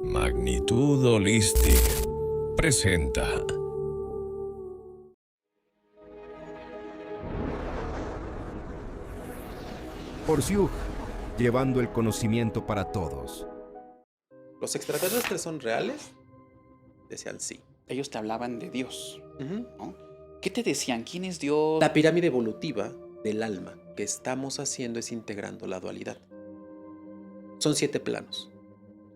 Magnitud Holistic presenta Porciúg, llevando el conocimiento para todos. ¿Los extraterrestres son reales? Decían sí. Ellos te hablaban de Dios, Ujú. ¿no? ¿Qué te decían? ¿Quién es Dios? La pirámide evolutiva del alma que estamos haciendo es integrando la dualidad. Son 7 planos.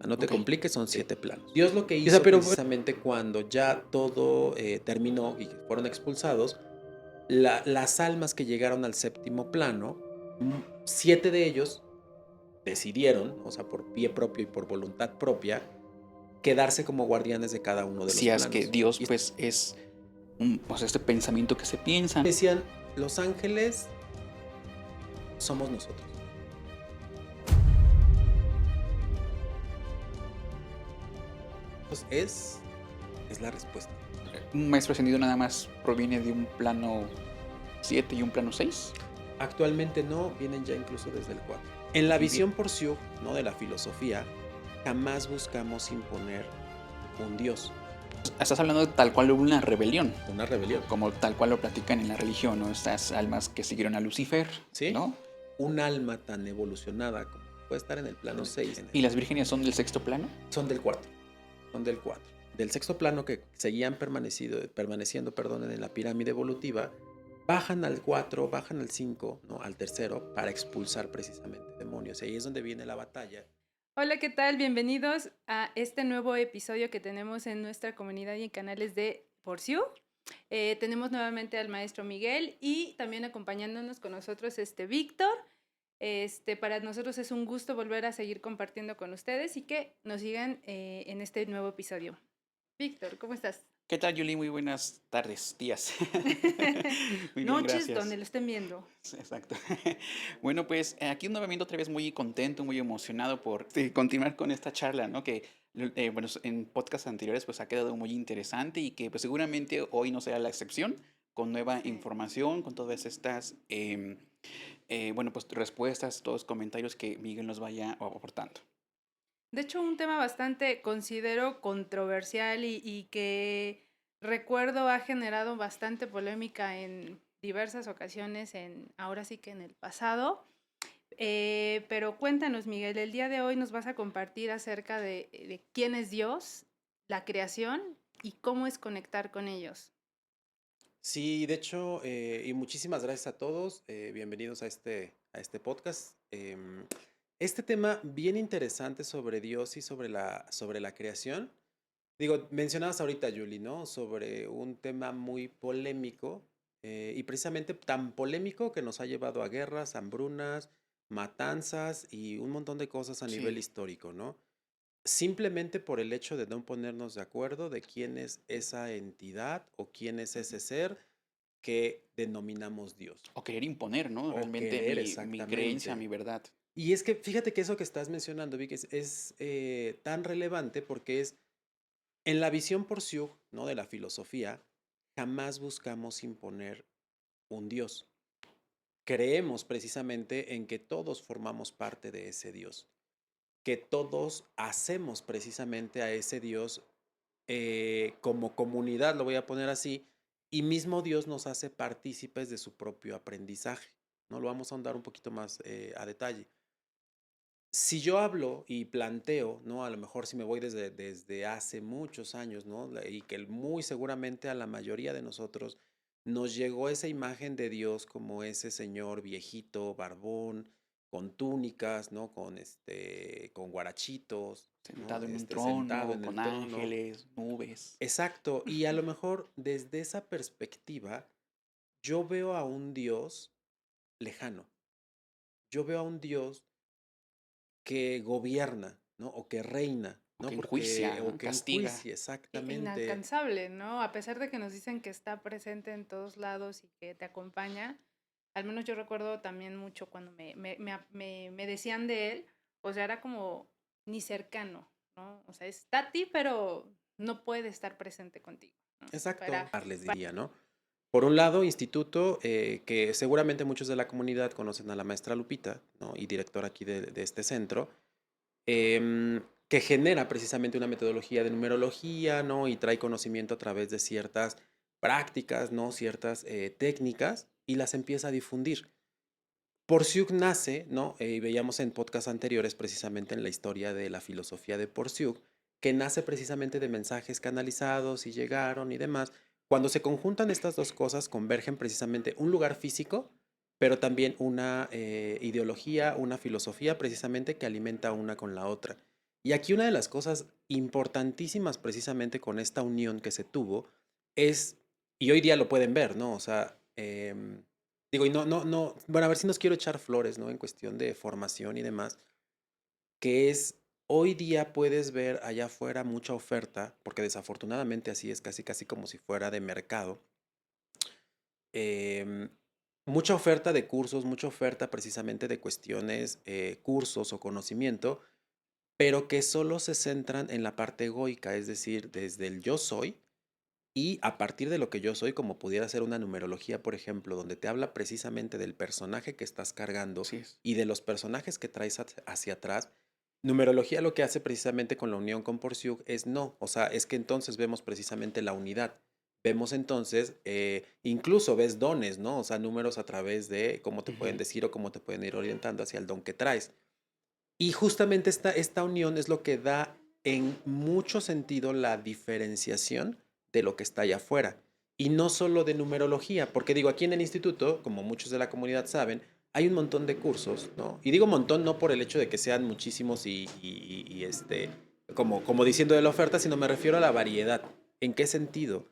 No te Ok. compliques, son 7 planos. Dios lo que hizo precisamente cuando ya todo terminó y fueron expulsados, las almas que llegaron al séptimo plano, 7 de ellos decidieron, o sea, por pie propio y por voluntad propia, quedarse como guardianes de cada uno de los Decías planos. que Dios Y pues es este pensamiento que se piensa. decían, los ángeles somos nosotros. Entonces, es la respuesta. Un maestro ascendido nada más proviene de un plano 7 y un plano 6. Actualmente no, vienen ya incluso desde el 4. En la visión por Siu, ¿no?, de la filosofía, jamás buscamos imponer un Dios. Estás hablando de tal cual hubo una rebelión, Una rebelión. como tal cual lo platican en la religión, ¿no? Estas almas que siguieron a Lucifer, ¿Sí? ¿no? Un alma tan evolucionada como puede estar en el plano 6. ¿Y las vírgenes son del sexto plano? Son del 4. Son del 4. Del sexto plano que seguían permaneciendo en la pirámide evolutiva, bajan al 4, bajan al 5, ¿no?, al tercero, para expulsar precisamente demonios. Y ahí es donde viene la batalla. Hola, ¿qué tal? Bienvenidos a este nuevo episodio que tenemos en nuestra comunidad y en canales de Porciú. Tenemos nuevamente al maestro Miguel y también acompañándonos con nosotros Víctor. Para nosotros es un gusto volver a seguir compartiendo con ustedes y que nos sigan en este nuevo episodio. Víctor, ¿cómo estás? ¿Qué tal, Julie? Muy buenas tardes, días. Muy bien, Noches, gracias. donde lo estén viendo. Exacto. Bueno, pues aquí nuevamente otra vez muy contento, muy emocionado por continuar con esta charla, ¿no? Que bueno, en podcasts anteriores pues ha quedado muy interesante y que pues seguramente hoy no será la excepción, con nueva información, con todas estas, bueno, pues respuestas, todos los comentarios que Miguel nos vaya aportando. De hecho, un tema bastante, considero, controversial y que recuerdo ha generado bastante polémica en diversas ocasiones, ahora sí que en el pasado. Pero cuéntanos, Miguel, el día de hoy nos vas a compartir acerca de quién es Dios, la creación y cómo es conectar con ellos. Sí, de hecho, y muchísimas gracias a todos. Bienvenidos a este podcast. Este tema bien interesante sobre Dios y sobre la creación. Digo, mencionabas ahorita, Julie, ¿no?, sobre un tema muy polémico, y precisamente tan polémico que nos ha llevado a guerras, hambrunas, matanzas y un montón de cosas a nivel Sí. histórico, ¿no? Simplemente por el hecho de no ponernos de acuerdo de quién es esa entidad o quién es ese ser que denominamos Dios. O querer imponer, ¿no? O Realmente querer, mi creencia, exactamente. mi verdad. Y es que fíjate que eso que estás mencionando, Vic, es tan relevante porque es en la visión por Siu, ¿no?, de la filosofía, jamás buscamos imponer un Dios. Creemos precisamente en que todos formamos parte de ese Dios, que todos hacemos precisamente a ese Dios como comunidad, lo voy a poner así, y mismo Dios nos hace partícipes de su propio aprendizaje, ¿no? Lo vamos a ahondar un poquito más a detalle. Si yo hablo y planteo, ¿no?, a lo mejor si me voy desde hace muchos años, ¿no?, y que muy seguramente a la mayoría de nosotros nos llegó esa imagen de Dios como ese señor viejito, barbón, con túnicas, ¿no?, con guarachitos, ¿no?, Sentado en un sentado trono, en con el trono. ángeles, nubes. Exacto, y a lo mejor desde esa perspectiva yo veo a un Dios lejano. Yo veo a un Dios que gobierna, ¿no?, o que reina, O ¿no? que Porque, enjuicia, o que castiga. enjuicia, exactamente. Inalcanzable, ¿no? A pesar de que nos dicen que está presente en todos lados y que te acompaña, al menos yo recuerdo también mucho cuando me decían de él, o sea, era como ni cercano, ¿no? O sea, está a ti, pero no puede estar presente contigo, ¿no? Exacto. Les diría, ¿no? Por un lado, instituto, que seguramente muchos de la comunidad conocen a la maestra Lupita, ¿no?, y directora aquí de este centro. que genera precisamente una metodología de numerología, ¿no? Y trae conocimiento a través de ciertas prácticas, ¿no? Ciertas técnicas y las empieza a difundir. Porciúncula nace, ¿no? Y veíamos en podcasts anteriores precisamente en la historia de la filosofía de Porciúncula, que nace precisamente de mensajes canalizados y llegaron y demás. Cuando se conjuntan estas dos cosas, convergen precisamente un lugar físico, pero también una ideología, una filosofía precisamente que alimenta una con la otra. Y aquí una de las cosas importantísimas precisamente con esta unión que se tuvo es, y hoy día lo pueden ver, ¿no? O sea, digo, y no, bueno, a ver si nos quiero echar flores, ¿no? En cuestión de formación y demás, que es, hoy día puedes ver allá afuera mucha oferta, porque desafortunadamente así es, casi casi como si fuera de mercado, em, mucha oferta de cursos, mucha oferta precisamente de cuestiones, cursos o conocimiento, pero que solo se centran en la parte egoica, es decir, desde el yo soy y a partir de lo que yo soy, como pudiera ser una numerología, por ejemplo, donde te habla precisamente del personaje que estás cargando Así es. y de los personajes que traes hacia atrás. Numerología lo que hace precisamente con la unión con Porciúncula es no, o sea, es que entonces vemos precisamente la unidad. Vemos entonces, incluso ves dones, ¿no? O sea, números a través de cómo te pueden Ujú. decir o cómo te pueden ir orientando hacia el don que traes. Y justamente esta unión es lo que da en mucho sentido la diferenciación de lo que está allá afuera. Y no solo de numerología, porque digo, aquí en el instituto, como muchos de la comunidad saben, hay un montón de cursos, ¿no? Y digo montón no por el hecho de que sean muchísimos como diciendo de la oferta, sino me refiero a la variedad. ¿En qué sentido?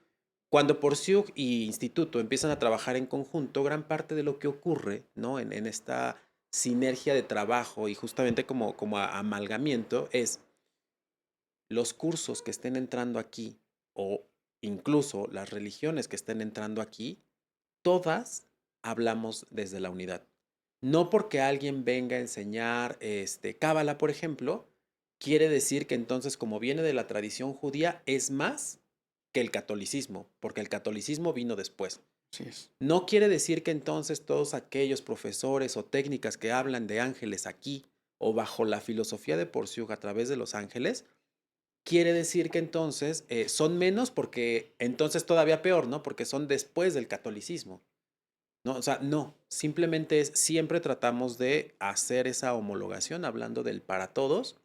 Cuando Porciúncula y Instituto empiezan a trabajar en conjunto, gran parte de lo que ocurre, ¿no? En esta sinergia de trabajo y justamente como amalgamiento es los cursos que estén entrando aquí o incluso las religiones que estén entrando aquí, todas hablamos desde la unidad. No porque alguien venga a enseñar cábala, por ejemplo, quiere decir que entonces como viene de la tradición judía es más que el catolicismo, porque el catolicismo vino después. Así es. No quiere decir que entonces todos aquellos profesores o técnicas que hablan de ángeles aquí o bajo la filosofía de Porciúncula a través de los ángeles, quiere decir que entonces son menos porque entonces todavía peor, ¿no? Porque son después del catolicismo, ¿no? O sea, no, simplemente es, siempre tratamos de hacer esa homologación hablando del para todos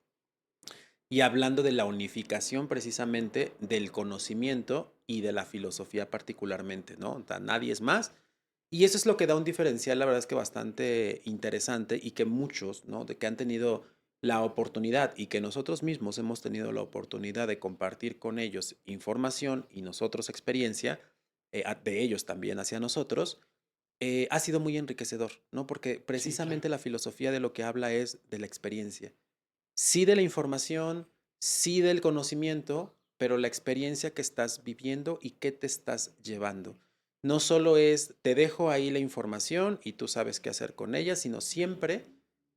y hablando de la unificación precisamente del conocimiento y de la filosofía particularmente, ¿no? O sea, nadie es más. Y eso es lo que da un diferencial, la verdad es que bastante interesante y que muchos, ¿no? De que han tenido la oportunidad y que nosotros mismos hemos tenido la oportunidad de compartir con ellos información y nosotros experiencia, de ellos también hacia nosotros, ha sido muy enriquecedor, ¿no? Porque Sí, claro. precisamente la filosofía de lo que habla es de la experiencia. Sí de la información, sí del conocimiento, pero la experiencia que estás viviendo y qué te estás llevando. No solo es te dejo ahí la información y tú sabes qué hacer con ella, sino siempre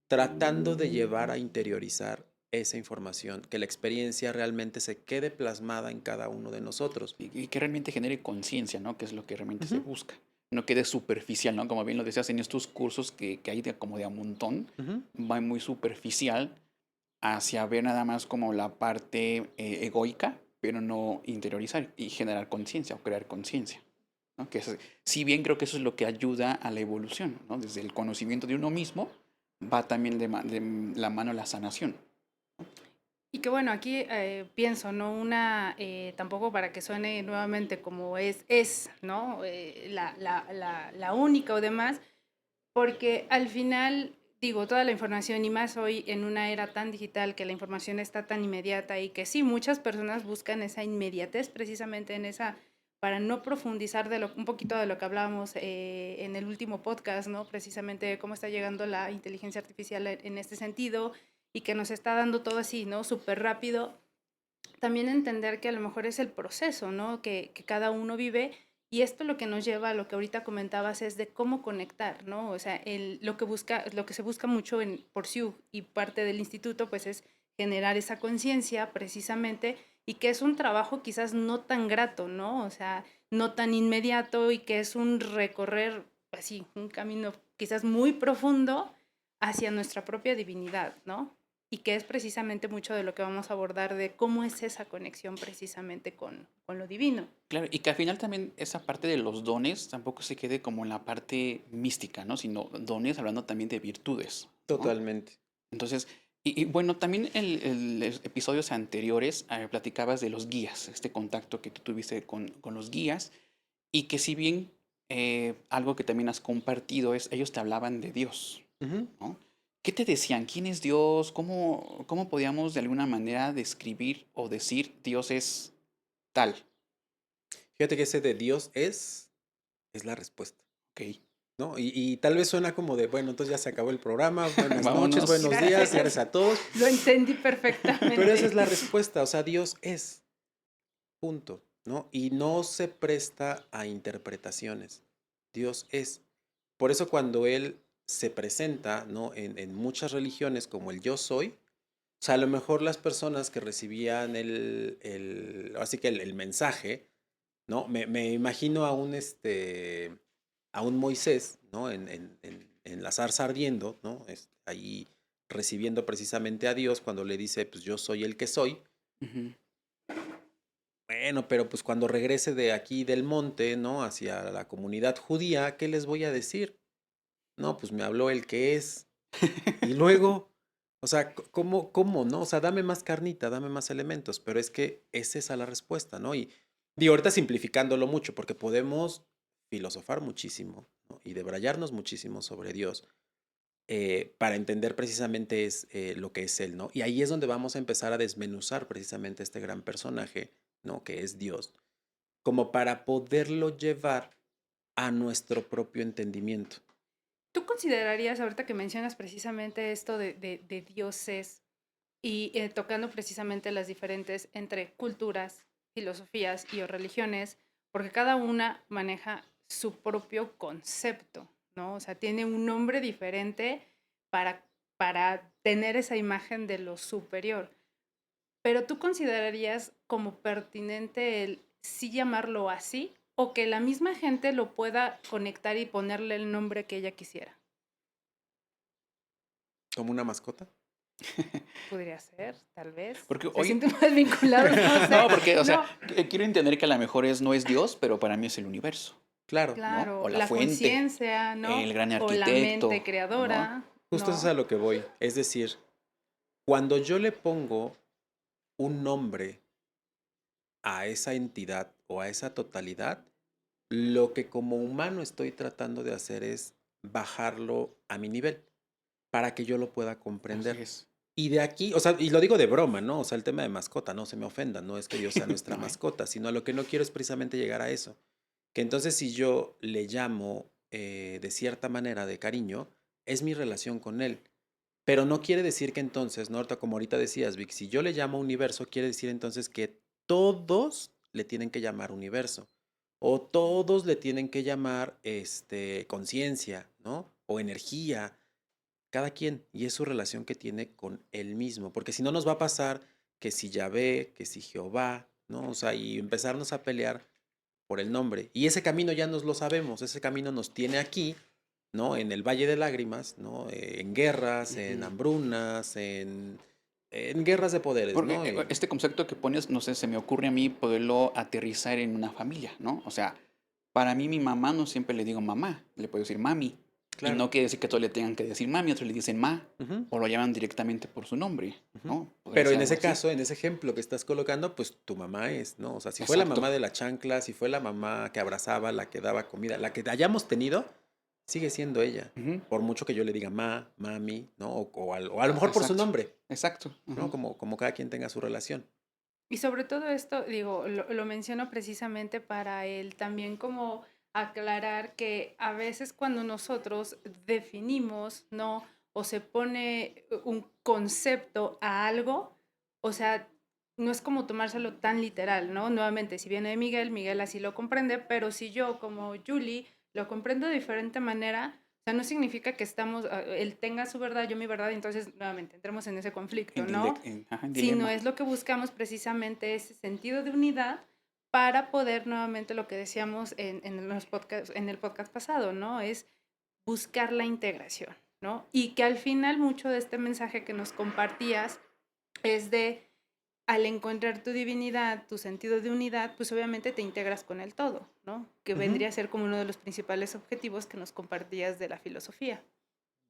tratando de llevar a interiorizar esa información, que la experiencia realmente se quede plasmada en cada uno de nosotros. Y que realmente genere conciencia, ¿no? Que es lo que realmente se Ujú, busca. No quede superficial, ¿no? Como bien lo decías en estos cursos que hay como de a montón, ujú. va muy superficial hacia ver nada más como la parte egoica, pero no interiorizar y generar conciencia o crear conciencia, ¿no? Si bien creo que eso es lo que ayuda a la evolución, ¿no? Desde el conocimiento de uno mismo va también de la mano la sanación. Y que bueno, aquí pienso, ¿no? Tampoco para que suene nuevamente como ¿no? La única o demás, porque al final, digo, toda la información y más hoy en una era tan digital que la información está tan inmediata y que sí, muchas personas buscan esa inmediatez precisamente en esa, para no profundizar un poquito de lo que hablábamos en el último podcast, ¿no? Precisamente cómo está llegando la inteligencia artificial en este sentido y que nos está dando todo así, ¿no? Súper rápido. También entender que a lo mejor es el proceso, ¿no? Que cada uno vive y esto lo que nos lleva a lo que ahorita comentabas es de cómo conectar, ¿no? O sea, lo que se busca mucho en Porciúncula y parte del instituto, pues es generar esa conciencia precisamente y que es un trabajo quizás no tan grato, ¿no? O sea, no tan inmediato y que es un recorrer, así, un camino quizás muy profundo hacia nuestra propia divinidad, ¿no? y que es precisamente mucho de lo que vamos a abordar de cómo es esa conexión precisamente con lo divino. Claro, y que al final también esa parte de los dones tampoco se quede como en la parte mística, ¿no? Sino dones hablando también de virtudes, ¿no? Totalmente. Entonces, bueno, también en los episodios anteriores platicabas de los guías, este contacto que tú tuviste con los guías, y que si bien algo que también has compartido es, ellos te hablaban de Dios, Ujú. ¿no? ¿Qué te decían? ¿Quién es Dios? ¿Cómo podíamos de alguna manera describir o decir Dios es tal? Fíjate que ese de Dios es la respuesta, Ok, ¿no? Y tal vez suena como de, bueno, entonces ya se acabó el programa, buenas noches, vámonos. buenos días, gracias a todos. Lo entendí Pero perfectamente. esa es la respuesta, o sea, Dios es, punto, ¿no? Y no se presta a interpretaciones. Dios es. Por eso cuando Él se presenta, ¿no? En muchas religiones como el yo soy, o sea, a lo mejor las personas que recibían así que el mensaje, ¿no? Me imagino a un Moisés, ¿no? En la zarza ardiendo, ¿no? Ahí recibiendo precisamente a Dios cuando le dice, pues yo soy el que soy. Ujú. Bueno, pero pues cuando regrese de aquí del monte, ¿no? Hacia la comunidad judía, ¿qué les voy a decir? No, pues me habló el que es. Y luego, o sea, ¿cómo, no? O sea, dame más carnita, dame más elementos, pero es que es esa la respuesta, ¿no? Y digo, ahorita simplificándolo mucho, porque podemos filosofar muchísimo, ¿no? Y debrayarnos muchísimo sobre Dios para entender precisamente lo que es Él, ¿no? Y ahí es donde vamos a empezar a desmenuzar precisamente este gran personaje, ¿no? Que es Dios, como para poderlo llevar a nuestro propio entendimiento. ¿Tú considerarías, ahorita que mencionas precisamente esto de dioses y tocando precisamente las diferentes entre culturas, filosofías y o religiones, porque cada una maneja su propio concepto, ¿no? O sea, tiene un nombre diferente para tener esa imagen de lo superior. Pero ¿tú considerarías como pertinente el sí llamarlo así o que la misma gente lo pueda conectar y ponerle el nombre que ella quisiera? ¿Como una mascota? Podría ser, tal vez. Porque Se hoy, sienten más vinculados, no sé. no, porque, o sea, No, quiero entender que a lo mejor no es Dios, pero para mí es el universo, Claro, ¿no? claro, O la la fuente, conciencia, ¿no? el gran O la mente arquitecto, ¿no? creadora, justo eso es a ¿no? lo que voy. Es decir, cuando yo le pongo un nombre a esa entidad o a esa totalidad, lo que como humano estoy tratando de hacer es bajarlo a mi nivel para que yo lo pueda Así comprender. es. Y de aquí, o sea, y lo digo de broma, ¿no? O sea, el tema de mascota, no se me ofenda, no es que Dios sea nuestra No, ¿eh? mascota, sino a lo que no quiero es precisamente llegar a eso. Que entonces si yo le llamo de cierta manera de cariño, es mi relación con él. Pero no quiere decir que entonces, ¿no? Como ahorita decías, Vic, si yo le llamo universo, quiere decir entonces que todos le tienen que llamar universo. O todos le tienen que llamar conciencia, ¿no? O energía. Cada quien. Y es su relación que tiene con él mismo. Porque si no nos va a pasar que si Yahvé, que si Jehová, ¿no? O sea, y empezarnos a pelear por el nombre. Y ese camino ya nos lo sabemos. Ese camino nos tiene aquí, ¿no? En el Valle de Lágrimas, ¿no? En guerras, en Ujú. hambrunas, en guerras de poderes, Porque ¿no? este concepto que pones, no sé, se me ocurre a mí poderlo aterrizar en una familia, ¿no? O sea, para mí mi mamá no siempre le digo mamá, le puedo decir mami. Y Claro. no quiere decir que todos le tengan que decir mami, otros le dicen ma, Ujú, o lo llaman directamente por su nombre, ujú. ¿no? Podría Pero ser en algo ese así. caso, en ese ejemplo que estás colocando, pues tu mamá es, ¿no? O sea, si fue la Exacto. mamá de la chancla, si fue la mamá que abrazaba, la que daba comida, la que hayamos tenido, sigue siendo ella. Ujú. Por mucho que yo le diga mami, ¿no? O a lo mejor por su Exacto. nombre, Exacto. ¿no? Ujú. Como cada quien tenga su relación. Y sobre todo esto, digo, lo menciono precisamente para él también como aclarar que a veces cuando nosotros definimos, ¿no? O se pone un concepto a algo, o sea, no es como tomárselo tan literal, ¿no? Nuevamente, si viene de Miguel, Miguel así lo comprende, pero si yo como Julie lo comprendo de diferente manera, o sea, no significa que él tenga su verdad, yo mi verdad, y entonces nuevamente entremos en ese conflicto, ¿no? En Sino dilema. es lo que buscamos precisamente ese sentido de unidad para poder nuevamente lo que decíamos en el podcast pasado, ¿no? Es buscar la integración, ¿no? Y que al final mucho de este mensaje que nos compartías es de, al encontrar tu divinidad, tu sentido de unidad, pues obviamente te integras con el todo, ¿no? Que Ujú. vendría a ser como uno de los principales objetivos que nos compartías de la filosofía.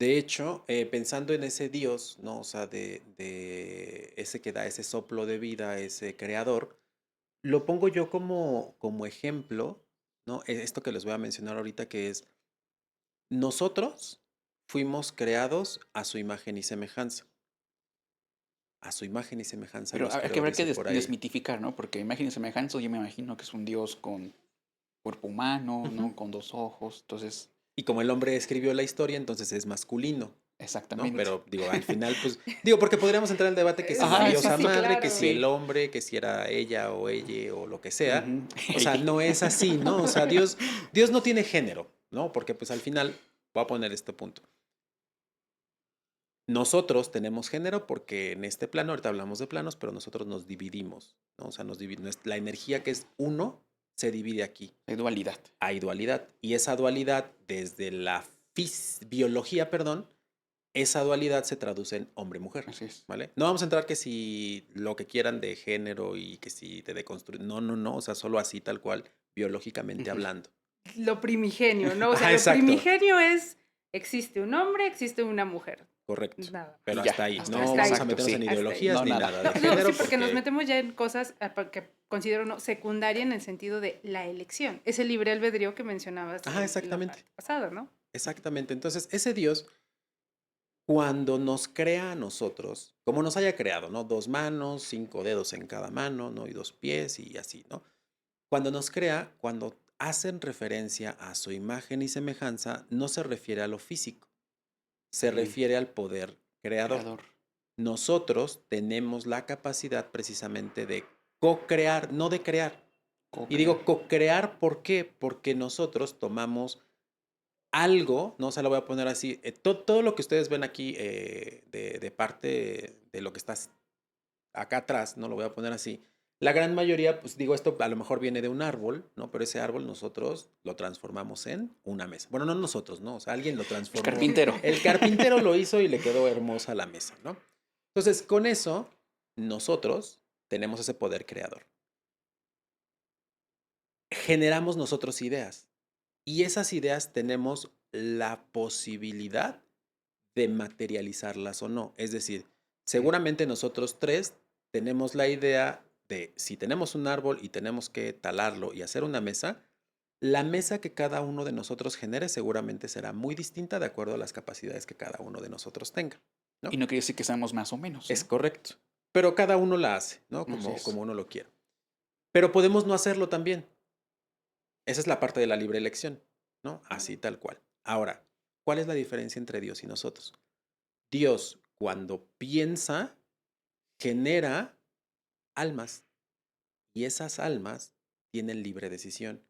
De hecho, pensando en ese Dios, ¿no? O sea, de ese que da ese soplo de vida, ese creador, lo pongo yo como ejemplo, ¿no? Esto que les voy a mencionar ahorita, que es, nosotros fuimos creados a su imagen y semejanza. A su imagen y semejanza Pero los hay que creó, habrá que dice por ahí. desmitificar, ¿no? Porque imagen y semejanza, yo me imagino que es un Dios con cuerpo humano, Ujú. ¿no? Con 2 ojos. Entonces, Y como el hombre escribió la historia, entonces es masculino, ¿no? exactamente. Pero digo, al final, pues, digo, porque podríamos entrar en el debate que si la Ajá, Sí, diosa sí, exacto. madre, que claro. si Sí. el hombre, que si era ella o ella o lo que sea. Ujú. O sea, Ey. no es así, ¿no? O sea, Dios no tiene género, ¿no? Porque pues al final, voy a poner este punto. Nosotros tenemos género porque en este plano, ahorita hablamos de planos, pero nosotros nos dividimos, ¿no? O sea, la energía que es uno se divide aquí. Hay dualidad. Hay dualidad. Y esa dualidad, desde la biología, perdón, esa dualidad se traduce en hombre-mujer, Así es. ¿vale? No vamos a entrar que si lo que quieran de género y que si te deconstruyen. No, no, no. O sea, solo así, tal cual, biológicamente Ujú. hablando. Lo primigenio, ¿no? O sea, Ajá, lo exacto. primigenio es, existe un hombre, existe una mujer. Correcto. Nada. Pero Y ya, hasta ahí. hasta No ahí. vamos a Exacto, meternos sí. en Hasta ahí. ideologías No, ni nada. nada No, de no, género sí, porque nos porque... metemos ya en cosas que considero no secundaria en el sentido de la elección. Ese libre albedrío que mencionabas Ajá, en la exactamente. parte pasada, ¿no? Exactamente. Entonces, ese Dios, cuando nos crea a nosotros, como nos haya creado, ¿no? 2 manos, 5 dedos en cada mano, ¿no? Y 2 pies y así, ¿no? Cuando nos crea, cuando hacen referencia a su imagen y semejanza, no se refiere a lo físico, se Sí. refiere al poder creador. Creador. Nosotros tenemos la capacidad precisamente de co-crear, no de crear. Y Co-crear. digo co-crear, ¿por qué? Porque nosotros tomamos algo, no se lo voy a poner así, todo lo que ustedes ven aquí de parte de lo que está acá atrás, no lo voy a poner así. La gran mayoría, pues digo, esto a lo mejor viene de un árbol, ¿no? Pero ese árbol nosotros lo transformamos en una mesa. Bueno, no nosotros, ¿no? O sea, alguien lo El transformó. carpintero. El carpintero lo hizo y le quedó hermosa la mesa, ¿no? Entonces, con eso, nosotros tenemos ese poder creador. Generamos nosotros ideas y esas ideas tenemos la posibilidad de materializarlas o no. Es decir, seguramente nosotros tres tenemos la idea de si tenemos un árbol y tenemos que talarlo y hacer una mesa, la mesa que cada uno de nosotros genere seguramente será muy distinta de acuerdo a las capacidades que cada uno de nosotros tenga, ¿no? Y no quiere decir que seamos más o menos, Es ¿no? correcto. Pero cada uno la hace, ¿no? Así Como, es. como uno lo quiera. Pero podemos no hacerlo también. Esa es la parte de la libre elección, ¿no? Así tal cual. Ahora, ¿cuál es la diferencia entre Dios y nosotros? Dios, cuando piensa, genera almas y esas almas tienen libre decisión.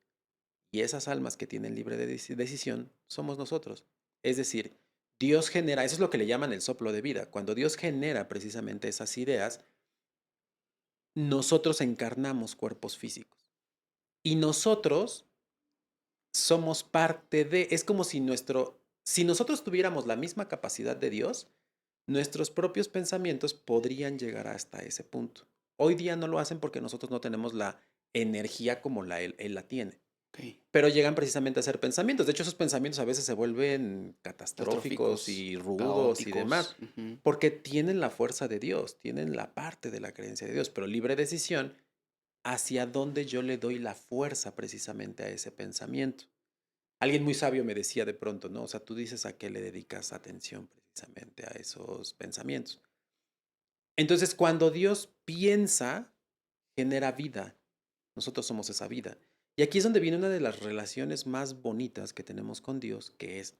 Y esas almas que tienen libre decisión somos nosotros. Es decir, Dios genera, eso es lo que le llaman el soplo de vida. Cuando Dios genera precisamente esas ideas, nosotros encarnamos cuerpos físicos. Y nosotros somos parte de, es como si nosotros tuviéramos la misma capacidad de Dios, nuestros propios pensamientos podrían llegar hasta ese punto. Hoy día no lo hacen porque nosotros no tenemos la energía como él la tiene. Ok. Pero llegan precisamente a ser pensamientos. De hecho, esos pensamientos a veces se vuelven catastróficos Catastróficos, y rudos y demás, caóticos. Ujú. porque tienen la fuerza de Dios, tienen la parte de la creencia de Dios, pero libre decisión hacia dónde yo le doy la fuerza precisamente a ese pensamiento. Alguien muy sabio me decía de pronto, ¿no? O sea, tú dices a qué le dedicas atención precisamente a esos pensamientos. Entonces, cuando Dios piensa, genera vida. Nosotros somos esa vida. Y aquí es donde viene una de las relaciones más bonitas que tenemos con Dios, que es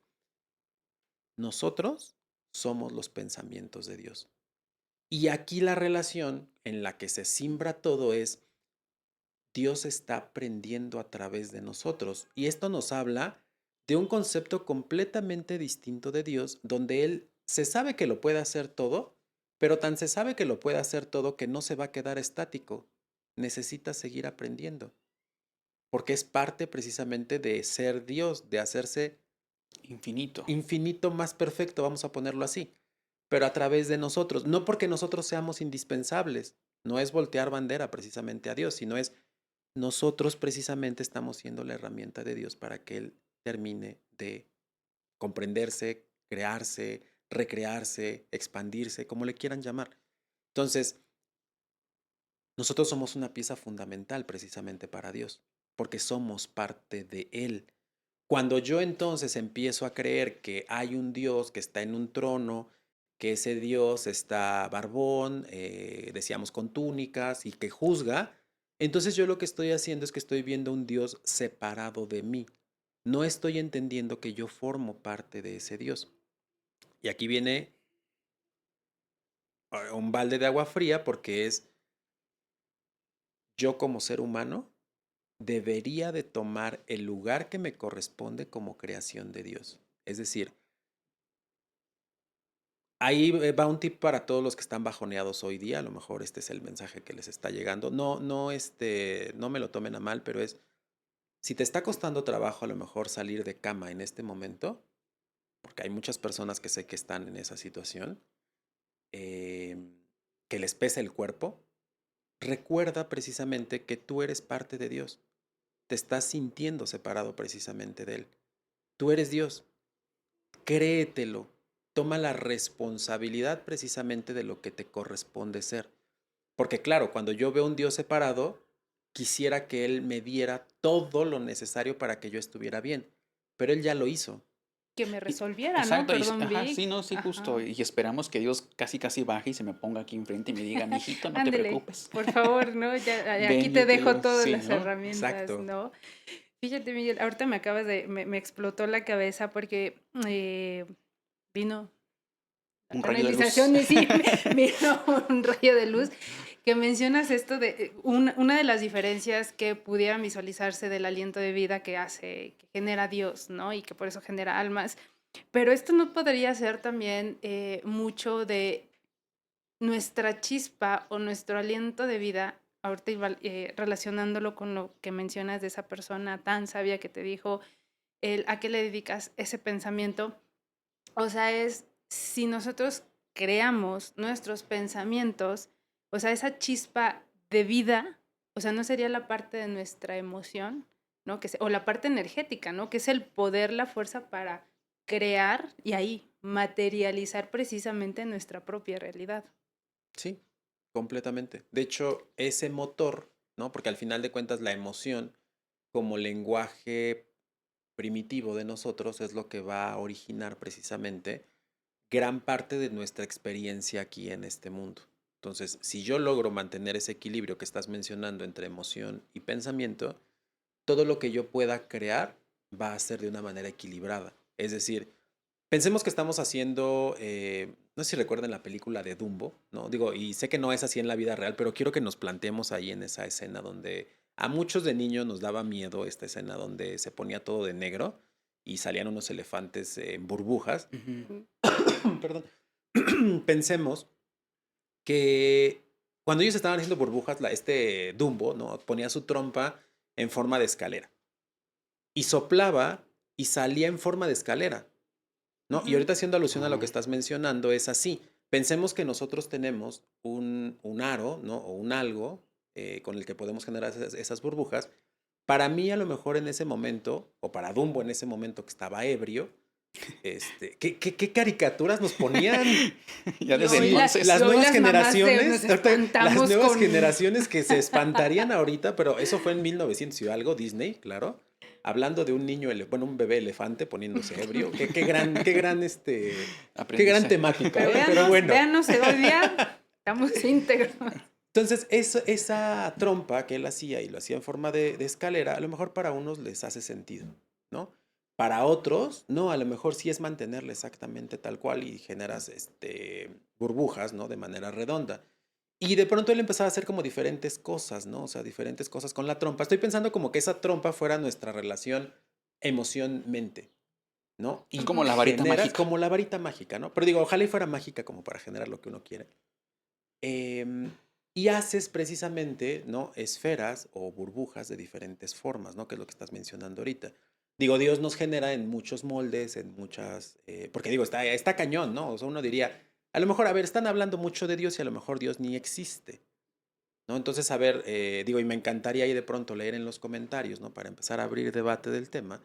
nosotros somos los pensamientos de Dios. Y aquí la relación en la que se simbra todo es Dios está aprendiendo a través de nosotros. Y esto nos habla de un concepto completamente distinto de Dios, donde Él se sabe que lo puede hacer todo, pero tan se sabe que lo puede hacer todo que no se va a quedar estático. Necesita seguir aprendiendo, porque es parte precisamente de ser Dios, de hacerse Infinito. infinito más perfecto, vamos a ponerlo así, pero a través de nosotros, no porque nosotros seamos indispensables, no es voltear bandera precisamente a Dios, sino es nosotros precisamente estamos siendo la herramienta de Dios para que Él termine de comprenderse, crearse, recrearse, expandirse, como le quieran llamar. Entonces, nosotros somos una pieza fundamental precisamente para Dios, porque somos parte de Él. Cuando yo entonces empiezo a creer que hay un Dios que está en un trono, que ese Dios está barbón, decíamos con túnicas y que juzga, entonces yo lo que estoy haciendo es que estoy viendo un Dios separado de mí. No estoy entendiendo que yo formo parte de ese Dios. Y aquí viene un balde de agua fría porque es yo como ser humano debería de tomar el lugar que me corresponde como creación de Dios. Es decir, ahí va un tip para todos los que están bajoneados hoy día. A lo mejor este es el mensaje que les está llegando. No me lo tomen a mal, pero es, si te está costando trabajo a lo mejor salir de cama en este momento, porque hay muchas personas que sé que están en esa situación, eh, que les pesa el cuerpo, recuerda precisamente que tú eres parte de Dios. Te estás sintiendo separado precisamente de Él. Tú eres Dios. Créetelo. Toma la responsabilidad precisamente de lo que te corresponde ser. Porque claro, cuando yo veo un Dios separado, quisiera que Él me diera todo lo necesario para que yo estuviera bien. Pero Él ya lo hizo. Que me Y- resolviera, ¿no? Exacto, Perdón, ajá, Vic. sí, no, sí, justo. Ajá. Y esperamos que Dios casi, casi baje y se me ponga aquí enfrente y me diga, mijito, no te Ándele, preocupes. por favor, ¿no? Ya, aquí Ven, te yo te dejo ayudo. todas Sí, las ¿no? herramientas, Exacto. ¿no? Fíjate, Miguel, ahorita me acabas me explotó la cabeza porque vino la Un rayo de luz. canalización y sí, vino un rayo de luz que mencionas esto de una de las diferencias que pudieran visualizarse del aliento de vida que hace, que genera Dios, ¿no? Y que por eso genera almas. Pero esto no podría ser también mucho de nuestra chispa o nuestro aliento de vida, ahorita relacionándolo con lo que mencionas de esa persona tan sabia que te dijo, a qué le dedicas ese pensamiento. O sea, es si nosotros creamos nuestros pensamientos, o sea, esa chispa de vida, o sea, no sería la parte de nuestra emoción, ¿no? O la parte energética, ¿no? Que es el poder, la fuerza para crear y ahí materializar precisamente nuestra propia realidad. Sí, completamente. De hecho, ese motor, ¿no? Porque al final de cuentas la emoción como lenguaje primitivo de nosotros es lo que va a originar precisamente gran parte de nuestra experiencia aquí en este mundo. Entonces, si yo logro mantener ese equilibrio que estás mencionando entre emoción y pensamiento, todo lo que yo pueda crear va a ser de una manera equilibrada. Es decir, pensemos que estamos haciendo, no sé si recuerdan la película de Dumbo, ¿no? Digo, y sé que no es así en la vida real, pero quiero que nos planteemos ahí en esa escena donde a muchos de niños nos daba miedo esta escena donde se ponía todo de negro y salían unos elefantes en burbujas. Ujú. Perdón. Pensemos que cuando ellos estaban haciendo burbujas, este Dumbo, ¿no? Ponía su trompa en forma de escalera y soplaba y salía en forma de escalera, ¿no? Y Ujú. ahorita haciendo alusión a lo que Ujú. estás mencionando, es así. Pensemos que nosotros tenemos un aro, ¿no? O un algo con el que podemos generar esas burbujas. Para mí, a lo mejor en ese momento, o para Dumbo en ese momento que estaba ebrio, ¿qué caricaturas nos ponían? Ya Y desde hoy, entonces. Las y hoy nuevas las mamás nos generaciones, las espantamos nuevas con... generaciones que se espantarían ahorita, pero eso fue en 1900 y algo, Disney, claro. Hablando de un niño, bueno, un bebé elefante poniéndose ebrio. Qué gran Aprendizaje. temática, Pero ¿eh? Pero bueno. véanos hoy día, estamos íntegros. Entonces, esa trompa que él hacía y lo hacía en forma de escalera, a lo mejor para unos les hace sentido, ¿no? Para otros, no, a lo mejor sí es mantenerla exactamente tal cual y generas burbujas, ¿no? De manera redonda. Y de pronto él empezaba a hacer como diferentes cosas, ¿no? O sea, diferentes cosas con la trompa. Estoy pensando como que esa trompa fuera nuestra relación emoción-mente, ¿no? Es Y como la varita generas mágica. como la varita mágica, ¿no? Pero digo, ojalá y fuera mágica como para generar lo que uno quiere. Em, y haces precisamente, ¿no? Esferas o burbujas de diferentes formas, ¿no? Que es lo que estás mencionando ahorita. Digo, Dios nos genera en muchos moldes, en muchas, porque digo, está cañón, ¿no? O sea, uno diría, a lo mejor, a ver, están hablando mucho de Dios y a lo mejor Dios ni existe, ¿no? Entonces, a ver, digo, y me encantaría ahí de pronto leer en los comentarios, ¿no? Para empezar a abrir debate del tema.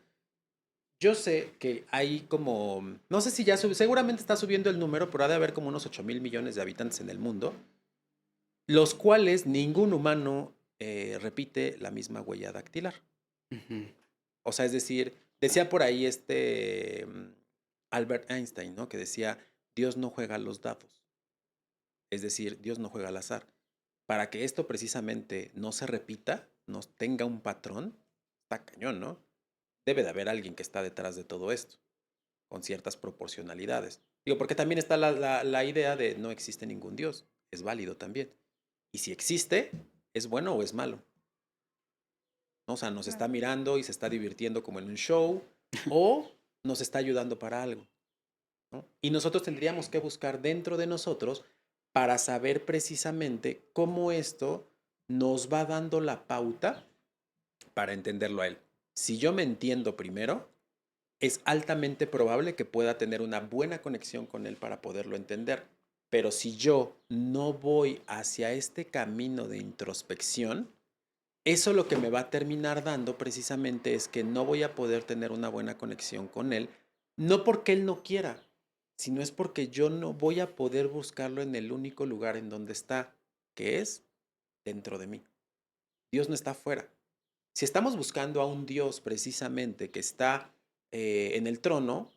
Yo sé que hay como, no sé si ya seguramente está subiendo el número, pero ha de haber como unos 8.000 millones de habitantes en el mundo, los cuales ningún humano repite la misma huella dactilar. Ujú. O sea, es decir, decía por ahí Albert Einstein, ¿no? Que decía, Dios no juega a los dados. Es decir, Dios no juega al azar. Para que esto precisamente no se repita, no tenga un patrón, está cañón, ¿no? Debe de haber alguien que está detrás de todo esto, con ciertas proporcionalidades. Digo, porque también está la idea de no existe ningún Dios. Es válido también. Y si existe, ¿es bueno o es malo? ¿No? O sea, nos está Claro. mirando y se está divirtiendo como en un show, o nos está ayudando para algo, ¿no? Y nosotros tendríamos que buscar dentro de nosotros para saber precisamente cómo esto nos va dando la pauta para entenderlo a él. Si yo me entiendo primero, es altamente probable que pueda tener una buena conexión con él para poderlo entender. Pero si yo no voy hacia este camino de introspección, eso lo que me va a terminar dando precisamente es que no voy a poder tener una buena conexión con él, no porque él no quiera, sino es porque yo no voy a poder buscarlo en el único lugar en donde está, que es dentro de mí. Dios no está afuera. Si estamos buscando a un Dios precisamente que está en el trono,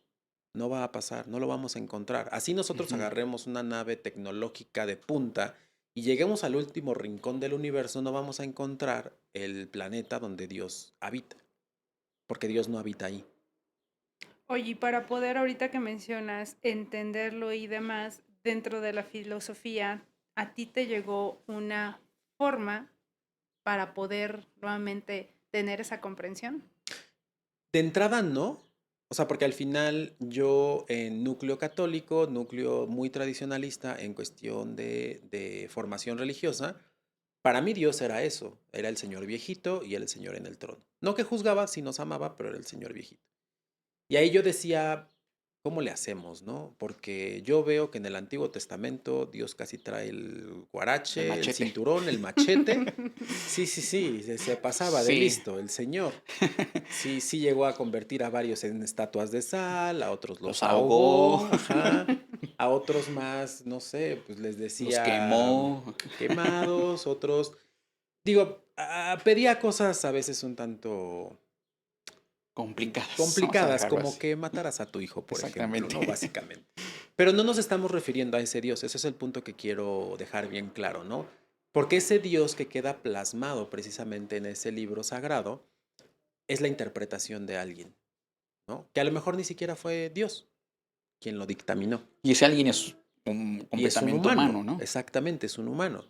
no va a pasar, no lo vamos a encontrar. Así nosotros Ujú. agarremos una nave tecnológica de punta y lleguemos al último rincón del universo, no vamos a encontrar el planeta donde Dios habita, porque Dios no habita ahí. Oye, y para poder, ahorita que mencionas, entenderlo y demás, dentro de la filosofía, ¿a ti te llegó una forma para poder nuevamente tener esa comprensión? De entrada no, o sea, porque al final yo en núcleo católico, núcleo muy tradicionalista en cuestión de formación religiosa, para mí Dios era eso, era el señor viejito y era el señor en el trono. No que juzgaba, si nos amaba, pero era el señor viejito. Y ahí yo decía, ¿cómo le hacemos, no? Porque yo veo que en el Antiguo Testamento Dios casi trae el El guarache, el machete. cinturón, el machete. Sí, sí, sí, se pasaba de Sí. listo el señor. Sí, sí llegó a convertir a varios en estatuas de sal, a otros Los los ahogó, ahogó, ajá, a otros más, no sé, pues les los decía quemó. quemados, otros, digo, pedía cosas a veces un tanto Complicadas, vamos a complicadas, dejarlo como así. que mataras a tu hijo, por ejemplo, ¿no? Exactamente. Básicamente. Pero no nos estamos refiriendo a ese Dios, ese es el punto que quiero dejar bien claro, ¿no? Porque ese Dios que queda plasmado precisamente en ese libro sagrado es la interpretación de alguien, ¿no? Que a lo mejor ni siquiera fue Dios quien lo dictaminó. Y ese alguien es Y es un completamente humano, humano, ¿no? exactamente, es un humano.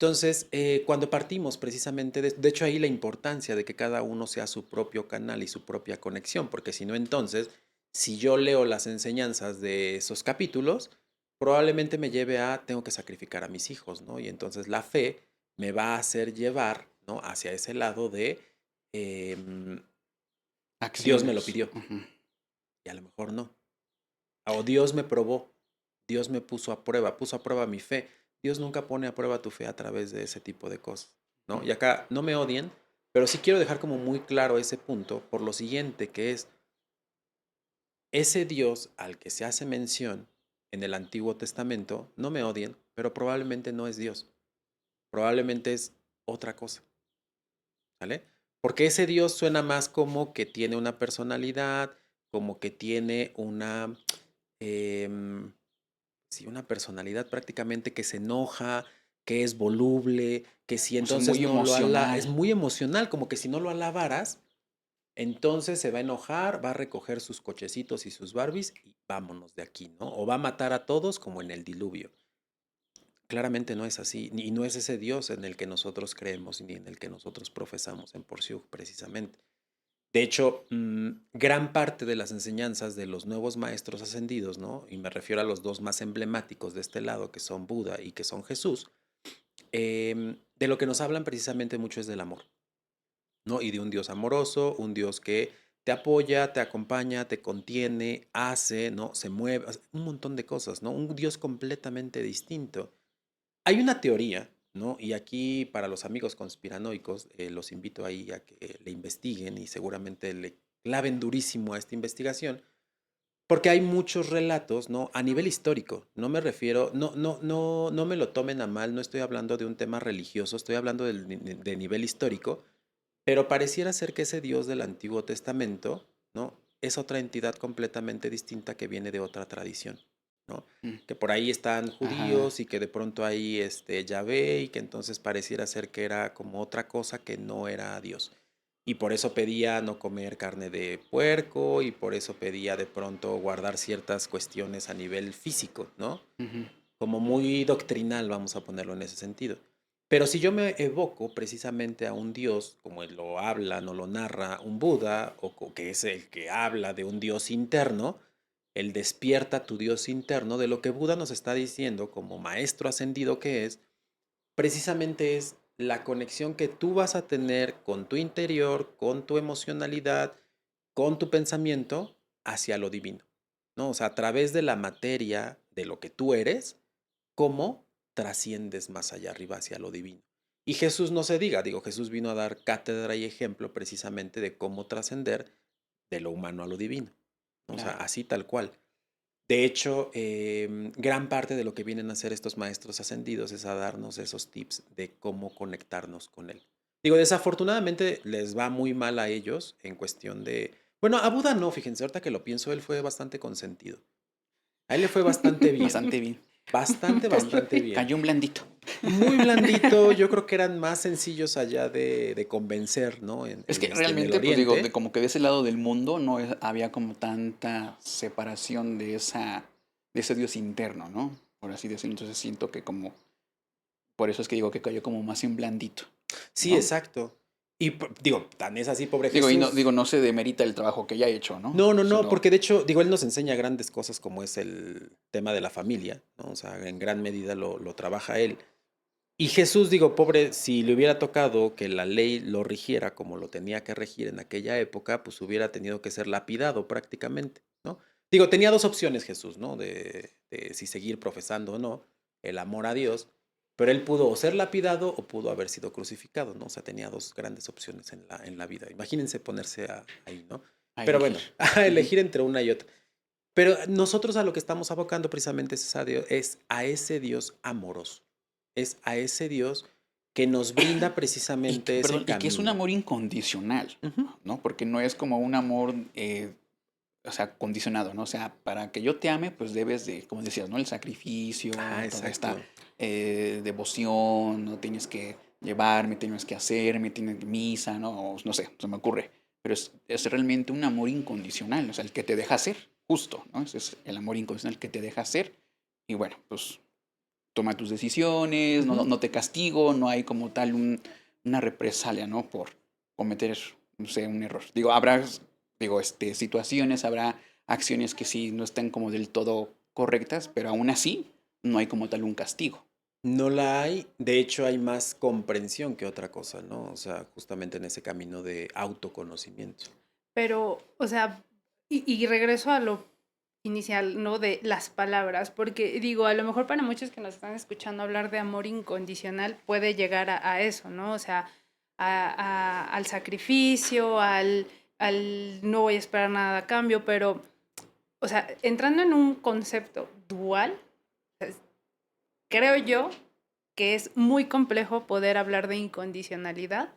Entonces, cuando partimos precisamente de hecho ahí la importancia de que cada uno sea su propio canal y su propia conexión, porque si no entonces, si yo leo las enseñanzas de esos capítulos, probablemente me lleve a, tengo que sacrificar a mis hijos, ¿no? Y entonces la fe me va a hacer llevar, ¿no? Hacia ese lado de, em, Dios me lo Acciones. pidió, Ujú. y a lo mejor no. O Dios me probó, Dios me puso a prueba mi fe. Dios nunca pone a prueba tu fe a través de ese tipo de cosas, ¿no? Y acá no me odien, pero sí quiero dejar como muy claro ese punto por lo siguiente, que es ese Dios al que se hace mención en el Antiguo Testamento, no me odien, pero probablemente no es Dios, probablemente es otra cosa, ¿vale? Porque ese Dios suena más como que tiene una personalidad, como que tiene una... em, sí, una personalidad prácticamente que se enoja, que es voluble, que si O sea, es entonces muy no lo es emocional. muy emocional, como que si no lo alabaras, entonces se va a enojar, va a recoger sus cochecitos y sus Barbies y vámonos de aquí, ¿no? O va a matar a todos como en el diluvio. Claramente no es así, y no es ese Dios en el que nosotros creemos ni en el que nosotros profesamos en Porciúncula, precisamente. De hecho, gran parte de las enseñanzas de los nuevos maestros ascendidos, ¿no? Y me refiero a los dos más emblemáticos de este lado, que son Buda y que son Jesús, de lo que nos hablan precisamente mucho es del amor, ¿no? Y de un Dios amoroso, un Dios que te apoya, te acompaña, te contiene, hace, ¿no? Se mueve, hace un montón de cosas, ¿no? Un Dios completamente distinto. Hay una teoría, ¿no? Y aquí para los amigos conspiranoicos, los invito ahí a que le investiguen y seguramente le claven durísimo a esta investigación, porque hay muchos relatos, ¿no? A nivel histórico. No me refiero, no me lo tomen a mal, no estoy hablando de un tema religioso, estoy hablando de nivel histórico, pero pareciera ser que ese Dios del Antiguo Testamento, ¿no? Es otra entidad completamente distinta que viene de otra tradición, ¿no? Mm. Que por ahí están Ajá. judíos y que de pronto hay Yahvé y que entonces pareciera ser que era como otra cosa que no era Dios. Y por eso pedía no comer carne de puerco y por eso pedía de pronto guardar ciertas cuestiones a nivel físico, ¿no? Ujú. Como muy doctrinal, vamos a ponerlo en ese sentido. Pero si yo me evoco precisamente a un Dios, como él lo habla, no lo narra un Buda, que es el que habla de un Dios interno, él despierta tu Dios interno, de lo que Buda nos está diciendo como maestro ascendido que es, precisamente es la conexión que tú vas a tener con tu interior, con tu emocionalidad, con tu pensamiento hacia lo divino, ¿no? O sea, a través de la materia, de lo que tú eres, cómo trasciendes más allá arriba hacia lo divino. Y Jesús no se diga, digo, Jesús vino a dar cátedra y ejemplo precisamente de cómo trascender de lo humano a lo divino, ¿no? O sea, Claro. así tal cual. De hecho, gran parte de lo que vienen a hacer estos maestros ascendidos es a darnos esos tips de cómo conectarnos con él. Digo, desafortunadamente les va muy mal a ellos en cuestión de... Bueno, a Buda no, fíjense, ahorita que lo pienso, él fue bastante consentido. A él le fue bastante bien. Bastante bien. Cayó, Bastante bien. cayó un blandito. Muy blandito, yo creo que eran más sencillos allá de convencer, ¿no? Es que En el realmente, pues digo, de oriente. como que de ese lado del mundo no había como tanta separación de ese Dios interno, ¿no? Por así decirlo. Entonces siento que como, por eso es que digo que cayó como más en blandito, Sí, ¿no? exacto. Y digo, tan es así, pobre Digo, y no, Jesús. digo, no se demerita el trabajo que ya ha hecho, ¿no? No, Sino, porque de hecho, digo, él nos enseña grandes cosas como es el tema de la familia, ¿no? O sea, en gran medida lo trabaja él. Y Jesús, digo, pobre, si le hubiera tocado que la ley lo rigiera como lo tenía que regir en aquella época, pues hubiera tenido que ser lapidado prácticamente, ¿no? Digo, tenía dos opciones Jesús, ¿no? De si seguir profesando o no el amor a Dios, pero él pudo o ser lapidado o pudo haber sido crucificado, ¿no? O sea, tenía dos grandes opciones en la vida. Imagínense ponerse ahí, ¿no? a Pero elegir. bueno, a Ujú. elegir entre una y otra. Pero nosotros a lo que estamos abocando precisamente es a ese Dios amoroso, es a ese Dios que nos brinda precisamente ese Perdón, y que es un camino. amor incondicional, Ujú. ¿no? Porque no es como un amor, o sea, condicionado, ¿no? O sea, para que yo te ame, pues debes de, como decías, ¿no? El sacrificio, Ah, toda esta exacto. devoción, ¿no? Tienes que llevarme, tienes que hacerme, tienes misa, ¿no? O no sé, se me ocurre. Pero es realmente un amor incondicional, o sea, el que te deja ser, justo, ¿no? Ese es el amor incondicional que te deja ser. Y bueno, pues toma tus decisiones, no, Ujú. no te castigo, no hay como tal una represalia, ¿no? Por cometer, no sé, un error. Digo, habrá, digo, situaciones, habrá acciones que sí no están como del todo correctas, pero aún así no hay como tal un castigo. No la hay, de hecho hay más comprensión que otra cosa, ¿no? O sea, justamente en ese camino de autoconocimiento. Pero, o sea, y regreso a lo inicial, ¿no? De las palabras, porque digo, a lo mejor para muchos que nos están escuchando hablar de amor incondicional puede llegar a eso, ¿no? O sea, al sacrificio, al no voy a esperar nada a cambio, pero, o sea, entrando en un concepto dual, creo yo que es muy complejo poder hablar de incondicionalidad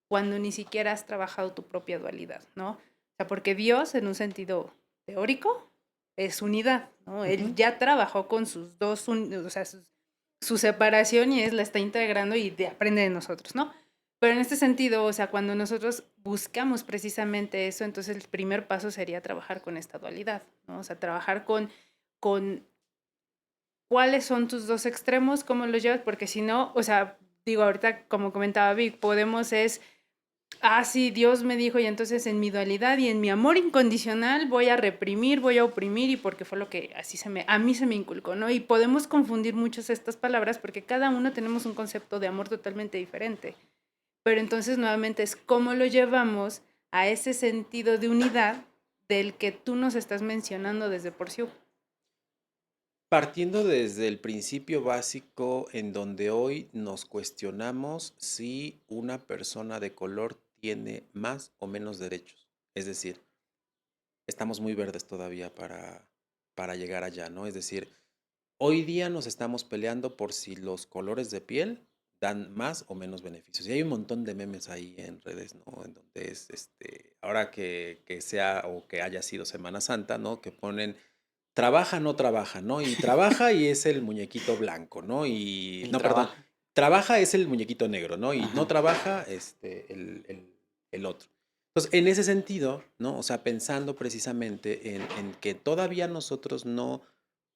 cuando ni siquiera has trabajado tu propia dualidad, ¿no? O sea, porque Dios, en un sentido teórico, es unidad, ¿no? Él Ujú. ya trabajó con sus dos, o sea, su separación y la está integrando y aprende de nosotros, ¿no? Pero en este sentido, o sea, cuando nosotros buscamos precisamente eso, entonces el primer paso sería trabajar con esta dualidad, ¿no? O sea, trabajar con cuáles son tus dos extremos, cómo los llevas, porque si no, o sea, digo, ahorita como comentaba Vic, podemos sí, Dios me dijo y entonces en mi dualidad y en mi amor incondicional voy a reprimir, voy a oprimir y porque fue lo que a mí se me inculcó, ¿no? Y podemos confundir muchas estas palabras porque cada uno tenemos un concepto de amor totalmente diferente, pero entonces nuevamente es cómo lo llevamos a ese sentido de unidad del que tú nos estás mencionando desde Porciú. Partiendo desde el principio básico en donde hoy nos cuestionamos si una persona de color tiene más o menos derechos. Es decir, estamos muy verdes todavía para llegar allá, ¿no? Es decir, hoy día nos estamos peleando por si los colores de piel dan más o menos beneficios. Y hay un montón de memes ahí en redes, ¿no? En donde es, ahora que sea o que haya sido Semana Santa, ¿no? Que ponen, trabaja, no trabaja, ¿no? Y trabaja y es el muñequito blanco, ¿no? Y, El no, perdón, trabajo. trabaja es el muñequito negro, ¿no? Y no Ajá. trabaja, el otro. Entonces, en ese sentido, ¿no? O sea, pensando precisamente en que todavía nosotros no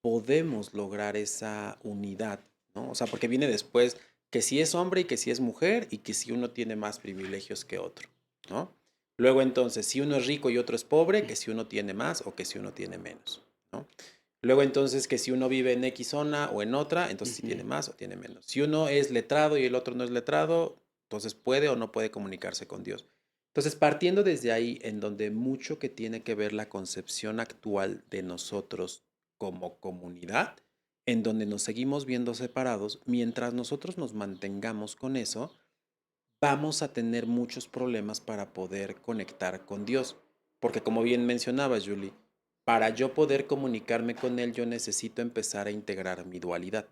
podemos lograr esa unidad, ¿no? O sea, porque viene después que si es hombre y que si es mujer y que si uno tiene más privilegios que otro, ¿no? Luego entonces, si uno es rico y otro es pobre, que si uno tiene más o que si uno tiene menos, ¿no? Luego entonces que si uno vive en X zona o en otra, entonces si tiene Ujú. más o tiene menos. Si uno es letrado y el otro no es letrado, entonces puede o no puede comunicarse con Dios. Entonces, partiendo desde ahí, en donde mucho que tiene que ver la concepción actual de nosotros como comunidad, en donde nos seguimos viendo separados, mientras nosotros nos mantengamos con eso, vamos a tener muchos problemas para poder conectar con Dios. Porque como bien mencionabas, Julie, para yo poder comunicarme con Él, yo necesito empezar a integrar mi dualidad.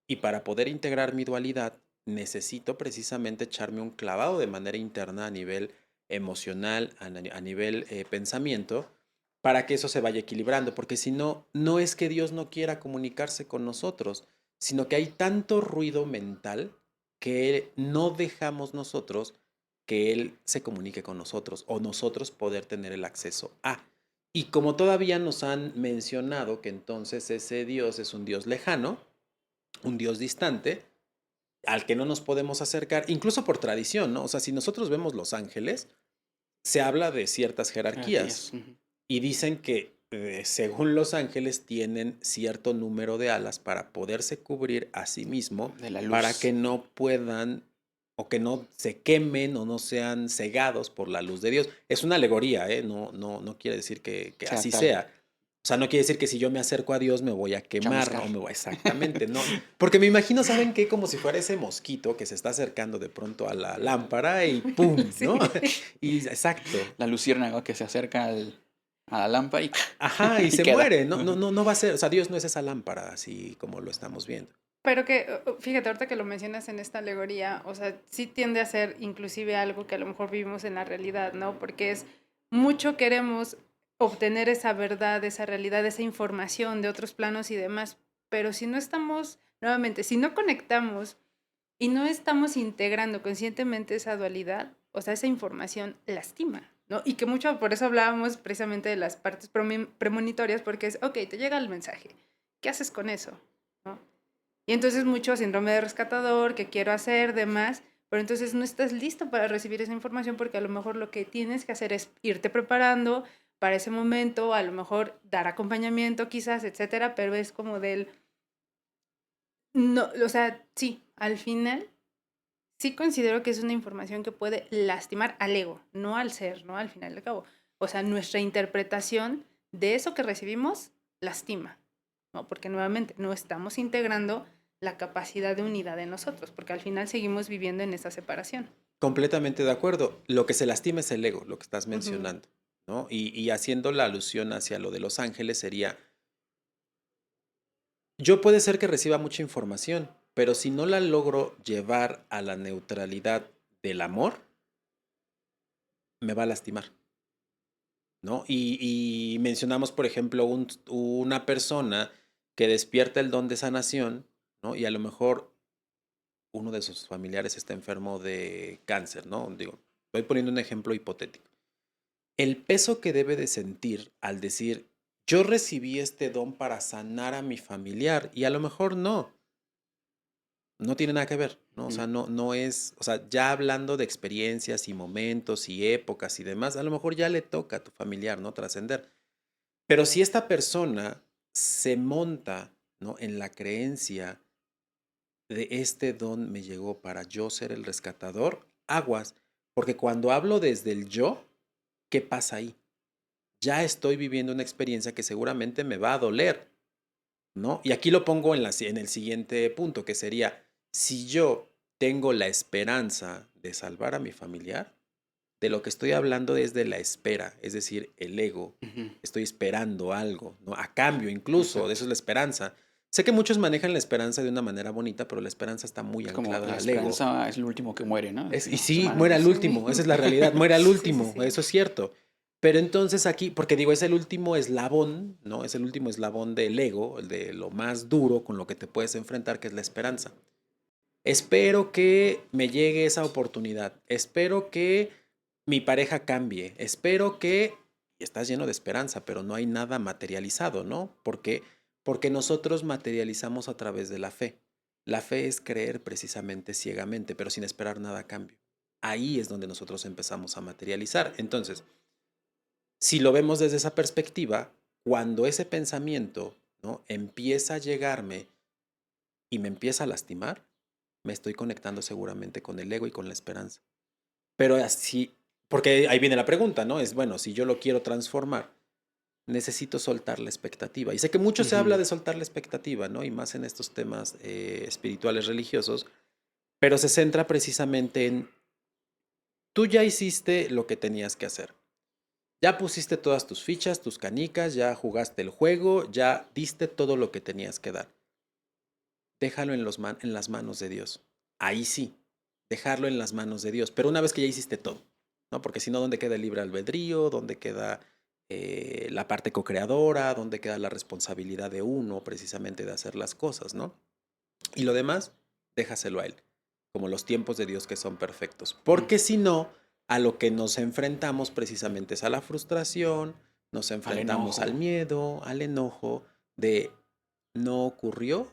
Y para poder integrar mi dualidad, necesito precisamente echarme un clavado de manera interna a nivel emocional, a nivel pensamiento, para que eso se vaya equilibrando. Porque si no, no es que Dios no quiera comunicarse con nosotros, sino que hay tanto ruido mental que no dejamos nosotros que Él se comunique con nosotros o nosotros poder tener el acceso a. Y como todavía nos han mencionado que entonces ese Dios es un Dios lejano, un Dios distante, al que no nos podemos acercar, incluso por tradición, ¿no? O sea, si nosotros vemos los ángeles, se habla de ciertas jerarquías Jerarquías. Ujú. y dicen que según los ángeles tienen cierto número de alas para poderse cubrir a sí mismo, De la para luz. que no puedan o que no se quemen o no sean cegados por la luz de Dios. Es una alegoría, ¿eh? No, no, no quiere decir que Sea así tal. sea. O sea, no quiere decir que si yo me acerco a Dios me voy a quemar Chamuscar. o me voy exactamente, no. Porque me imagino, ¿saben qué? Como si fuera ese mosquito que se está acercando de pronto a la lámpara y ¡pum! Sí. ¿No? Y exacto. La luciérnaga que se acerca a la lámpara y, Ajá, y y se queda. muere. No, no, Ujú. no, no va a ser. O sea, Dios no es esa lámpara así como lo estamos viendo. Pero que, fíjate, ahorita que lo mencionas en esta alegoría, o sea, sí tiende a ser inclusive algo que a lo mejor vivimos en la realidad, ¿no? Porque es mucho queremos obtener esa verdad, esa realidad, esa información de otros planos y demás, pero si no estamos, nuevamente, si no conectamos y no estamos integrando conscientemente esa dualidad, o sea, esa información lastima, ¿no? Y que mucho, por eso hablábamos precisamente de las partes premonitorias, porque es, ok, te llega el mensaje, ¿qué haces con eso? ¿No? Y entonces mucho síndrome de rescatador, que quiero hacer, demás, pero entonces no estás listo para recibir esa información porque a lo mejor lo que tienes que hacer es irte preparando para ese momento, a lo mejor dar acompañamiento quizás, etcétera, pero es como del, no, o sea, sí, al final sí considero que es una información que puede lastimar al ego, no al ser, ¿no? Al final de cabo. O sea, nuestra interpretación de eso que recibimos lastima, ¿no? Porque nuevamente no estamos integrando la capacidad de unidad en nosotros, porque al final seguimos viviendo en esa separación. Completamente de acuerdo. Lo que se lastima es el ego, lo que estás Ujú. mencionando, ¿no? Y haciendo la alusión hacia lo de los ángeles sería, yo puede ser que reciba mucha información, pero si no la logro llevar a la neutralidad del amor, me va a lastimar, ¿no? Y mencionamos, por ejemplo, una persona que despierta el don de sanación, ¿no? Y a lo mejor uno de sus familiares está enfermo de cáncer, ¿no? Digo, estoy poniendo un ejemplo hipotético. El peso que debe de sentir al decir, yo recibí este don para sanar a mi familiar y a lo mejor no tiene nada que ver, ¿no? O Ujú. sea, no es, o sea, ya hablando de experiencias y momentos y épocas y demás, a lo mejor ya le toca a tu familiar, ¿no? Trascender. Pero si esta persona se monta, ¿no? En la creencia de este don me llegó para yo ser el rescatador, aguas, porque cuando hablo desde el yo, ¿qué pasa ahí? Ya estoy viviendo una experiencia que seguramente me va a doler, ¿no? Y aquí lo pongo en el siguiente punto, que sería, si yo tengo la esperanza de salvar a mi familiar, de lo que estoy hablando es de la espera, es decir, el ego. Ujú. Estoy esperando algo, ¿no? A cambio incluso, de eso Exacto. es la esperanza. Sé que muchos manejan la esperanza de una manera bonita, pero la esperanza está muy Es como la anclada al ego. esperanza es lo último que muere, ¿no? Y Así, sí, "Ah, muere al Sí. último, esa es la realidad, muere al Sí, sí, último, sí. eso es cierto. Pero entonces aquí, porque digo, es el último eslabón, ¿no? Es el último eslabón del ego, el de lo más duro con lo que te puedes enfrentar, que es la esperanza. Espero que me llegue esa oportunidad, espero que mi pareja cambie, espero que... Y estás lleno de esperanza, pero no hay nada materializado, ¿no? Porque nosotros materializamos a través de la fe. La fe es creer precisamente ciegamente, pero sin esperar nada a cambio. Ahí es donde nosotros empezamos a materializar. Entonces, si lo vemos desde esa perspectiva, cuando ese pensamiento, ¿no? empieza a llegarme y me empieza a lastimar, me estoy conectando seguramente con el ego y con la esperanza. Pero así, porque ahí viene la pregunta, ¿no? Es, bueno, si yo lo quiero transformar, necesito soltar la expectativa. Y sé que mucho se habla ujú, de soltar la expectativa, ¿no? Y más en estos temas espirituales religiosos, pero se centra precisamente en, tú ya hiciste lo que tenías que hacer. Ya pusiste todas tus fichas, tus canicas, ya jugaste el juego, ya diste todo lo que tenías que dar. Déjalo en las manos de Dios. Ahí sí, dejarlo en las manos de Dios. Pero una vez que ya hiciste todo, ¿no? Porque si no, ¿dónde queda el libre albedrío? ¿Dónde queda la parte co-creadora? ¿Dónde queda la responsabilidad de uno precisamente de hacer las cosas, ¿no? Y lo demás, déjaselo a Él, como los tiempos de Dios que son perfectos. ujú. Porque si no, a lo que nos enfrentamos precisamente es a la frustración, nos Al enfrentamos al enojo, miedo, al enojo de no ocurrió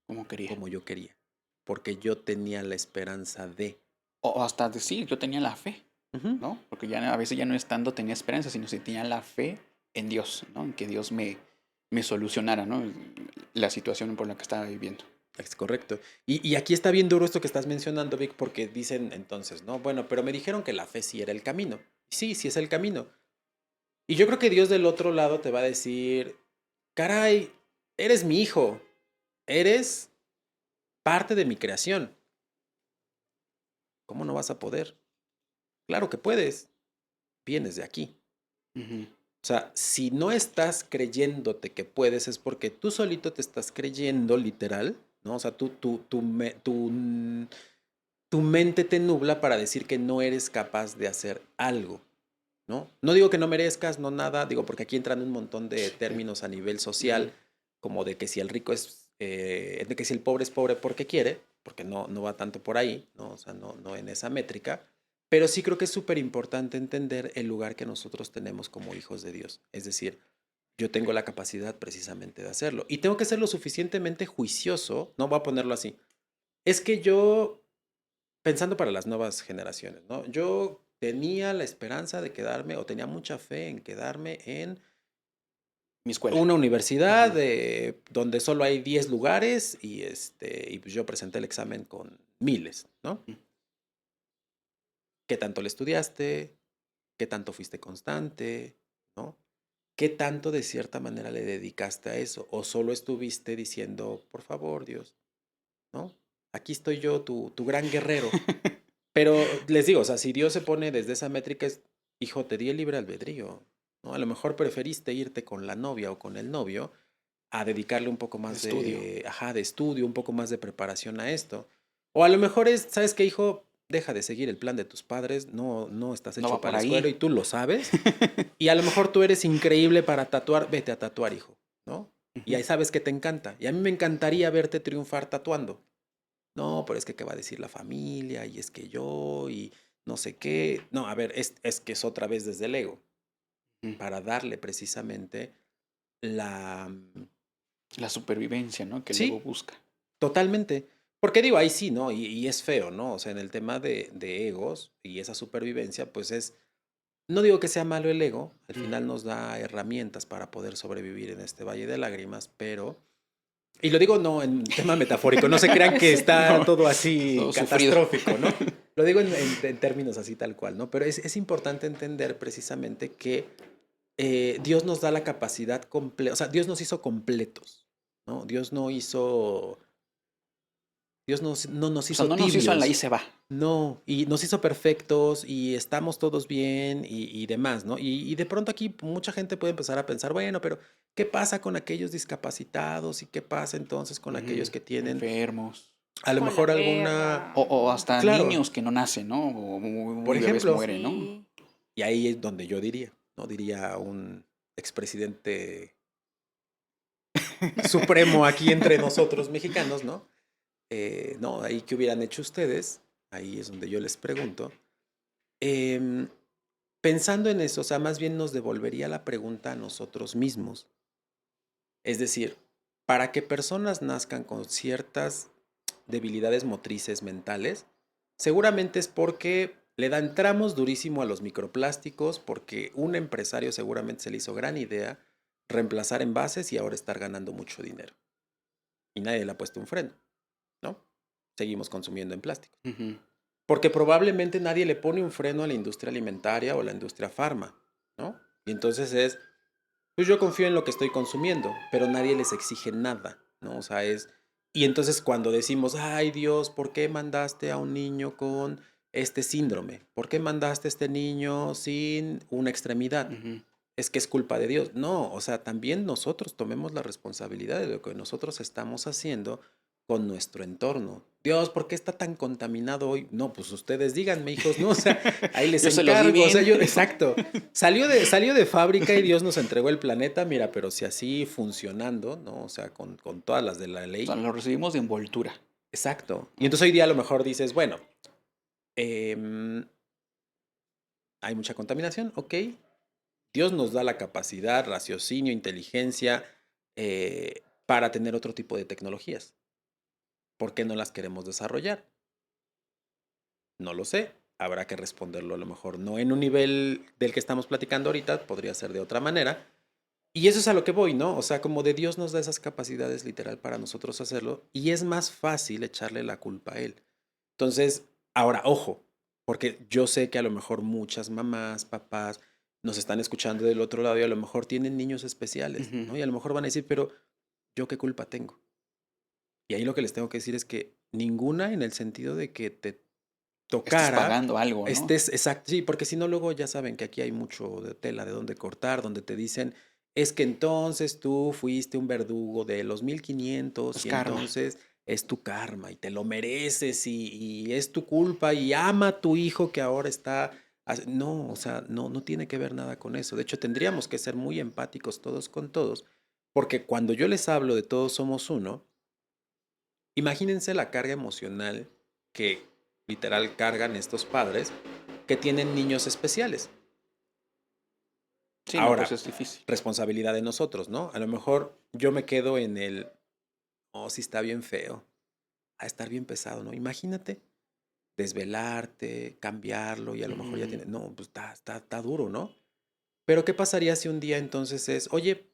como quería. como yo quería, porque yo tenía la esperanza de. O hasta decir, yo tenía la fe, Ujú. ¿no? Porque ya a veces ya no estando tenía esperanza, sino si tenía la fe en Dios, ¿no? En que Dios me solucionara, ¿no? La situación por la que estaba viviendo. Es correcto. Y aquí está bien duro esto que estás mencionando, Vic, porque dicen entonces, ¿no? Bueno, pero me dijeron que la fe sí era el camino. Sí, sí es el camino. Y yo creo que Dios del otro lado te va a decir, caray, eres mi hijo, eres parte de mi creación. ¿Cómo no vas a poder? Claro que puedes, vienes de aquí. Ujú. O sea, si no estás creyéndote que puedes, es porque tú solito te estás creyendo literal, ¿no? O sea, tu mente te nubla para decir que no eres capaz de hacer algo, ¿no? No digo que no merezcas, no nada, digo, porque aquí entran un montón de términos a nivel Ujú. social, como de que si el rico es, de que si el pobre es pobre porque quiere, porque no va tanto por ahí, ¿no? O sea, no en esa métrica, pero sí creo que es súper importante entender el lugar que nosotros tenemos como hijos de Dios. Es decir, yo tengo la capacidad precisamente de hacerlo. Y tengo que ser lo suficientemente juicioso, no voy a ponerlo así. Es que yo, pensando para las nuevas generaciones, ¿no? Yo tenía la esperanza de quedarme, o tenía mucha fe en quedarme en Mi escuela. una universidad Ujú. donde solo hay 10 lugares y pues yo presenté el examen con miles, ¿no? Ujú. ¿Qué tanto le estudiaste? ¿Qué tanto fuiste constante? ¿No? ¿Qué tanto de cierta manera le dedicaste a eso? ¿O solo estuviste diciendo, por favor, Dios, ¿no? Aquí estoy yo, tu gran guerrero. Pero les digo, o sea, si Dios se pone desde esa métrica, es, hijo, te di el libre albedrío, ¿no? A lo mejor preferiste irte con la novia o con el novio a dedicarle un poco De más estudio. de estudio, un poco más de preparación a esto. O a lo mejor es, ¿sabes qué, hijo? Deja de seguir el plan de tus padres, no estás No hecho va para por la escuela y ahí. tú lo sabes. Y a lo mejor tú eres increíble para tatuar, vete a tatuar, hijo, ¿no? Y Ujú. ahí sabes que te encanta. Y a mí me encantaría verte triunfar tatuando. No, pero es que qué va a decir la familia, y es que yo, y no sé qué. No, a ver, es que es otra vez desde el ego, Ujú. para darle precisamente la... La supervivencia, ¿no? Que el ego Sí, busca. totalmente. Porque digo, ahí sí, ¿no? Y es feo, ¿no? O sea, en el tema de egos y esa supervivencia, pues es, no digo que sea malo el ego, al Ujú. final nos da herramientas para poder sobrevivir en este valle de lágrimas, pero Y lo digo no en tema metafórico, no se crean que está No, todo así todo sufrido. catastrófico, ¿no? Lo digo en términos así tal cual, ¿no? Pero es importante entender precisamente que Dios nos da la capacidad completa, o sea, Dios nos hizo completos, ¿no? Dios no nos O sea, hizo no nos hizo a la y tibios, se va. no, y nos hizo perfectos y estamos todos bien y demás, ¿no? Y de pronto aquí mucha gente puede empezar a pensar, bueno, pero ¿qué pasa con aquellos discapacitados y qué pasa entonces con aquellos Ujú. que tienen Enfermos. a lo Con la mejor alguna, guerra. O hasta claro, niños que no nacen, ¿no? O muy, por muy bebés ejemplo, mueren, ¿no? Sí. y ahí es donde yo diría, ¿no? Diría un expresidente supremo aquí entre nosotros mexicanos, ¿no? No, ahí qué hubieran hecho ustedes, ahí es donde yo les pregunto. Em, Pensando en eso, o sea, más bien nos devolvería la pregunta a nosotros mismos. Es decir, para que personas nazcan con ciertas debilidades motrices mentales, seguramente es porque le dan tramos durísimo a los microplásticos, porque un empresario seguramente se le hizo gran idea reemplazar envases y ahora estar ganando mucho dinero. Y nadie le ha puesto un freno, ¿no? Seguimos consumiendo en plástico. Ujú. Porque probablemente nadie le pone un freno a la industria alimentaria o la industria farma, ¿no? Y entonces pues yo confío en lo que estoy consumiendo, pero nadie les exige nada, ¿no? O sea, y entonces cuando decimos, ay Dios, ¿por qué mandaste a un niño con este síndrome? ¿Por qué mandaste a este niño sin una extremidad? Ujú. Es que es culpa de Dios. No, o sea, también nosotros tomemos la responsabilidad de lo que nosotros estamos haciendo con nuestro entorno. Dios, ¿por qué está tan contaminado hoy? No, pues ustedes díganme, hijos, ¿no? O sea, ahí les Yo se los di encargo. O sea, bien. exacto. Salió de fábrica y Dios nos entregó el planeta, mira, pero si así funcionando, ¿no? O sea, con todas las de la O sea, ley. lo recibimos de envoltura, Exacto. Y ¿no? entonces hoy día a lo mejor dices, bueno, em, hay mucha contaminación, ok. Dios nos da la capacidad, raciocinio, inteligencia para tener otro tipo de tecnologías. ¿Por qué no las queremos desarrollar? No lo sé. Habrá que responderlo a lo mejor no en un nivel del que estamos platicando ahorita, podría ser de otra manera. Y eso es a lo que voy, ¿no? O sea, como de Dios nos da esas capacidades literal para nosotros hacerlo y es más fácil echarle la culpa a Él. Entonces, ahora, ojo, porque yo sé que a lo mejor muchas mamás, papás nos están escuchando del otro lado y a lo mejor tienen niños especiales, Ujú. ¿no? Y a lo mejor van a decir, pero ¿yo qué culpa tengo? Y ahí lo que les tengo que decir es que ninguna en el sentido de que te Estés tocara, pagando algo, ¿no? exacto, sí, porque si no luego ya saben que aquí hay mucho de tela de dónde cortar, donde te dicen, es que entonces tú fuiste un verdugo de los 1500 Es y karma. entonces es tu karma y te lo mereces y es tu culpa y ama a tu hijo que ahora está... No, o sea, no tiene que ver nada con eso. De hecho, tendríamos que ser muy empáticos todos con todos, porque cuando yo les hablo de todos somos uno, imagínense la carga emocional que literal cargan estos padres que tienen niños especiales. Sí, no, pues Ahora, es difícil. responsabilidad de nosotros, ¿no? A lo mejor yo me quedo en el, oh, sí está bien feo, a estar bien pesado, ¿no? Imagínate desvelarte, cambiarlo y a lo mejor ya Ujú. tiene, no, pues está duro, ¿no? Pero ¿qué pasaría si un día entonces es, oye,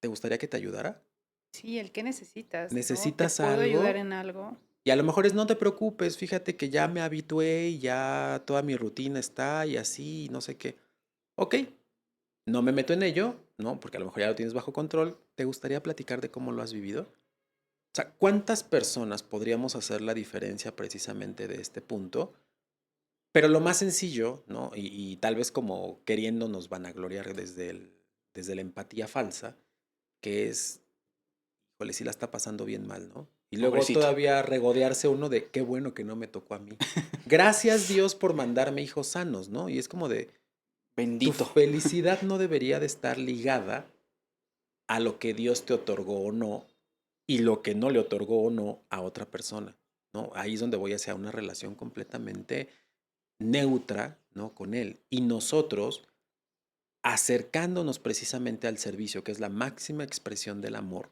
¿te gustaría que te ayudara? Sí, el que necesitas, ¿no? ¿Te ¿Necesitas puedo ayudar algo? en algo? Y a lo mejor es, no te preocupes, fíjate que ya me habitué y ya toda mi rutina está y así, y no sé qué. Ok, no me meto en ello, ¿no? Porque a lo mejor ya lo tienes bajo control. ¿Te gustaría platicar de cómo lo has vivido? O sea, ¿cuántas personas podríamos hacer la diferencia precisamente de este punto? Pero lo más sencillo, ¿no? Y tal vez como queriéndonos vanagloriar desde la empatía falsa, que es, híjole, sí la está pasando bien mal, ¿no? Y luego Pobrecito. todavía regodearse uno de qué bueno que no me tocó a mí. Gracias Dios por mandarme hijos sanos, ¿no? Y es como de, tu Bendito. felicidad no debería de estar ligada a lo que Dios te otorgó o no y lo que no le otorgó o no a otra persona, ¿no? Ahí es donde voy hacia una relación completamente neutra, ¿no? Con Él. Y nosotros acercándonos precisamente al servicio, que es la máxima expresión del amor,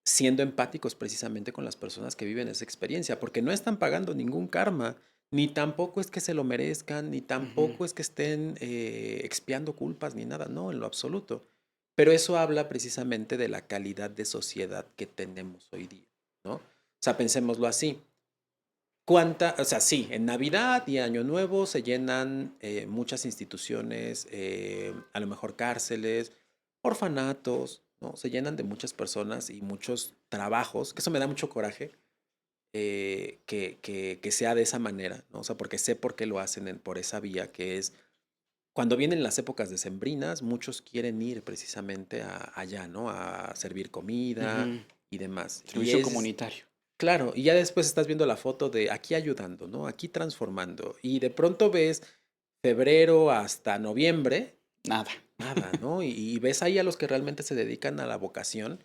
siendo empáticos precisamente con las personas que viven esa experiencia, porque no están pagando ningún karma, ni tampoco es que se lo merezcan, ni Ujú. tampoco es que estén expiando culpas, ni nada, no, en lo absoluto. Pero eso habla precisamente de la calidad de sociedad que tenemos hoy día, ¿no? O sea, pensémoslo así. O sea, sí, en Navidad y Año Nuevo se llenan muchas instituciones, a lo mejor cárceles, orfanatos, ¿no? Se llenan de muchas personas y muchos trabajos, que eso me da mucho coraje, que sea de esa manera, ¿no? O sea, porque sé por qué lo hacen por esa vía, que es cuando vienen las épocas decembrinas, muchos quieren ir precisamente allá, ¿no? A servir comida Ujú. y demás. Y Servicio es, comunitario. claro, y ya después estás viendo la foto de aquí ayudando, ¿no? Aquí transformando. Y de pronto ves febrero hasta noviembre, Nada. nada, ¿no? Y ves ahí a los que realmente se dedican a la vocación,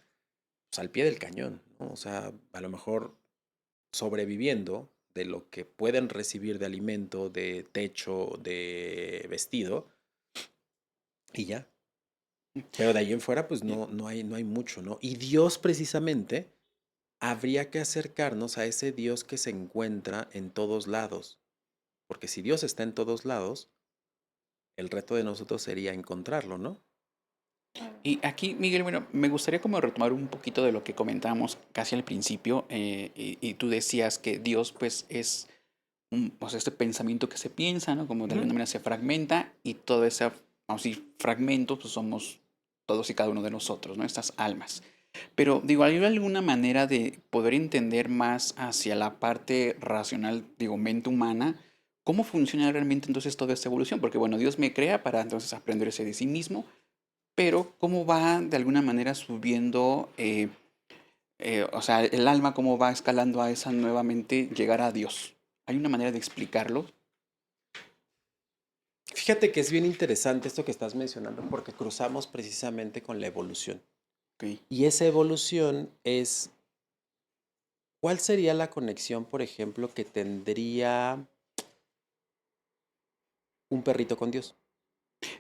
pues al pie del cañón, ¿no? O sea, a lo mejor sobreviviendo de lo que pueden recibir de alimento, de techo, de vestido, y ya. Pero de ahí en fuera, pues Y- no hay mucho, ¿no? Y Dios precisamente habría que acercarnos a ese Dios que se encuentra en todos lados. Porque si Dios está en todos lados, el reto de nosotros sería encontrarlo, ¿no? Y aquí, Miguel, bueno, me gustaría como retomar un poquito de lo que comentábamos casi al principio, y tú decías que Dios pues es o sea, este pensamiento que se piensa, ¿no? Como de Ujú. alguna manera se fragmenta y todo ese, vamos a decir, fragmento, pues somos todos y cada uno de nosotros, ¿no? Estas almas. Pero digo, ¿hay alguna manera de poder entender más hacia la parte racional, digo, mente humana? ¿Cómo funciona realmente entonces toda esta evolución? Porque bueno, Dios me crea para entonces aprenderse de sí mismo, pero ¿cómo va de alguna manera subiendo, o sea, el alma, cómo va escalando a esa nuevamente llegar a Dios? ¿Hay una manera de explicarlo? Fíjate que es bien interesante esto que estás mencionando porque cruzamos precisamente con la evolución. Ok. Y esa evolución es, ¿cuál sería la conexión, por ejemplo, que tendría un perrito con Dios?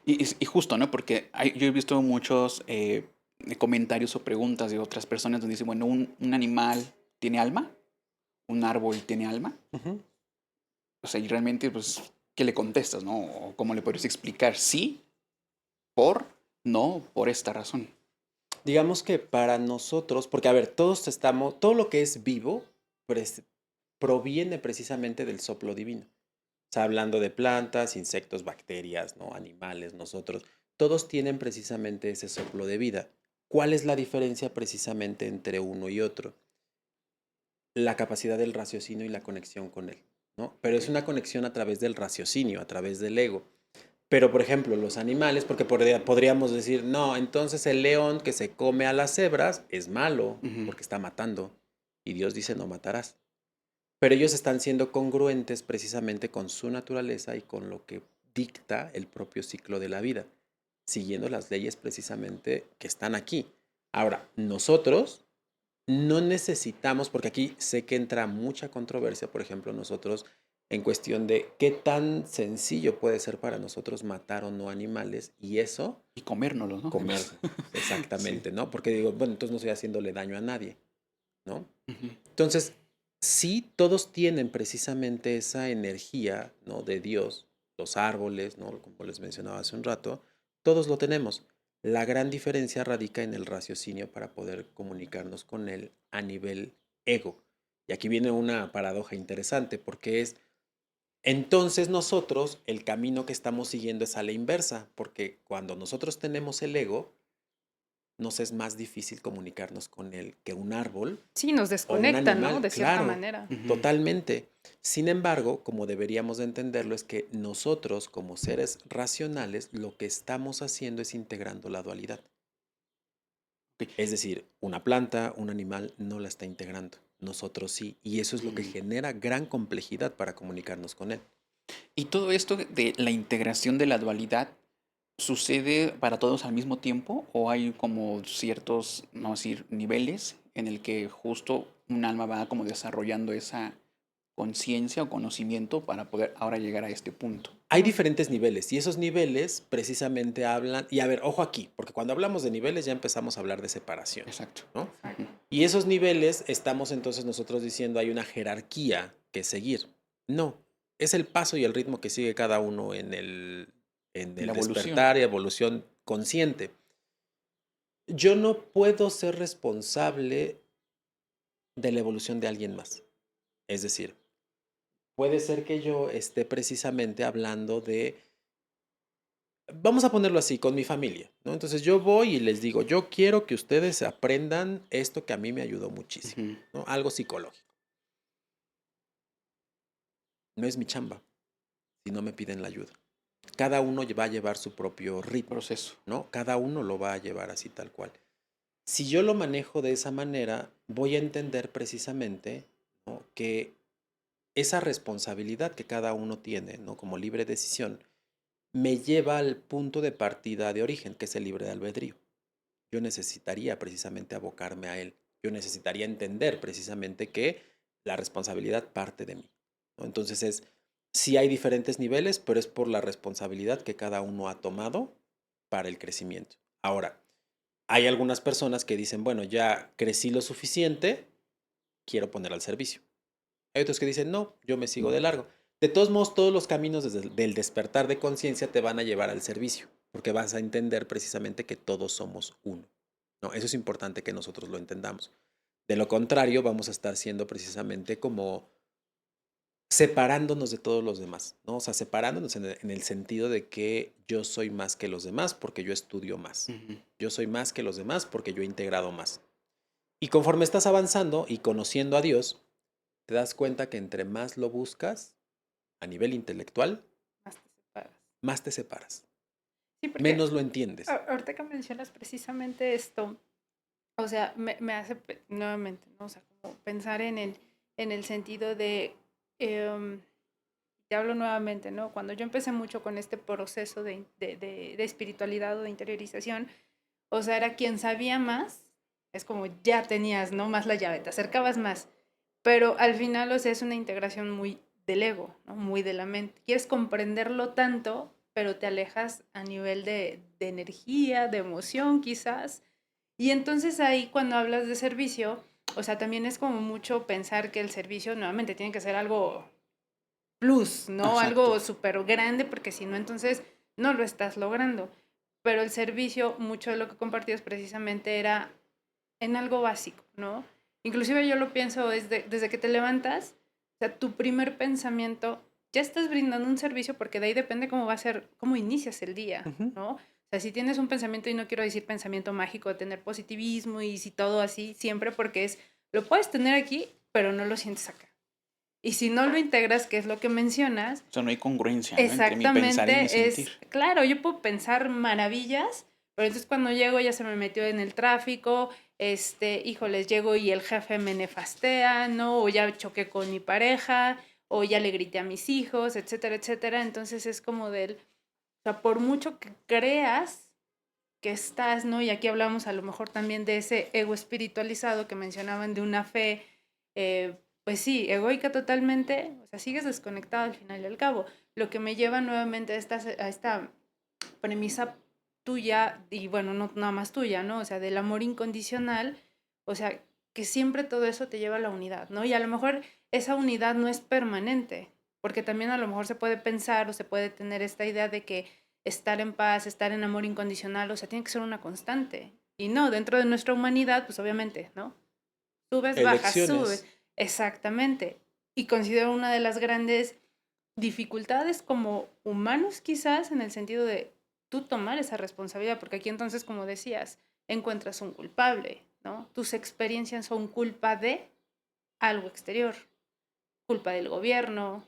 Y justo, ¿no? Porque yo he visto muchos comentarios o preguntas de otras personas donde dicen, bueno, un animal tiene alma, un árbol tiene alma. Ujú. O sea, y realmente, pues, ¿qué le contestas, no? O cómo le podrías explicar, sí, por, no, por esta razón. Digamos que para nosotros, porque a ver, todo lo que es vivo pres- proviene precisamente del soplo divino. O sea, hablando de plantas, insectos, bacterias, ¿no? Animales, nosotros, todos tienen precisamente ese soplo de vida. ¿Cuál es la diferencia precisamente entre uno y otro? La capacidad del raciocinio y la conexión con él, ¿no? Pero es Ok. una conexión a través del raciocinio, a través del ego. Pero, por ejemplo, los animales, porque podríamos decir, no, entonces el león que se come a las cebras es malo, Ujú. porque está matando. Y Dios dice, no matarás. Pero ellos están siendo congruentes precisamente con su naturaleza y con lo que dicta el propio ciclo de la vida, siguiendo las leyes precisamente que están aquí. Ahora, nosotros no necesitamos, porque aquí sé que entra mucha controversia, por ejemplo, nosotros en cuestión de qué tan sencillo puede ser para nosotros matar o no animales y eso Y comérnoslo, ¿no? comer Además. Sí. exactamente, ¿no? Porque digo, bueno, entonces no estoy haciéndole daño a nadie, ¿no? Ujú. Entonces, sí, todos tienen precisamente esa energía, ¿no? De Dios, los árboles, ¿no? Como les mencionaba hace un rato, todos lo tenemos. La gran diferencia radica en el raciocinio para poder comunicarnos con él a nivel ego. Y aquí viene una paradoja interesante, porque es, entonces nosotros, el camino que estamos siguiendo es a la inversa, porque cuando nosotros tenemos el ego, nos es más difícil comunicarnos con él que un árbol Sí, nos o un desconecta, ¿no? animal, De cierta claro, manera. Ujú. totalmente. Sin embargo, como deberíamos de entenderlo, es que nosotros como seres racionales lo que estamos haciendo es integrando la dualidad. Ok. Es decir, una planta, un animal no la está integrando. Nosotros sí. Y eso es lo que Ujú. genera gran complejidad para comunicarnos con él. Y todo esto de la integración de la dualidad, ¿sucede para todos al mismo tiempo o hay como ciertos, vamos a decir, niveles en el que justo un alma va como desarrollando esa conciencia o conocimiento para poder ahora llegar a este punto? Hay diferentes niveles y esos niveles precisamente hablan, y a ver, ojo aquí, porque cuando hablamos de niveles ya empezamos a hablar de separación, Exacto. ¿no? Ujú. Y esos niveles estamos entonces nosotros diciendo hay una jerarquía que seguir. No, es el paso y el ritmo que sigue cada uno en La el evolución. despertar y evolución consciente. Yo no puedo ser responsable de la evolución de alguien más. Es decir, puede ser que yo esté precisamente hablando de, vamos a ponerlo así, con mi familia, ¿no? Entonces yo voy y les digo, yo quiero que ustedes aprendan esto que a mí me ayudó muchísimo, Ujú. ¿no? Algo psicológico. No es mi chamba si no me piden la ayuda. Cada uno va a llevar su propio ritmo, Proceso. ¿no? Cada uno lo va a llevar así tal cual. Si yo lo manejo de esa manera, voy a entender precisamente, ¿no?, que esa responsabilidad que cada uno tiene, ¿no?, como libre decisión, me lleva al punto de partida de origen, que es el libre albedrío. Yo necesitaría precisamente abocarme a él. Yo necesitaría entender precisamente que la responsabilidad parte de mí, ¿no? Entonces sí hay diferentes niveles, pero es por la responsabilidad que cada uno ha tomado para el crecimiento. Ahora, hay algunas personas que dicen, bueno, ya crecí lo suficiente, quiero poner al servicio. Hay otros que dicen, no, yo me sigo de largo. De todos modos, todos los caminos desde del despertar de conciencia te van a llevar al servicio, porque vas a entender precisamente que todos somos uno, ¿no? Eso es importante que nosotros lo entendamos. De lo contrario, vamos a estar siendo precisamente como separándonos de todos los demás, ¿no? O sea, separándonos en el sentido de que yo soy más que los demás porque yo estudio más. Ujú. Yo soy más que los demás porque yo he integrado más. Y conforme estás avanzando y conociendo a Dios, te das cuenta que entre más lo buscas a nivel intelectual, Más te separas. más te separas, Sí, porque menos lo entiendes. ahorita que mencionas precisamente esto, o sea, me hace nuevamente, ¿no? O sea, como pensar en el sentido de, em, te hablo nuevamente, ¿no? Cuando yo empecé mucho con este proceso de espiritualidad o de interiorización, o sea, era quien sabía más, es como ya tenías, ¿no? Más la llave, te acercabas más, pero al final, o sea, es una integración muy del ego, ¿no? Muy de la mente. Quieres comprenderlo tanto, pero te alejas a nivel de energía, de emoción quizás. Y entonces ahí cuando hablas de servicio, o sea, también es como mucho pensar que el servicio nuevamente tiene que ser algo plus, ¿no? Algo Exacto. súper grande, porque si no, entonces no lo estás logrando. Pero el servicio, mucho de lo que compartías precisamente era en algo básico, ¿no? Inclusive yo lo pienso desde que te levantas, o sea, tu primer pensamiento, ya estás brindando un servicio porque de ahí depende cómo va a ser, cómo inicias el día, Ujú. ¿no? O sea, si tienes un pensamiento, y no quiero decir pensamiento mágico, de tener positivismo y si todo así, siempre porque es, lo puedes tener aquí, pero no lo sientes acá. Y si no lo integras, que es lo que mencionas, O sea, no hay congruencia, ¿no? Entre mi pensar y mi exactamente, sentir. es, claro, yo puedo pensar maravillas, pero entonces cuando llego ya se me metió en el tráfico, híjoles, llego y el jefe me nefastea, ¿no? O ya choqué con mi pareja, o ya le grité a mis hijos, etcétera, etcétera. Entonces es como del, o sea, por mucho que creas que estás, ¿no? Y aquí hablamos a lo mejor también de ese ego espiritualizado que mencionaban de una fe, pues sí, egoica totalmente, o sea, sigues desconectado al final y al cabo. Lo que me lleva nuevamente a esta premisa tuya, y bueno, no nada más tuya, ¿no? O sea, del amor incondicional, o sea, que siempre todo eso te lleva a la unidad, ¿no? Y a lo mejor esa unidad no es permanente, porque también a lo mejor se puede pensar o se puede tener esta idea de que estar en paz, estar en amor incondicional, o sea, tiene que ser una constante. Y no, dentro de nuestra humanidad, pues obviamente, ¿no? Subes, bajas, subes. Elecciones. Exactamente. Y considero una de las grandes dificultades como humanos quizás en el sentido de tú tomar esa responsabilidad, porque aquí entonces, como decías, encuentras un culpable, ¿no? Tus experiencias son culpa de algo exterior, culpa del gobierno,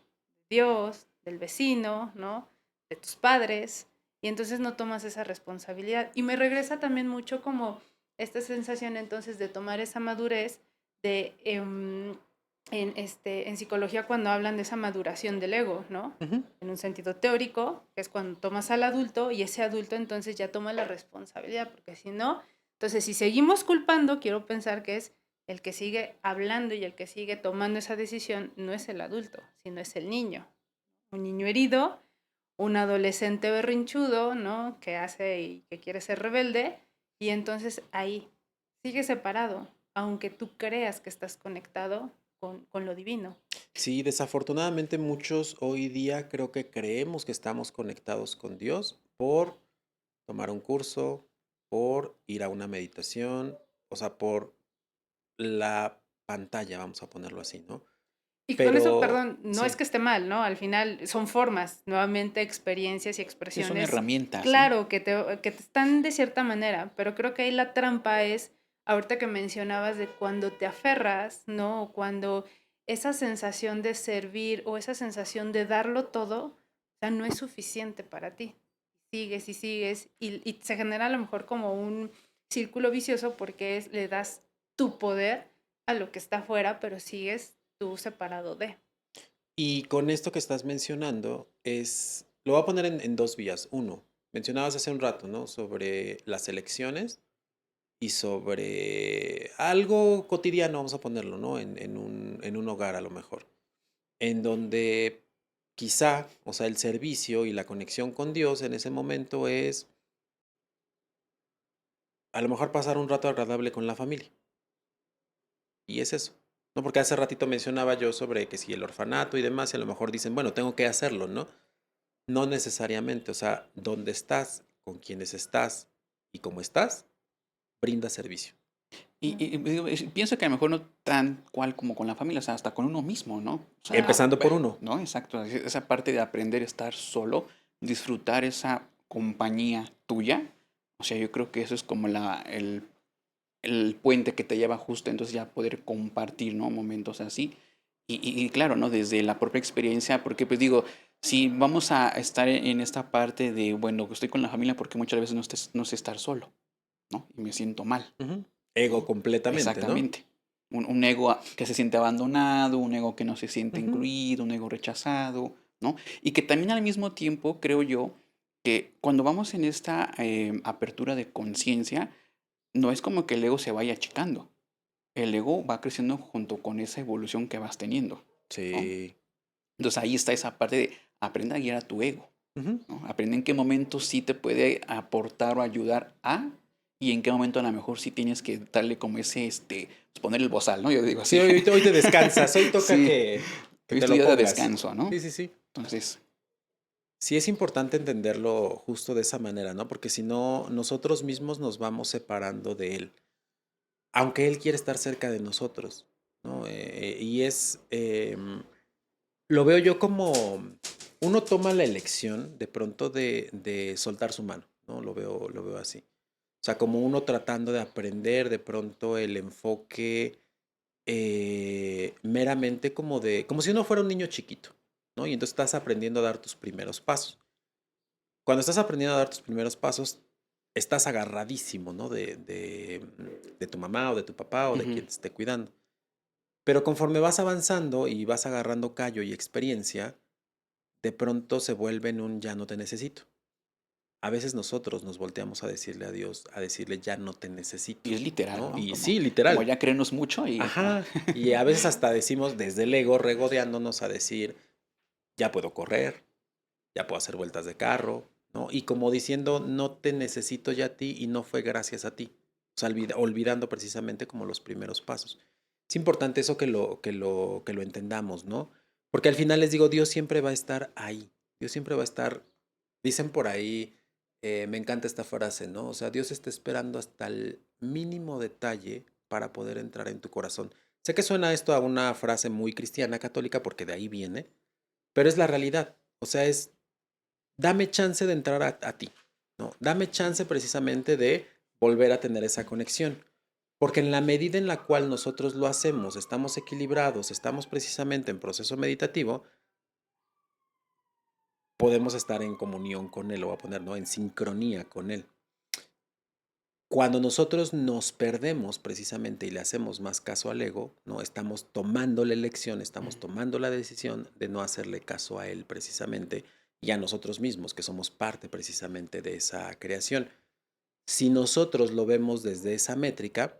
de Dios, del vecino, ¿no? De tus padres, y entonces no tomas esa responsabilidad. Y me regresa también mucho como esta sensación entonces de tomar esa madurez de en psicología cuando hablan de esa maduración del ego, ¿no? Ujú. En un sentido teórico, que es cuando tomas al adulto y ese adulto entonces ya toma la responsabilidad, porque si no, entonces si seguimos culpando, quiero pensar que es el que sigue hablando y el que sigue tomando esa decisión no es el adulto, sino es el niño. Un niño herido, un adolescente berrinchudo, ¿no? Que hace y que quiere ser rebelde, y entonces ahí sigue separado, aunque tú creas que estás conectado con lo divino. Sí, desafortunadamente muchos hoy día creo que creemos que estamos conectados con Dios por tomar un curso, por ir a una meditación, o sea, por la pantalla, vamos a ponerlo así, ¿no? Y con eso, Pero perdón, no es sí, que esté mal, ¿no? Al final son formas, nuevamente experiencias y Sí, son expresiones, herramientas, ¿no? claro, que te están de cierta manera, pero creo que ahí la trampa es, ahorita que mencionabas de cuando te aferras, ¿no? O cuando esa sensación de servir o esa sensación de darlo todo, o sea, no es suficiente para ti. Sigues y sigues y se genera a lo mejor como un círculo vicioso porque le das tu poder a lo que está afuera, pero sigues tú separado de. y con esto que estás mencionando lo voy a poner en dos vías. Uno, mencionabas hace un rato, ¿no? Sobre las elecciones y sobre algo cotidiano, vamos a ponerlo, ¿no? En un hogar a lo mejor, en donde quizá, o sea, el servicio y la conexión con Dios en ese momento es a lo mejor pasar un rato agradable con la familia. Y es eso, ¿no? Porque hace ratito mencionaba yo sobre que si el orfanato y demás, y a lo mejor dicen, bueno, tengo que hacerlo, ¿no? No necesariamente, o sea, donde estás, con quienes estás y cómo estás, brinda servicio. Digo, pienso que a lo mejor no tan cual como con la familia, o sea, hasta con uno mismo, ¿no? O sea, Claro. Empezando por uno. ¿no? Exacto, esa parte de aprender a estar solo, disfrutar esa compañía tuya, o sea, yo creo que eso es como el puente que te lleva justo entonces ya a poder compartir, ¿no? Momentos así. Y claro, ¿no? Desde la propia experiencia, porque pues digo, si vamos a estar en esta parte de, bueno, estoy con la familia porque muchas veces no sé estar solo, ¿no? Y me siento mal, Ujú. Ego ¿no? completamente, ¿no? Exactamente. Un ego que se siente abandonado, un ego que no se siente Ujú. incluido, un ego rechazado, ¿no? Y que también al mismo tiempo creo yo que cuando vamos en esta apertura de conciencia, no es como que el ego se vaya achicando. El ego va creciendo junto con esa evolución que vas teniendo, ¿no? Sí. Entonces ahí está esa parte de aprender a guiar a tu ego, Ujú. ¿no? Aprende en qué momento sí te puede aportar o ayudar a, y en qué momento a lo mejor sí tienes que darle como ese, pues poner el bozal, ¿no? Yo digo Sí, así. hoy te descansas, hoy toca Sí, que hoy te es tu lo día de pongas. descanso, ¿no? Sí, sí, sí. Entonces, Sí es importante entenderlo justo de esa manera, ¿no? Porque si no, nosotros mismos nos vamos separando de él, aunque él quiere estar cerca de nosotros, ¿no? Lo veo yo como uno toma la elección de pronto de soltar su mano, ¿no? Lo veo así. O sea, como uno tratando de aprender de pronto el enfoque meramente como si uno fuera un niño chiquito, ¿no? Y entonces estás aprendiendo a dar tus primeros pasos. Cuando estás aprendiendo a dar tus primeros pasos, estás agarradísimo, ¿no? De tu mamá o de tu papá o de ujú. quien te esté cuidando. Pero conforme vas avanzando y vas agarrando callo y experiencia, de pronto se vuelve en un ya no te necesito. A veces nosotros nos volteamos a decirle a Dios, a decirle ya no te necesito, Y es literal, ¿no? ¿no? Y Como, sí, como literal. ya creernos mucho y ajá. Ajá. Y a veces hasta decimos desde el ego, regodeándonos a decir, ya puedo correr, ya puedo hacer vueltas de carro, ¿no? Y como diciendo, no te necesito ya a ti y no fue gracias a ti. O sea, olvidando precisamente como los primeros pasos. Es importante eso que lo entendamos, ¿no? Porque al final les digo, Dios siempre va a estar ahí. Dios siempre va a estar, dicen por ahí, me encanta esta frase, ¿no? O sea, Dios está esperando hasta el mínimo detalle para poder entrar en tu corazón. Sé que suena esto a una frase muy cristiana, católica, porque de ahí viene, pero es la realidad. O sea, es dame chance de entrar a ti, ¿no? Dame chance precisamente de volver a tener esa conexión. Porque en la medida en la cual nosotros lo hacemos, estamos equilibrados, estamos precisamente en proceso meditativo, podemos estar en comunión con Él, lo voy a poner, ¿no? En sincronía con Él. Cuando nosotros nos perdemos precisamente y le hacemos más caso al ego, ¿no? Estamos tomando la elección, estamos tomando la decisión de no hacerle caso a Él precisamente y a nosotros mismos, que somos parte precisamente de esa creación. Si nosotros lo vemos desde esa métrica,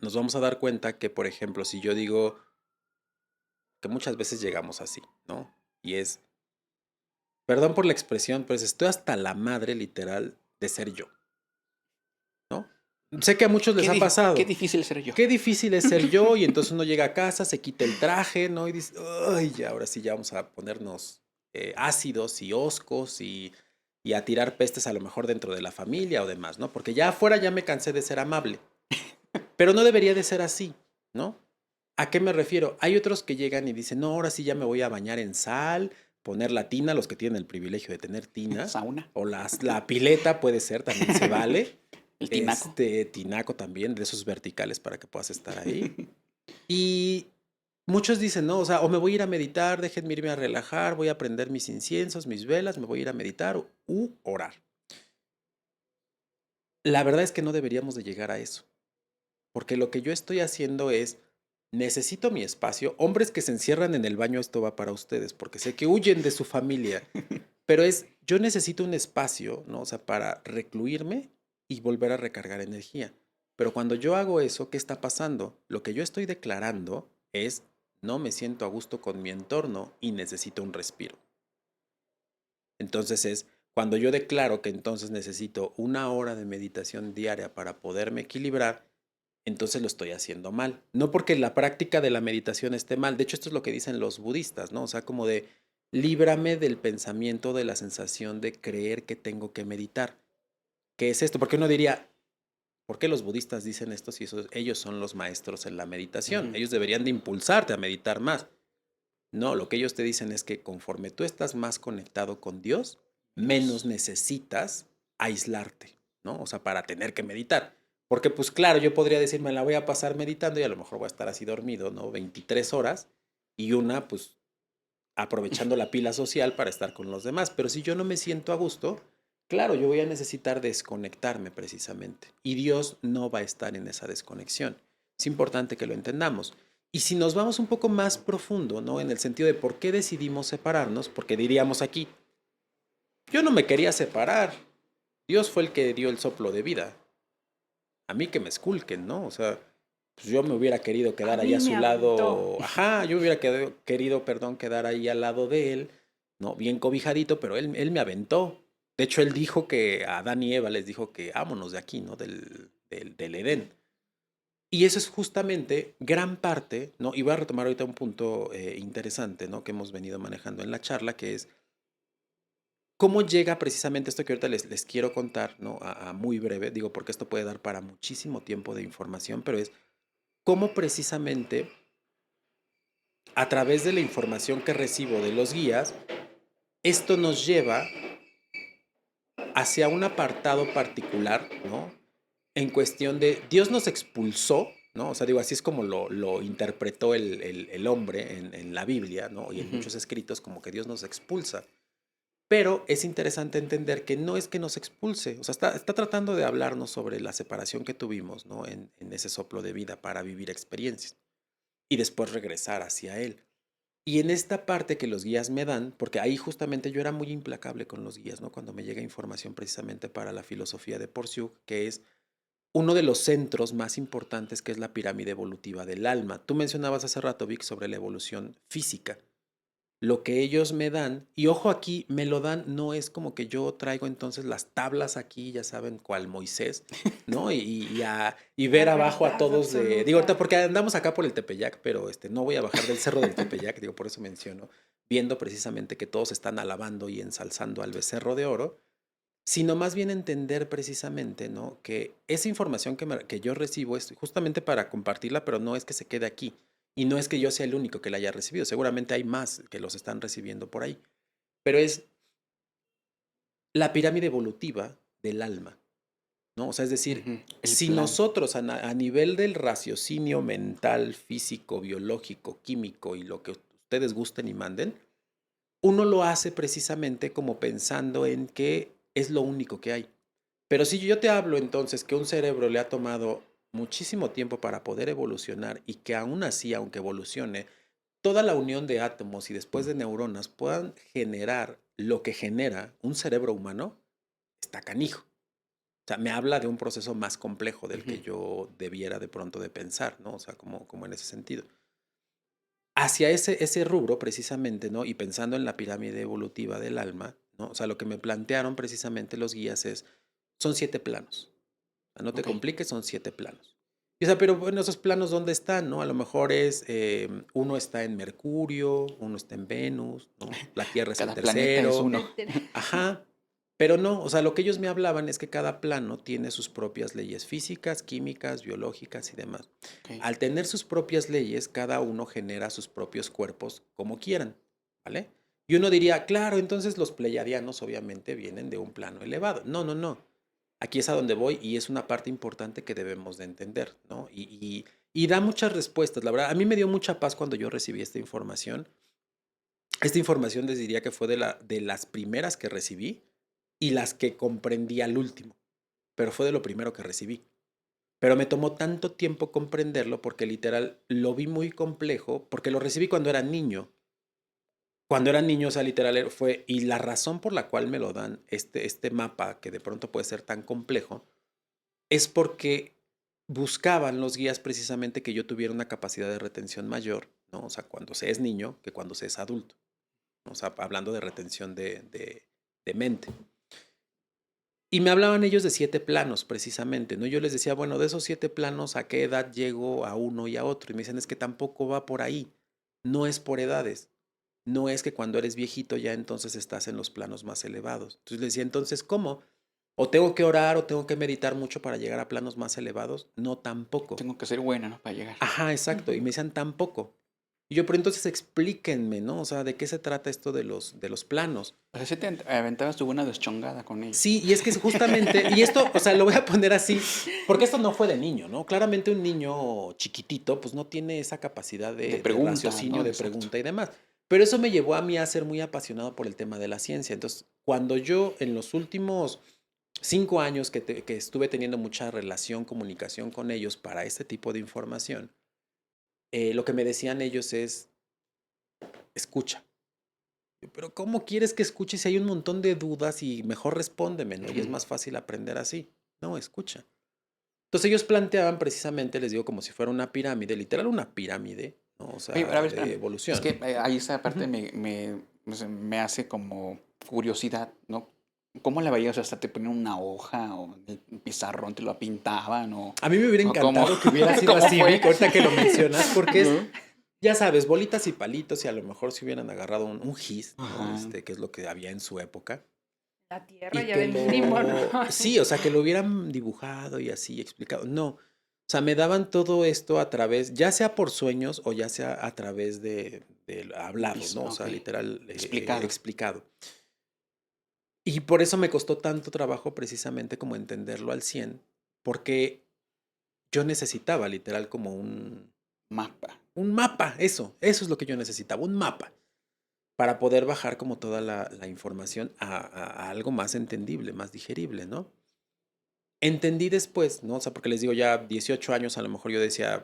nos vamos a dar cuenta que, por ejemplo, si yo digo que muchas veces llegamos así, ¿no? Y es, perdón por la expresión, pues estoy hasta la madre literal de ser yo, ¿no? Sé que a muchos les ha Qué pasado. difícil ser yo. Qué difícil es ser yo y entonces uno llega a casa, se quita el traje, ¿no? Y dice, ay, ya, ahora sí ya vamos a ponernos ácidos y hoscos y y a tirar pestes a lo mejor dentro de la familia o demás, ¿no? Porque ya afuera ya me cansé de ser amable. Pero no debería de ser así, ¿no? ¿A qué me refiero? Hay otros que llegan y dicen, no, ahora sí ya me voy a bañar en sal, poner la tina, los que tienen el privilegio de tener tina, Sauna. o la pileta puede ser, también se vale. El tinaco. Tinaco también, de esos verticales para que puedas estar ahí. Y muchos dicen, no, o sea, o me voy a ir a meditar, déjenme irme a relajar, voy a prender mis inciensos, mis velas, me voy a ir a meditar u orar. La verdad es que no deberíamos de llegar a eso, porque lo que yo estoy haciendo es, necesito mi espacio. Hombres que se encierran en el baño, esto va para ustedes, porque sé que huyen de su familia, pero yo necesito un espacio, ¿no? O sea, para recluirme y volver a recargar energía. Pero cuando yo hago eso, ¿qué está pasando? Lo que yo estoy declarando es, no me siento a gusto con mi entorno y necesito un respiro. Entonces cuando yo declaro que entonces necesito 1 hora de meditación diaria para poderme equilibrar, entonces lo estoy haciendo mal. No porque la práctica de la meditación esté mal. De hecho, esto es lo que dicen los budistas, ¿no? O sea, como de, líbrame del pensamiento, de la sensación de creer que tengo que meditar. ¿Qué es esto? Porque uno diría, ¿por qué los budistas dicen esto si ellos son los maestros en la meditación? Ellos deberían de impulsarte a meditar más. No, lo que ellos te dicen es que conforme tú estás más conectado con Dios, menos necesitas aislarte, ¿no? O sea, para tener que meditar. Porque pues claro, yo podría decir, me la voy a pasar meditando y a lo mejor voy a estar así dormido, ¿no? 23 horas y una pues aprovechando la pila social para estar con los demás. Pero si yo no me siento a gusto, claro, yo voy a necesitar desconectarme precisamente. Y Dios no va a estar en esa desconexión. Es importante que lo entendamos. Y si nos vamos un poco más profundo, ¿no? En el sentido de por qué decidimos separarnos, porque diríamos aquí, yo no me quería separar. Dios fue el que dio el soplo de vida. A mí que me esculquen, ¿no? O sea, pues yo me hubiera querido quedar ahí a su lado. Ajá, yo hubiera querido, quedar ahí al lado de él, ¿no? Bien cobijadito, pero él me aventó. De hecho, él dijo que a Adán y Eva les dijo que vámonos de aquí, ¿no? Del Edén. Y eso es justamente gran parte, ¿no? Y voy a retomar ahorita un punto interesante, ¿no? Que hemos venido manejando en la charla, que es cómo llega precisamente esto que ahorita les quiero contar, ¿no? A muy breve, digo, porque esto puede dar para muchísimo tiempo de información, pero es cómo precisamente a través de la información que recibo de los guías, esto nos lleva hacia un apartado particular, ¿no? En cuestión de Dios nos expulsó, ¿no? O sea, digo, así es como lo interpretó el hombre en la Biblia, ¿no? Y en muchos escritos, como que Dios nos expulsa. Pero es interesante entender que no es que nos expulse, o sea, está tratando de hablarnos sobre la separación que tuvimos, ¿no? En ese soplo de vida para vivir experiencias y después regresar hacia Él. Y en esta parte que los guías me dan, porque ahí justamente yo era muy implacable con los guías, ¿no? Cuando me llega información precisamente para la filosofía de Porciúncula, que es uno de los centros más importantes, que es la pirámide evolutiva del alma. Tú mencionabas hace rato, Vic, sobre la evolución física. Lo que ellos me dan, y ojo aquí, me lo dan, no es como que yo traigo entonces las tablas aquí, ya saben, cual Moisés, ¿no? Y ver abajo a todos de... Digo, ahorita porque andamos acá por el Tepeyac, pero no voy a bajar del cerro del Tepeyac, digo, por eso menciono, viendo precisamente que todos están alabando y ensalzando al becerro de oro, sino más bien entender precisamente, ¿no? Que esa información que yo recibo es justamente para compartirla, pero no es que se quede aquí. Y no es que yo sea el único que la haya recibido, seguramente hay más que los están recibiendo por ahí. Pero es la pirámide evolutiva del alma, ¿no? O sea, es decir, si nosotros a nivel del raciocinio mental, físico, biológico, químico y lo que ustedes gusten y manden, uno lo hace precisamente como pensando en que es lo único que hay. Pero si yo te hablo entonces que un cerebro le ha tomado muchísimo tiempo para poder evolucionar y que aún así, aunque evolucione, toda la unión de átomos y después de neuronas puedan generar lo que genera un cerebro humano, está canijo. O sea, me habla de un proceso más complejo del que yo debiera de pronto de pensar, ¿no? O sea, como en ese sentido. Hacia ese rubro precisamente, ¿no? Y pensando en la pirámide evolutiva del alma, ¿no? O sea, lo que me plantearon precisamente los guías son 7 planos. O sea, no te compliques, son 7 planos. Y, o sea, pero bueno, esos planos, ¿dónde están, no? A lo mejor uno está en Mercurio, uno está en Venus, ¿no? La Tierra es el Cada planeta tercero. es uno. Ajá. Pero no, o sea, lo que ellos me hablaban es que cada plano tiene sus propias leyes físicas, químicas, biológicas y demás. Ok. Al tener sus propias leyes, cada uno genera sus propios cuerpos como quieran, ¿vale? Y uno diría, claro, entonces los pleiadianos obviamente vienen de un plano elevado. No, no, no. Aquí es a donde voy y es una parte importante que debemos de entender, ¿no? Y da muchas respuestas. La verdad, a mí me dio mucha paz cuando yo recibí esta información. Esta información les diría que fue de las primeras que recibí y las que comprendí al último, pero fue de lo primero que recibí. Pero me tomó tanto tiempo comprenderlo porque literal lo vi muy complejo, porque lo recibí cuando era niño. Cuando era niño, o sea, literal fue, y la razón por la cual me lo dan, este mapa, que de pronto puede ser tan complejo, es porque buscaban los guías precisamente que yo tuviera una capacidad de retención mayor, ¿no? O sea, cuando se es niño que cuando se es adulto, ¿no? O sea, hablando de retención de mente. Y me hablaban ellos de 7 planos, precisamente, ¿no? Yo les decía, bueno, de esos 7 planos, ¿a qué edad llego a uno y a otro? Y me dicen, es que tampoco va por ahí. No es por edades. No es que cuando eres viejito ya entonces estás en los planos más elevados. Entonces les decía, entonces, ¿cómo? ¿O tengo que orar o tengo que meditar mucho para llegar a planos más elevados? No, tampoco. Tengo que ser buena, ¿no? Para llegar. Ajá, exacto. Y me decían, tampoco. Y yo, pero entonces explíquenme, ¿no? O sea, ¿de qué se trata esto de los planos? O sea, sí te aventabas tu buena deschongada con ellos. Sí, y es que es justamente, y esto, o sea, lo voy a poner así, porque esto no fue de niño, ¿no? Claramente un niño chiquitito, pues no tiene esa capacidad De de pregunta, raciocinio, ¿no? de Exacto. pregunta y demás. Pero eso me llevó a mí a ser muy apasionado por el tema de la ciencia. Entonces, cuando yo en los últimos 5 años que estuve teniendo mucha relación, comunicación con ellos para este tipo de información, lo que me decían ellos es, escucha. Pero ¿cómo quieres que escuche si hay un montón de dudas y mejor respóndeme, ¿no? Y es Ujú. más fácil aprender así. No, escucha. Entonces ellos planteaban precisamente, les digo, como si fuera una pirámide, literal una pirámide, ¿no? O Oye, pero a sea, ver, de espérame. Es que evolución. ahí esa parte Ujú. o sea, me hace como curiosidad, ¿no? ¿Cómo la veías? O sea, hasta te ponían una hoja o el pizarrón te lo pintaban A mí me hubiera o cómo, encantado que hubiera sido cómo así, fue. Vic, ahorita que lo mencionas, porque es, ¿No? ya sabes, bolitas y palitos y a lo mejor si hubieran agarrado un gis, ¿no? Ajá. Que es lo que había en su época. La tierra Y ya que de mínimo, ¿no? sí, o sea, que lo hubieran dibujado y así explicado. No, o sea, me daban todo esto a través, ya sea por sueños o ya sea a través de hablado, ¿no? O Ok. sea, literal Explicado. explicado. Y por eso me costó tanto trabajo precisamente como entenderlo al 100, porque yo necesitaba literal como Mapa. un mapa, eso es lo que yo necesitaba, un mapa, para poder bajar como toda la información a algo más entendible, más digerible, ¿no? Entendí después, ¿no? O sea, porque les digo, ya 18 años a lo mejor yo decía,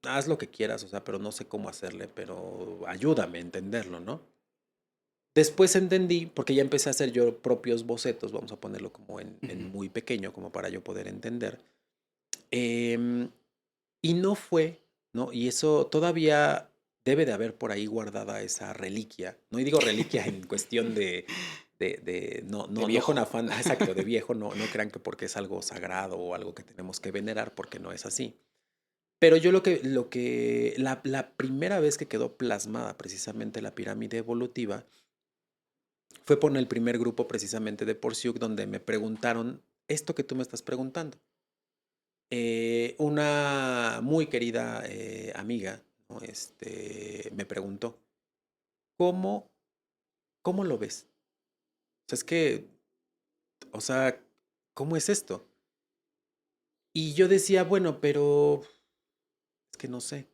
haz lo que quieras, o sea, pero no sé cómo hacerle, pero ayúdame a entenderlo, ¿no? Después entendí, porque ya empecé a hacer yo propios bocetos, vamos a ponerlo como en Ujú. muy pequeño, como para yo poder entender. Em, y no fue, ¿no? Y eso todavía debe de haber por ahí guardada esa reliquia, ¿no? Y digo reliquia en cuestión no, De no, no con viejo. afán, exacto, de viejo, no, no crean que porque es algo sagrado o algo que tenemos que venerar, porque no es así. Pero yo la primera vez que quedó plasmada precisamente la pirámide evolutiva fue por el primer grupo precisamente de Porciúncula donde me preguntaron esto que tú me estás preguntando. Una muy querida amiga, ¿no? Me preguntó, ¿cómo, ¿cómo lo ves? O sea, es que, o sea, ¿cómo es esto? Y yo decía, bueno, pero es que no sé.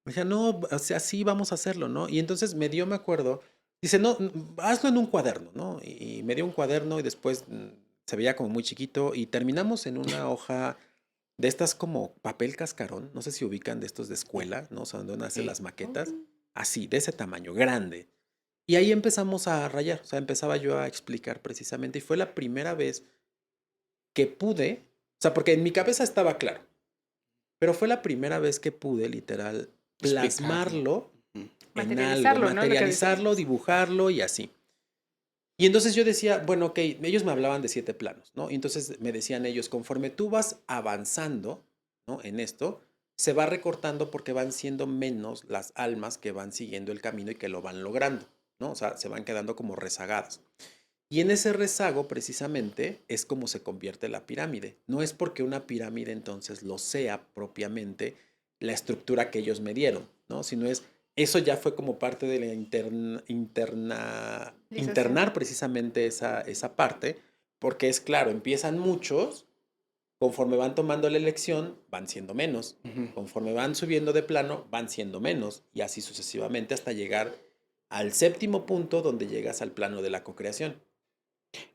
Me decía, no, o sea, sí, vamos a hacerlo, ¿no? Y entonces me acuerdo, dice, no, hazlo en un cuaderno, ¿no? Y me dio un cuaderno y después se veía como muy chiquito y terminamos en una hoja de estas como papel cascarón, no sé si ubican de estos de escuela, ¿no? O sea, donde uno hace Ok. las maquetas, así, de ese tamaño, grande. Y ahí empezamos a rayar, o sea, empezaba yo a explicar precisamente y fue la primera vez que pude, o sea, porque en mi cabeza estaba claro, pero fue la primera vez que pude literal Explicarlo. plasmarlo Ujú. en algo, Materializarlo, ¿no? Lo que materializarlo, decíamos. dibujarlo y así. Y entonces yo decía, bueno, ok, ellos me hablaban de 7 planos, ¿no? Y entonces me decían ellos, conforme tú vas avanzando, ¿no? En esto, se va recortando porque van siendo menos las almas que van siguiendo el camino y que lo van logrando, ¿no? O sea, se van quedando como rezagadas. Y en ese rezago, precisamente, es como se convierte la pirámide. No es porque una pirámide entonces lo sea propiamente la estructura que ellos me dieron, ¿no? Sino eso ya fue como parte de la internar precisamente esa parte, porque es claro, empiezan muchos, conforme van tomando la elección, van siendo menos. Ujú. Conforme van subiendo de plano, van siendo menos. Y así sucesivamente hasta llegar al séptimo punto donde llegas al plano de la cocreación,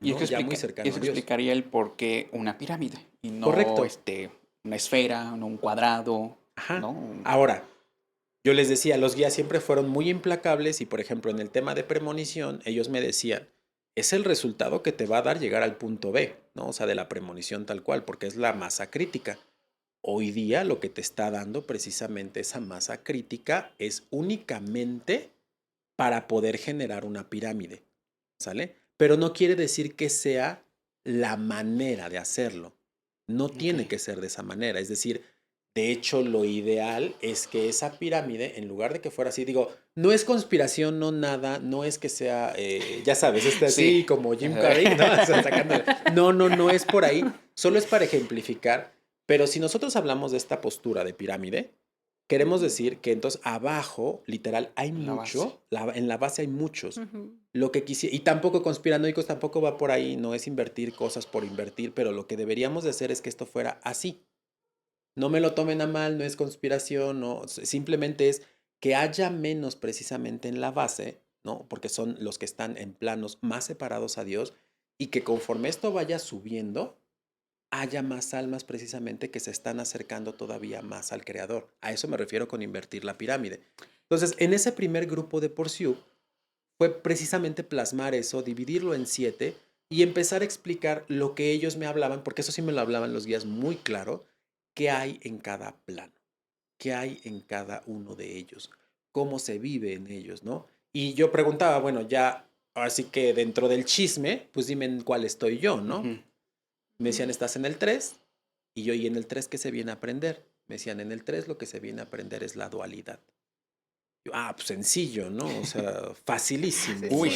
Y ¿no? Ya muy cercano eso a Dios. explicaría el por qué una pirámide y no Correcto. una esfera, no un cuadrado, Ajá. ¿no? Ahora, yo les decía, los guías siempre fueron muy implacables y, por ejemplo, en el tema de premonición, ellos me decían, es el resultado que te va a dar llegar al punto B, ¿no? O sea, de la premonición tal cual, porque es la masa crítica. Hoy día lo que te está dando precisamente esa masa crítica es únicamente para poder generar una pirámide, ¿sale? Pero no quiere decir que sea la manera de hacerlo. No tiene Ok. que ser de esa manera. Es decir, de hecho, lo ideal es que esa pirámide, en lugar de que fuera así, digo, no es conspiración, no nada, no es que sea, ya sabes, Sí. así como Jim Carrey, ¿no? O sea, sacándole. No es por ahí. Solo es para ejemplificar. Pero si nosotros hablamos de esta postura de pirámide, queremos decir que entonces abajo, literal, hay En la base. mucho, en la base hay muchos. Ujú. Lo que quisiera, y tampoco conspiranoicos, tampoco va por ahí, no es invertir cosas por invertir, pero lo que deberíamos de hacer es que esto fuera así. No me lo tomen a mal, no es conspiración, no, simplemente es que haya menos precisamente en la base, ¿no? Porque son los que están en planos más separados a Dios y que conforme esto vaya subiendo, haya más almas precisamente que se están acercando todavía más al Creador. A eso me refiero con invertir la pirámide. Entonces, en ese primer grupo de Porciú fue precisamente plasmar eso, dividirlo en 7 y empezar a explicar lo que ellos me hablaban, porque eso sí me lo hablaban los guías muy claro, qué hay en cada plano, qué hay en cada uno de ellos, cómo se vive en ellos, ¿no? Y yo preguntaba, bueno, ya, ahora sí que dentro del chisme, pues dime en cuál estoy yo, ¿no? Ujú. Me decían, estás en el 3 y yo, ¿y en el 3 qué se viene a aprender? Me decían, en el 3 lo que se viene a aprender es la dualidad. Yo, pues sencillo, ¿no? O sea, facilísimo Uy,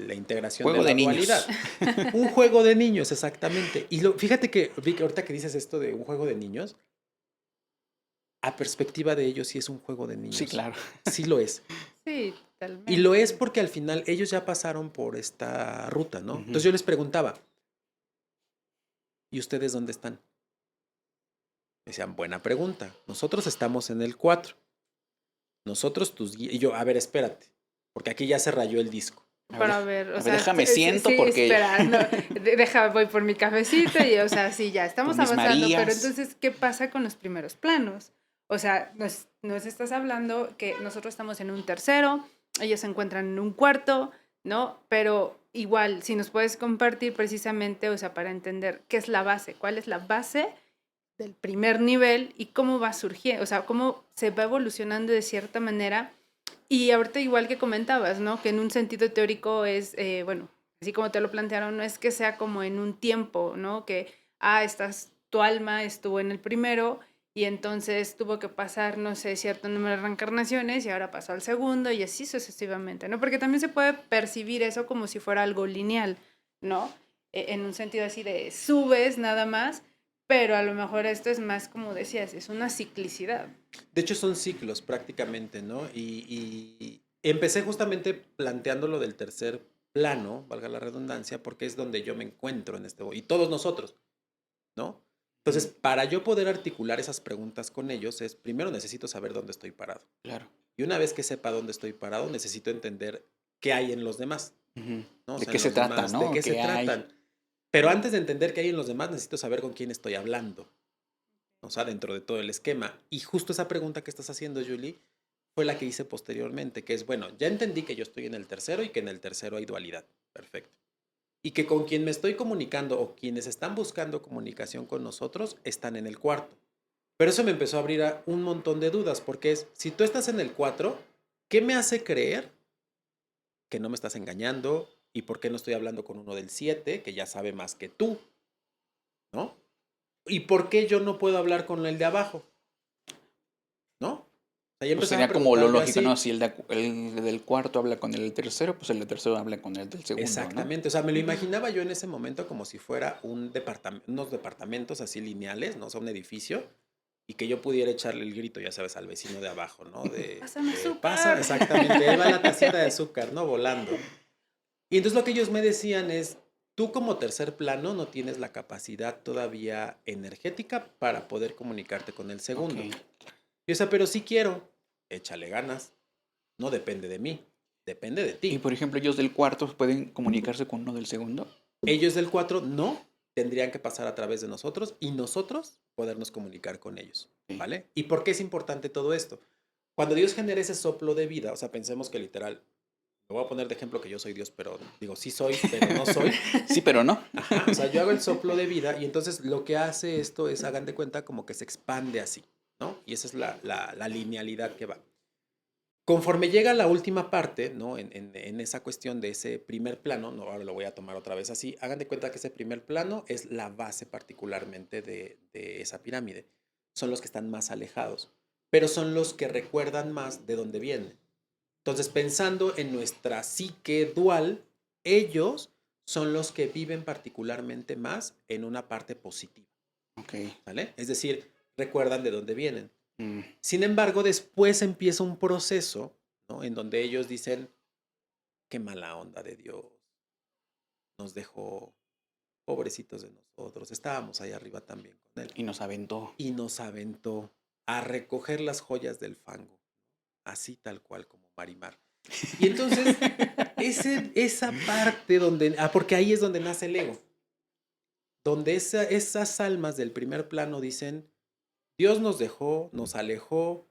la integración de juego de la niños. dualidad. Un juego de niños, exactamente. Y fíjate que, Vic, ahorita que dices esto de un juego de niños, a perspectiva de ellos sí es un juego de Sí, niños. claro. Sí lo es. Sí, Y lo es totalmente. porque al final ellos ya pasaron por esta ruta, ¿no? Ujú. Entonces yo les preguntaba, ¿y ustedes dónde están? Me decían, buena pregunta. Nosotros estamos en el 4. Nosotros tus guías. Y yo, a ver, espérate. Porque aquí ya se rayó el disco. Pero a ver, o sea, déjame sí, siento sí, porque espera, no, deja, voy por mi cafecito y, o sea, sí, ya por estamos mis avanzando, pero Marías. entonces, ¿qué pasa con los primeros planos? O sea, nos estás hablando que nosotros estamos en un tercero, ellos se encuentran en un cuarto, ¿no? Pero igual, si nos puedes compartir precisamente, o sea, para entender qué es la base, cuál es la base del primer nivel y cómo va surgiendo, o sea, cómo se va evolucionando de cierta manera. Y ahorita igual que comentabas, ¿no? Que en un sentido teórico es, bueno, así como te lo plantearon, no es que sea como en un tiempo, ¿no? Que, tu alma estuvo en el primero y entonces tuvo que pasar, no sé, cierto número de reencarnaciones y ahora pasó al segundo y así sucesivamente, ¿no? Porque también se puede percibir eso como si fuera algo lineal, ¿no? En un sentido así de subes nada más, pero a lo mejor esto es más, como decías, es una ciclicidad. De hecho, son ciclos prácticamente, ¿no? Y empecé justamente planteando lo del tercer plano, valga la redundancia, porque es donde yo me encuentro en este, y todos nosotros, ¿no? Entonces, para yo poder articular esas preguntas con ellos, es primero necesito saber dónde estoy parado. Claro. Y una vez que sepa dónde estoy parado, necesito entender qué hay en los demás, Ujú. ¿no? O ¿De sea, qué en se los trata, demás, ¿de no? qué se ¿Qué hay? tratan? Pero antes de entender qué hay en los demás, necesito saber con quién estoy hablando, o sea, dentro de todo el esquema. Y justo esa pregunta que estás haciendo, Julie, fue la que hice posteriormente, que es, bueno, ya entendí que yo estoy en el tercero y que en el tercero hay dualidad. Perfecto. Y que con quien me estoy comunicando o quienes están buscando comunicación con nosotros están en el cuarto. Pero eso me empezó a abrir a un montón de dudas, porque es, si tú estás en el 4, ¿qué me hace creer que no me estás engañando? ¿Y por qué no estoy hablando con uno del 7, que ya sabe más que tú? ¿No? ¿Y por qué yo no puedo hablar con el de abajo? ¿No? sea, ya Pues empezaba a sería como lo preguntar yo lógico, ¿no? así. Si el del cuarto habla con el del tercero, pues el del tercero habla con el del segundo, ¿no? Exactamente, o sea, me lo imaginaba yo en ese momento como si fuera unos departamentos así lineales, ¿no? O sea, un edificio, y que yo pudiera echarle el grito, ya sabes, al vecino de abajo, ¿no? Pásame Pasa, azúcar. exactamente, ahí va la tacita de azúcar, ¿no? Volando. Y entonces lo que ellos me decían es, tú como tercer plano no tienes la capacidad todavía energética para poder comunicarte con el Ok. segundo. Y o sea, pero sí quiero, échale ganas, no depende de mí, depende de Y ti. por ejemplo, ellos del cuarto pueden comunicarse con uno del segundo. Ellos del 4 no, tendrían que pasar a través de nosotros y nosotros podernos comunicar con ellos, Sí. ¿vale? ¿Y por qué es importante todo esto? Cuando Dios genera ese soplo de vida, o sea, pensemos que literal, me voy a poner de ejemplo que yo soy Dios, pero digo, sí soy, pero no soy. Sí, pero no. Ajá, o sea, yo hago el soplo de vida y entonces lo que hace esto es, hagan de cuenta, como que se expande así, ¿no? Y esa es la linealidad que va. Conforme llega la última parte, ¿no? En esa cuestión de ese primer plano, no, ahora lo voy a tomar otra vez así, hagan de cuenta que ese primer plano es la base particularmente de esa pirámide. Son los que están más alejados, pero son los que recuerdan más de dónde vienen. Entonces, pensando en nuestra psique dual, ellos son los que viven particularmente más en una parte positiva, Ok. ¿vale? Es decir, recuerdan de dónde vienen. Mm, Sin embargo, después empieza un proceso, ¿no? En donde ellos dicen, qué mala onda de Dios, nos dejó pobrecitos de nosotros, estábamos ahí arriba también con él, y nos aventó. y nos aventó a recoger las joyas del fango, así tal cual como Marimar. Y entonces, esa parte donde, porque ahí es donde nace el ego, donde esas almas del primer plano dicen, Dios nos dejó, nos alejó,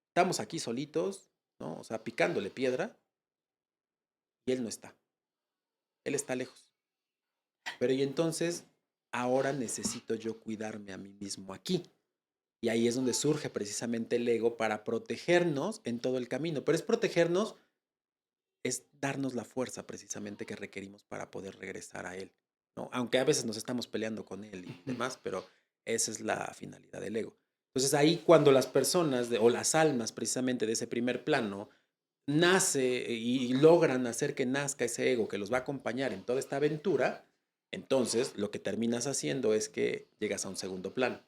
estamos aquí solitos, ¿no? O sea, picándole piedra, y él no está, él está lejos. Pero y entonces, ahora necesito yo cuidarme a mí mismo aquí. Y ahí es donde surge precisamente el ego para protegernos en todo el camino. Pero es protegernos, es darnos la fuerza precisamente que requerimos para poder regresar a él, ¿no? Aunque a veces nos estamos peleando con él y demás, pero esa es la finalidad del ego. Entonces ahí cuando las personas o las almas precisamente de ese primer plano nace y logran hacer que nazca ese ego que los va a acompañar en toda esta aventura, entonces lo que terminas haciendo es que llegas a un segundo plano.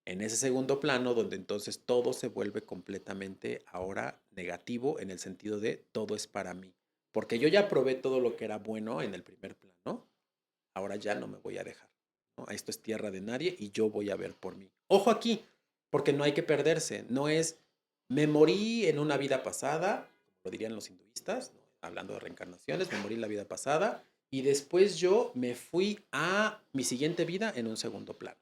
En ese segundo plano, donde entonces todo se vuelve completamente ahora negativo en el sentido de todo es para mí. Porque yo ya probé todo lo que era bueno en el primer plano, ahora ya no me voy a dejar, ¿no? Esto es tierra de nadie y yo voy a ver por mí. Ojo aquí, porque no hay que perderse. No es, me morí en una vida pasada, como lo dirían los hinduistas, ¿no? Hablando de reencarnaciones, me morí en la vida pasada y después yo me fui a mi siguiente vida en un segundo plano,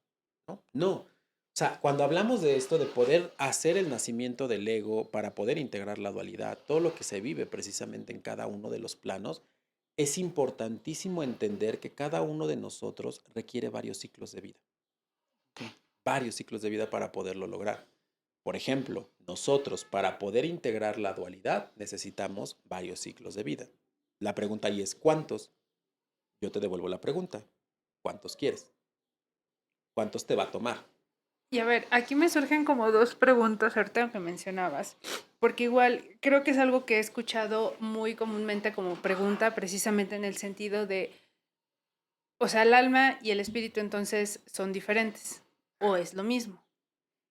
¿no? No. O sea, cuando hablamos de esto, de poder hacer el nacimiento del ego para poder integrar la dualidad, todo lo que se vive precisamente en cada uno de los planos, es importantísimo entender que cada uno de nosotros requiere varios ciclos de vida, Ok. varios ciclos de vida para poderlo lograr. Por ejemplo, nosotros para poder integrar la dualidad necesitamos varios ciclos de vida. La pregunta ahí es ¿cuántos? Yo te devuelvo la pregunta. ¿Cuántos quieres? ¿Cuántos te va a tomar? Y a ver, aquí me surgen como dos preguntas ahorita que mencionabas, porque igual creo que es algo que he escuchado muy comúnmente como pregunta, precisamente en el sentido de, o sea, el alma y el espíritu entonces son diferentes, o es lo mismo,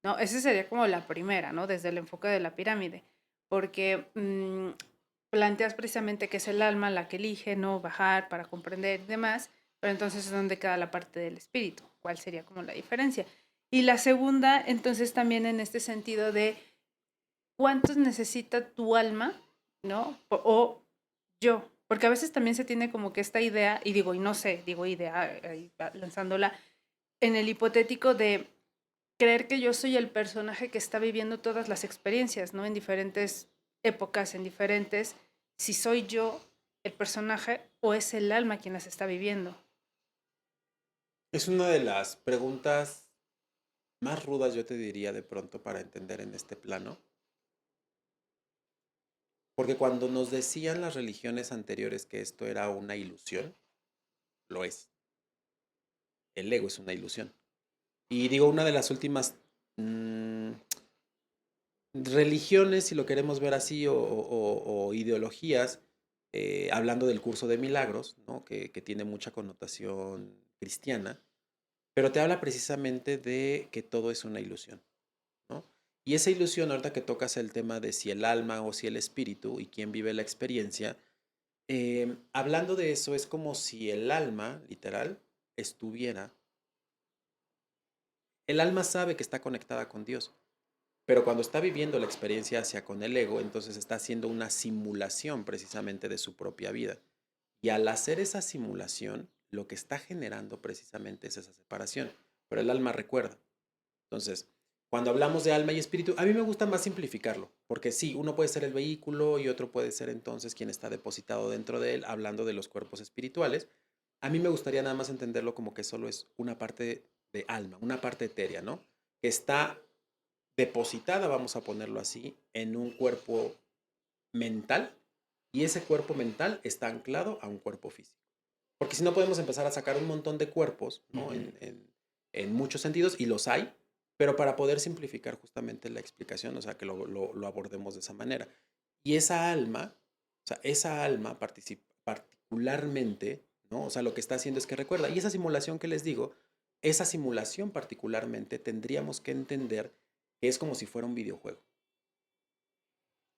¿no? Esa sería como la primera, ¿no? Desde el enfoque de la pirámide, porque planteas precisamente que es el alma la que elige, ¿no? Bajar para comprender y demás, pero entonces es donde queda la parte del espíritu, ¿cuál sería como la diferencia? Y la segunda, entonces también en este sentido de cuántos necesita tu alma, ¿no? O yo, porque a veces también se tiene como que esta idea, y digo, y no sé, digo idea, ahí lanzándola, en el hipotético de creer que yo soy el personaje que está viviendo todas las experiencias, ¿no? En diferentes épocas, en diferentes, si soy yo el personaje o es el alma quien las está viviendo. Es una de las preguntas más rudas, yo te diría, de pronto para entender en este plano. Porque cuando nos decían las religiones anteriores que esto era una ilusión, lo es. El ego es una ilusión. Y digo, una de las últimas religiones, si lo queremos ver así, o ideologías, hablando del curso de milagros, ¿no? Que tiene mucha connotación cristiana, pero te habla precisamente de que todo es una ilusión, ¿no? Y esa ilusión, ahorita que tocas el tema de si el alma o si el espíritu y quién vive la experiencia, hablando de eso, es como si el alma, literal, estuviera. El alma sabe que está conectada con Dios, pero cuando está viviendo la experiencia hacia con el ego, entonces está haciendo una simulación precisamente de su propia vida. Y al hacer esa simulación, lo que está generando precisamente es esa separación. Pero el alma recuerda. Entonces, cuando hablamos de alma y espíritu, a mí me gusta más simplificarlo, porque sí, uno puede ser el vehículo y otro puede ser entonces quien está depositado dentro de él, hablando de los cuerpos espirituales. A mí me gustaría nada más entenderlo como que solo es una parte de alma, una parte etérea, ¿no? Que está depositada, vamos a ponerlo así, en un cuerpo mental, y ese cuerpo mental está anclado a un cuerpo físico. Porque si no podemos empezar a sacar un montón de cuerpos, ¿no? En muchos sentidos, y los hay, pero para poder simplificar justamente la explicación, o sea, que lo abordemos de esa manera. Y esa alma, o sea, esa alma particularmente, ¿no? O sea, lo que está haciendo es que recuerda. Y esa simulación que les digo, esa simulación particularmente tendríamos que entender que es como si fuera un videojuego.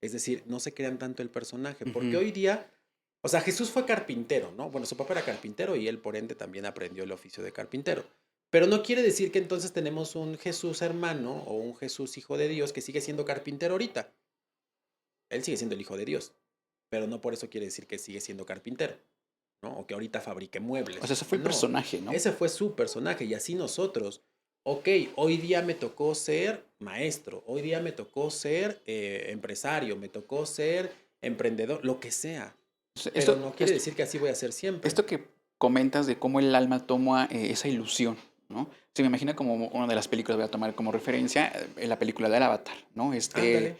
Es decir, no se crean tanto el personaje, porque hoy día, o sea, Jesús fue carpintero, ¿no? Bueno, su papá era carpintero y él por ende también aprendió el oficio de carpintero. Pero no quiere decir que entonces tenemos un Jesús hermano o un Jesús hijo de Dios que sigue siendo carpintero ahorita. Él sigue siendo el hijo de Dios, pero no por eso quiere decir que sigue siendo carpintero, ¿no? O que ahorita fabrique muebles. O sea, ese fue el No, personaje, ¿no? ese fue su personaje y así nosotros. Ok, hoy día me tocó ser maestro, hoy día me tocó ser empresario, me tocó ser emprendedor, lo que sea. O sea, Pero no quiere decir que así voy a ser siempre. esto que comentas de cómo el alma toma esa ilusión, ¿no? Se me imagina como una de las películas, voy a tomar como referencia la película del Avatar, ¿no? Ándale.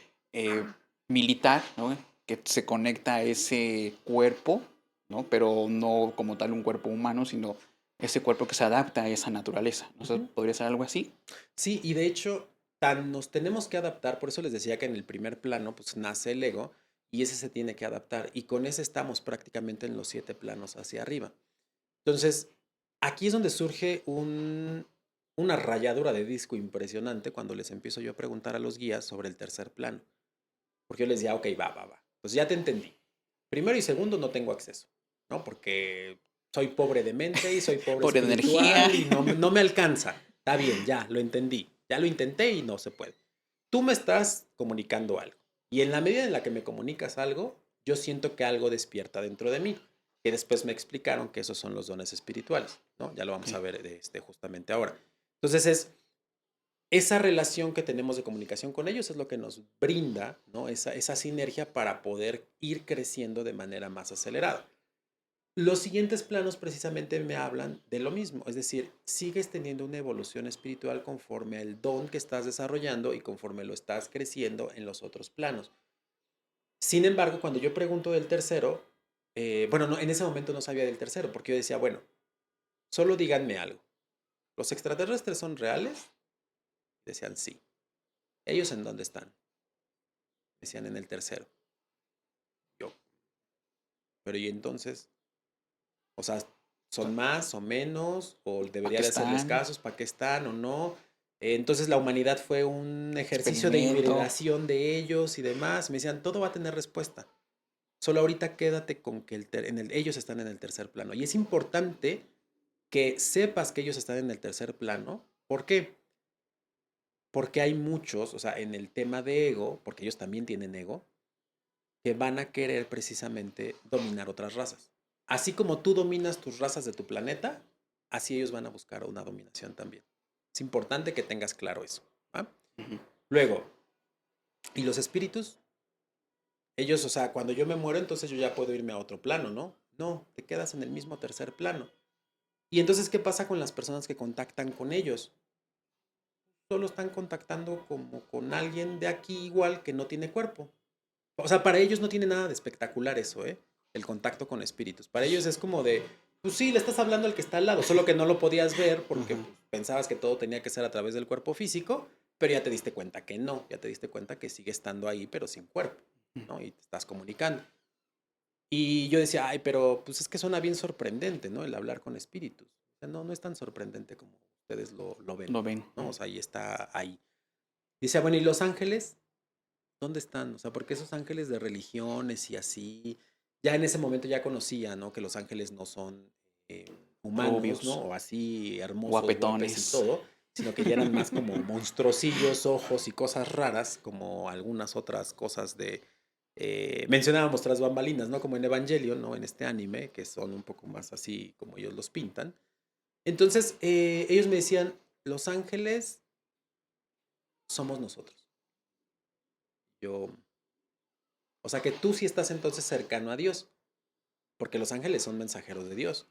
Militar, ¿no? Que se conecta a ese cuerpo, ¿no? Pero no como tal un cuerpo humano, sino ese cuerpo que se adapta a esa naturaleza. ¿No? O sea, ¿podría ser algo así? Sí, y de hecho, tan nos tenemos que adaptar, por eso les decía que en el primer plano, pues nace el ego y ese se tiene que adaptar. Y con ese estamos prácticamente en los 7 planos hacia arriba. Entonces, aquí es donde surge una rayadura de disco impresionante cuando les empiezo yo a preguntar a los guías sobre el tercer plano. Porque yo les decía, ok, va. Pues ya te entendí. Primero y segundo no tengo acceso, ¿no? Porque soy pobre de mente y soy pobre Pobre de espiritual energía. y no me alcanza. Está bien, ya, lo entendí. Ya lo intenté y no se puede. Tú me estás comunicando algo. Y en la medida en la que me comunicas algo, yo siento que algo despierta dentro de mí. Que después me explicaron que esos son los dones espirituales, ¿no? Ya lo vamos a ver justamente ahora. Entonces esa relación que tenemos de comunicación con ellos es lo que nos brinda, ¿no? Esa sinergia para poder ir creciendo de manera más acelerada. Los siguientes planos precisamente me hablan de lo mismo, es decir, sigues teniendo una evolución espiritual conforme al don que estás desarrollando y conforme lo estás creciendo en los otros planos. Sin embargo, cuando yo pregunto del tercero, bueno, no, en ese momento no sabía del tercero, porque yo decía, bueno, solo díganme algo. ¿Los extraterrestres son reales? Decían sí. ¿Ellos en dónde están? Decían en el tercero. Yo, pero ¿y entonces? O sea, ¿son más o menos? ¿O debería qué de hacerles están? casos? ¿Para qué están o no? Entonces la humanidad fue un ejercicio de Experimento. hibridación de ellos y demás. Me decían, todo va a tener respuesta. Solo ahorita quédate con que ellos están en el tercer plano. Y es importante que sepas que ellos están en el tercer plano. ¿Por qué? Porque hay muchos, o sea, en el tema de ego, porque ellos también tienen ego, que van a querer precisamente dominar otras razas. Así como tú dominas tus razas de tu planeta, así ellos van a buscar una dominación también. Es importante que tengas claro eso. ¿Va? Luego, ¿y los espíritus? Ellos, o sea, cuando yo me muero, entonces yo ya puedo irme a otro plano, ¿no? No, te quedas en el mismo tercer plano. Y entonces, ¿qué pasa con las personas que contactan con ellos? Solo están contactando como con alguien de aquí igual que no tiene cuerpo. O sea, para ellos no tiene nada de espectacular eso, ¿eh? El contacto con espíritus. Para ellos es como de, pues sí, le estás hablando al que está al lado, solo que no lo podías ver porque pues, pensabas que todo tenía que ser a través del cuerpo físico, pero ya te diste cuenta que no, ya te diste cuenta que sigue estando ahí, pero sin cuerpo, ¿no? Y te estás comunicando. Y yo decía, ay, pero pues es que suena bien sorprendente, ¿no? El hablar con espíritus. O sea, no, no es tan sorprendente como ustedes lo ven, Lo ven. ¿no? O sea, ahí está ahí. Dice, bueno, ¿y los ángeles? ¿Dónde están? O sea, porque esos ángeles de religiones y así, ya en ese momento ya conocía, ¿no? Que los ángeles no son eh, humanos, Rubios, ¿no? O así hermosos, guapes y guapetones. todo, sino que ya eran más como monstruosillos, ojos y cosas raras, como algunas otras cosas de... mencionábamos tras bambalinas, ¿no? Como en Evangelion, ¿no? En este anime, que son un poco más así como ellos los pintan. Entonces, ellos me decían, los ángeles somos nosotros. Yo, o sea que tú sí estás entonces cercano a Dios, porque los ángeles son mensajeros de Dios.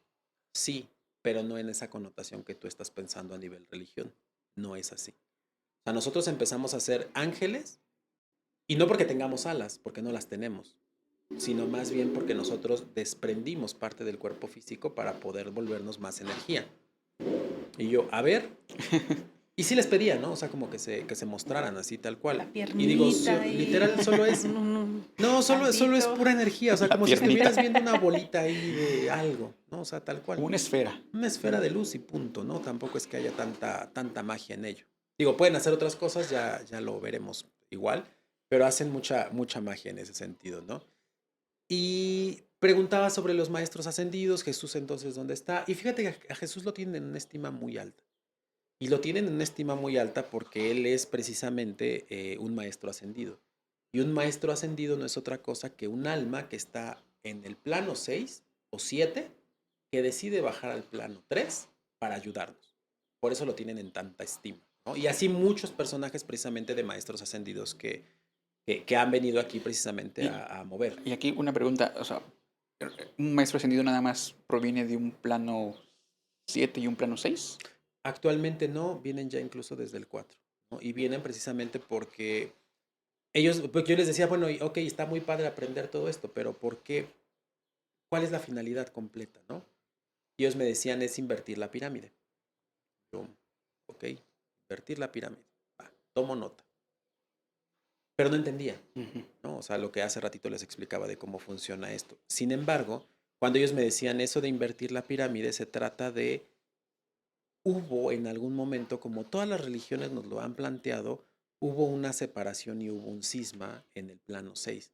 Sí, pero no en esa connotación que tú estás pensando a nivel religión. No es así. O sea, nosotros empezamos a ser ángeles y no porque tengamos alas, porque no las tenemos, sino más bien porque nosotros desprendimos parte del cuerpo físico para poder volvernos más energía. Y yo, a ver, y sí les pedía, ¿no? O sea, como que se mostraran así, tal cual. La Y digo, piernita y literal, solo es... No, solo es tantito. pura energía, o sea, La como si piernita. estuvieras viendo una bolita ahí de algo, ¿no? O sea, tal cual. Como una esfera. Una esfera de luz y punto, ¿no? Tampoco es que haya tanta magia en ello. Digo, pueden hacer otras cosas, ya lo veremos igual, pero hacen mucha magia en ese sentido, ¿no? Y preguntaba sobre los maestros ascendidos, Jesús entonces, ¿dónde está? Y fíjate que a Jesús lo tienen en una estima muy alta. Y lo tienen en una estima muy alta porque él es precisamente un maestro ascendido. Y un maestro ascendido no es otra cosa que un alma que está en el plano 6 o 7 que decide bajar al plano 3 para ayudarnos. Por eso lo tienen en tanta estima, ¿no? Y así muchos personajes precisamente de maestros ascendidos que han venido aquí precisamente Y, a mover. y aquí una pregunta, o sea, ¿un maestro ascendido nada más proviene de un plano 7 y un plano 6? Actualmente no, vienen ya incluso desde el 4, ¿no? Y vienen precisamente porque ellos, pues yo les decía, bueno, ok, está muy padre aprender todo esto, pero ¿por qué? ¿Cuál es la finalidad completa, no? Y ellos me decían, es invertir la pirámide. Yo, ok, invertir la pirámide. Va, tomo nota. Pero no entendía, ¿no? O sea, lo que hace ratito les explicaba de cómo funciona esto. Sin embargo, cuando ellos me decían eso de invertir la pirámide, se trata de, hubo en algún momento, como todas las religiones nos lo han planteado, hubo una separación y hubo un cisma en el plano 6,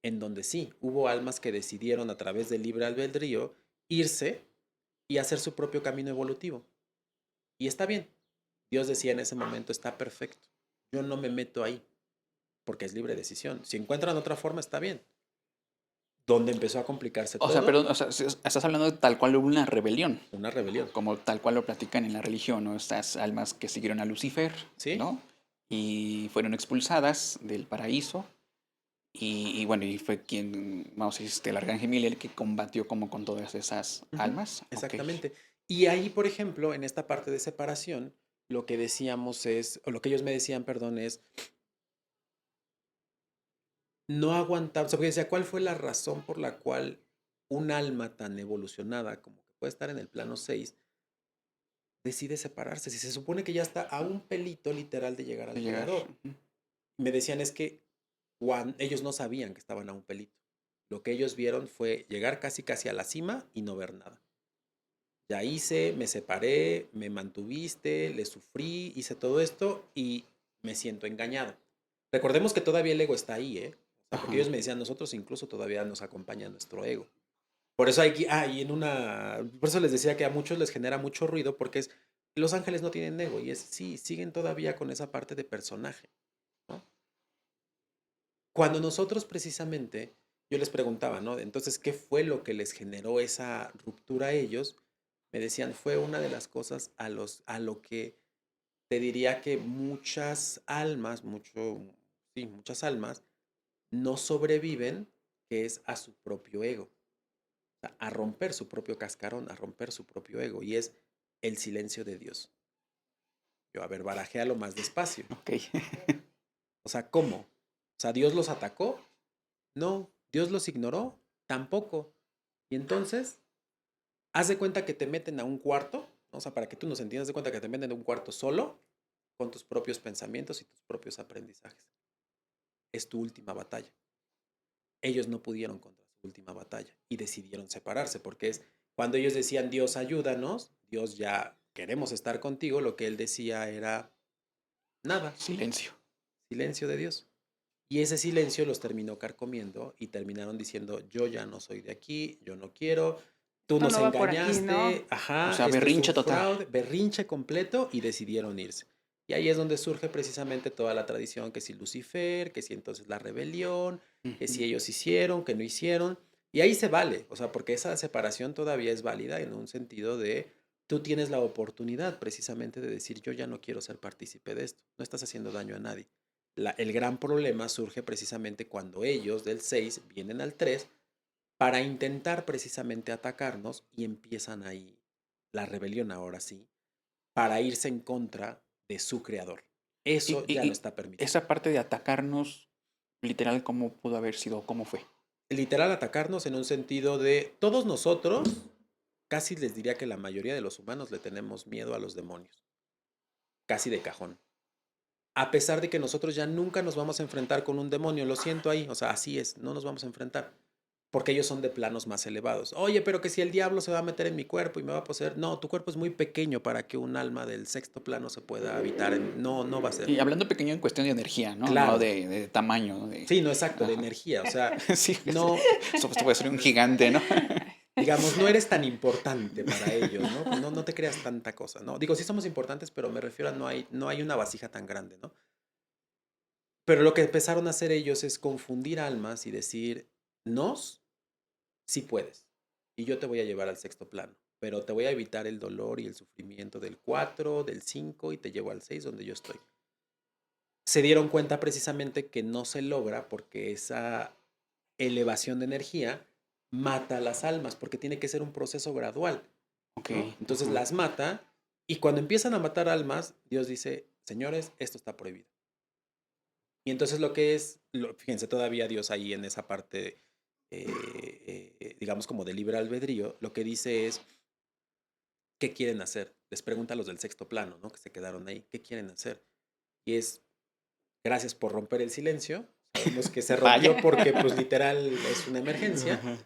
en donde sí, hubo almas que decidieron a través del libre albedrío irse y hacer su propio camino evolutivo. Y está bien. Dios decía en ese momento, está perfecto. Yo no me meto ahí, porque es libre decisión. Si encuentran otra forma, está bien. Donde empezó a complicarse O sea, todo, perdón, o sea, estás hablando de tal cual hubo una rebelión, una rebelión. como tal cual lo platican en la religión, ¿no? Estas almas que siguieron a Lucifer, ¿Sí? ¿no? Y fueron expulsadas del paraíso. Y bueno, y fue quien, vamos a decir, el arcángel Miguel el que combatió como con todas esas Ujú, almas. Ok. exactamente. Y ahí, por ejemplo, en esta parte de separación, lo que decíamos es, o lo que ellos me decían, perdón, es, no aguantaba, o sea, porque decía, ¿cuál fue la razón por la cual un alma tan evolucionada como que puede estar en el plano 6 decide separarse? Si se supone que ya está a un pelito literal de llegar al De llegar. creador. Me decían es que ellos no sabían que estaban a un pelito. Lo que ellos vieron fue llegar casi casi a la cima y no ver nada. Ya hice, me separé, me mantuviste, le sufrí, hice todo esto y me siento engañado. Recordemos que todavía el ego está ahí, ¿eh? O sea, porque Ajá. ellos me decían, nosotros incluso todavía nos acompaña nuestro ego. Por eso hay, y en por eso les decía que a muchos les genera mucho ruido porque es, los ángeles no tienen ego y es, sí, siguen todavía con esa parte de personaje, ¿no? Cuando nosotros precisamente, yo les preguntaba, ¿no? Entonces, ¿qué fue lo que les generó esa ruptura a ellos? Me decían, fue una de las cosas a lo que te diría que muchas almas, sí, muchas almas no sobreviven, que es a su propio ego, o sea, a romper su propio cascarón, a romper su propio ego, y es el silencio de Dios. Yo, a ver, barajéalo más despacio. Ok. O sea, ¿cómo? O sea, ¿Dios los atacó? No. ¿Dios los ignoró? Tampoco. Y entonces, haz de cuenta que te meten a un cuarto, ¿no? O sea, para que tú nos entiendas, haz de cuenta que te meten a un cuarto solo, con tus propios pensamientos y tus propios aprendizajes. Es tu última batalla. Ellos no pudieron contra su última batalla y decidieron separarse, porque es cuando ellos decían, Dios, ayúdanos, Dios, ya queremos estar contigo, lo que él decía era nada, Silencio. silencio de Dios. Y ese silencio los terminó carcomiendo y terminaron diciendo, yo ya no soy de aquí, yo no quiero, tú Esto nos no va por aquí, engañaste, ¿no? ajá, O sea, esto es berrinche un total. fraude, berrinche completo y decidieron irse. Y ahí es donde surge precisamente toda la tradición, que si Lucifer, que si entonces la rebelión, que si Ujú. ellos hicieron, que no hicieron. Y ahí se vale, o sea, porque esa separación todavía es válida en un sentido de tú tienes la oportunidad precisamente de decir, yo ya no quiero ser partícipe de esto, no estás haciendo daño a nadie. El gran problema surge precisamente cuando ellos del 6 vienen al 3 para intentar precisamente atacarnos y empiezan ahí la rebelión ahora sí, para irse en contra de su creador. Y, Eso ya y- no y está permitido. esa parte de atacarnos, literal, ¿cómo pudo haber sido? ¿Cómo fue? Literal atacarnos en un sentido de todos nosotros, casi les diría que la mayoría de los humanos le tenemos miedo a los demonios, casi de cajón. A pesar de que nosotros ya nunca nos vamos a enfrentar con un demonio, lo siento ahí, o sea, así es, no nos vamos a enfrentar, porque ellos son de planos más elevados. Oye, pero que si el diablo se va a meter en mi cuerpo y me va a poseer, no, tu cuerpo es muy pequeño para que un alma del sexto plano se pueda habitar, no, no va a ser. Y hablando pequeño en cuestión de energía, ¿no? No Claro, de tamaño, ¿no? sí, no exacto, de Ajá. energía, o sea, Sí, no, eso puede ser un gigante, ¿no? digamos, no eres tan importante para ellos, ¿no? Pues no, no te creas tanta cosa, ¿no? Digo, sí somos importantes, pero me refiero a no hay una vasija tan grande, ¿no? Pero lo que empezaron a hacer ellos es confundir almas y decir, nos, sí puedes. Y yo te voy a llevar al sexto plano, pero te voy a evitar el dolor y el sufrimiento del 4, del 5 y te llevo al 6 donde yo estoy. Se dieron cuenta precisamente que no se logra porque esa elevación de energía mata a las almas, porque tiene que ser un proceso gradual, Ok. ¿no? Entonces Ujú. las mata y cuando empiezan a matar almas, Dios dice, señores, esto está prohibido. Y entonces lo que es, fíjense, todavía Dios ahí en esa parte, digamos como de libre albedrío, lo que dice es, ¿qué quieren hacer? Les pregunta a los del sexto plano, ¿no? Que se quedaron ahí, ¿qué quieren hacer? Y es, gracias por romper el silencio. Sabemos que se Vaya. rompió porque pues literal es una emergencia, Ajá.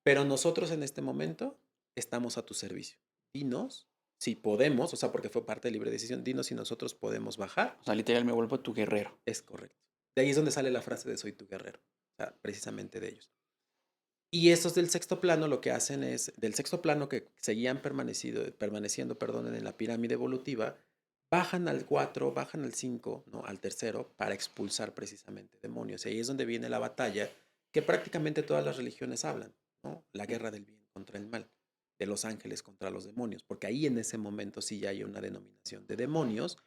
pero nosotros en este momento estamos a tu servicio. Dinos si podemos, o sea, porque fue parte de libre decisión, dinos si nosotros podemos bajar. O sea, literal me vuelvo tu guerrero. Es correcto. De ahí es donde sale la frase de soy tu guerrero, o sea, precisamente de ellos. Y estos del sexto plano lo que hacen es, del sexto plano que seguían permaneciendo, perdón, en la pirámide evolutiva, bajan al 4, bajan al 5, ¿no? Al tercero, para expulsar precisamente demonios. Y ahí es donde viene la batalla que prácticamente todas las religiones hablan, ¿no? La guerra del bien contra el mal, de los ángeles contra los demonios, porque ahí en ese momento sí ya hay una denominación de demonios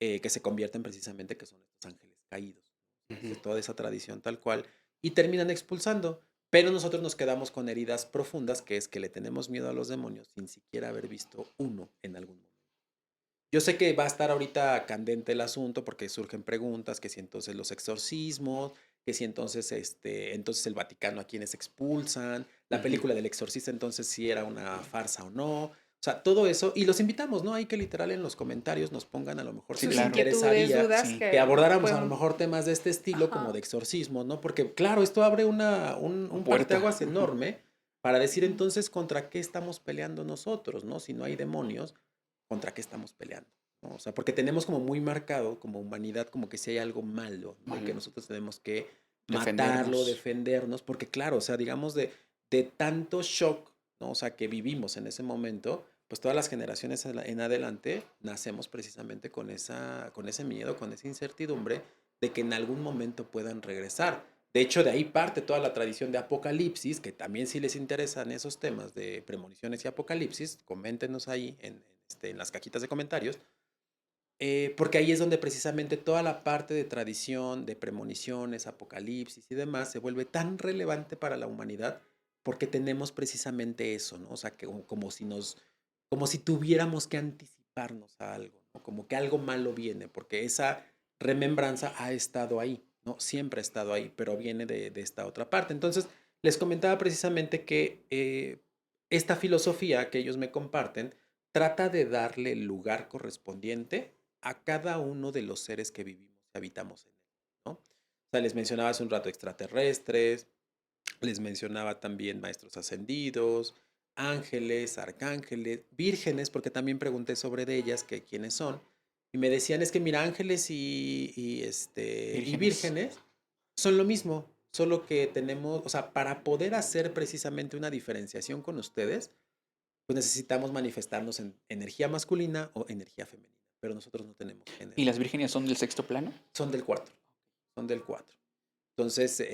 que se convierten precisamente que son estos ángeles caídos. Ujú. De toda esa tradición tal cual, y terminan expulsando. Pero nosotros nos quedamos con heridas profundas, que es que le tenemos miedo a los demonios sin siquiera haber visto uno en algún momento. Yo sé que va a estar ahorita candente el asunto porque surgen preguntas, que si entonces los exorcismos, que si entonces, entonces el Vaticano a quienes expulsan, la Ujú. película del exorcista entonces si era una farsa o no. O sea, todo eso, y los invitamos, ¿no? Hay que literal en los comentarios nos pongan a lo mejor si Sí, Sus les claro. inquietudes, interesaría dudas, Sí. que abordáramos a lo pueden- mejor temas de este estilo como Ajá. de exorcismo, ¿no? Porque claro, esto abre un Puerta. parteaguas Ujú. enorme para decir entonces contra qué estamos peleando nosotros, ¿no? Si no hay demonios, ¿contra qué estamos peleando? ¿No? O sea, porque tenemos como muy marcado como humanidad como que si hay algo malo, ¿no? Y que Malo. nosotros tenemos que matarlo, Defendernos. defendernos, porque claro, o sea, digamos de tanto shock, ¿no? O sea, que vivimos en ese momento, pues todas las generaciones en adelante nacemos precisamente con ese miedo, con esa incertidumbre de que en algún momento puedan regresar. De hecho, de ahí parte toda la tradición de Apocalipsis, que también si les interesan esos temas de premoniciones y Apocalipsis, coméntenos ahí en las cajitas de comentarios, porque ahí es donde precisamente toda la parte de tradición, de premoniciones, apocalipsis y demás se vuelve tan relevante para la humanidad porque tenemos precisamente eso, ¿no? O sea, que como si tuviéramos que anticiparnos a algo, ¿no? Como que algo malo viene, porque esa remembranza ha estado ahí, ¿no? Siempre ha estado ahí, pero viene de esta otra parte. Entonces, les comentaba precisamente que esta filosofía que ellos me comparten trata de darle el lugar correspondiente a cada uno de los seres que vivimos y habitamos en él, ¿no? O sea, les mencionaba hace un rato extraterrestres, les mencionaba también maestros ascendidos, ángeles, arcángeles, vírgenes, porque también pregunté sobre de ellas, que quiénes son, y me decían, es que mira, ángeles y Vírgenes. vírgenes son lo mismo, solo que tenemos, o sea, para poder hacer precisamente una diferenciación con ustedes, pues necesitamos manifestarnos en energía masculina o energía femenina, pero nosotros no tenemos género, ¿Y las vírgenes son del sexto plano? son del 4, son del 4. Entonces,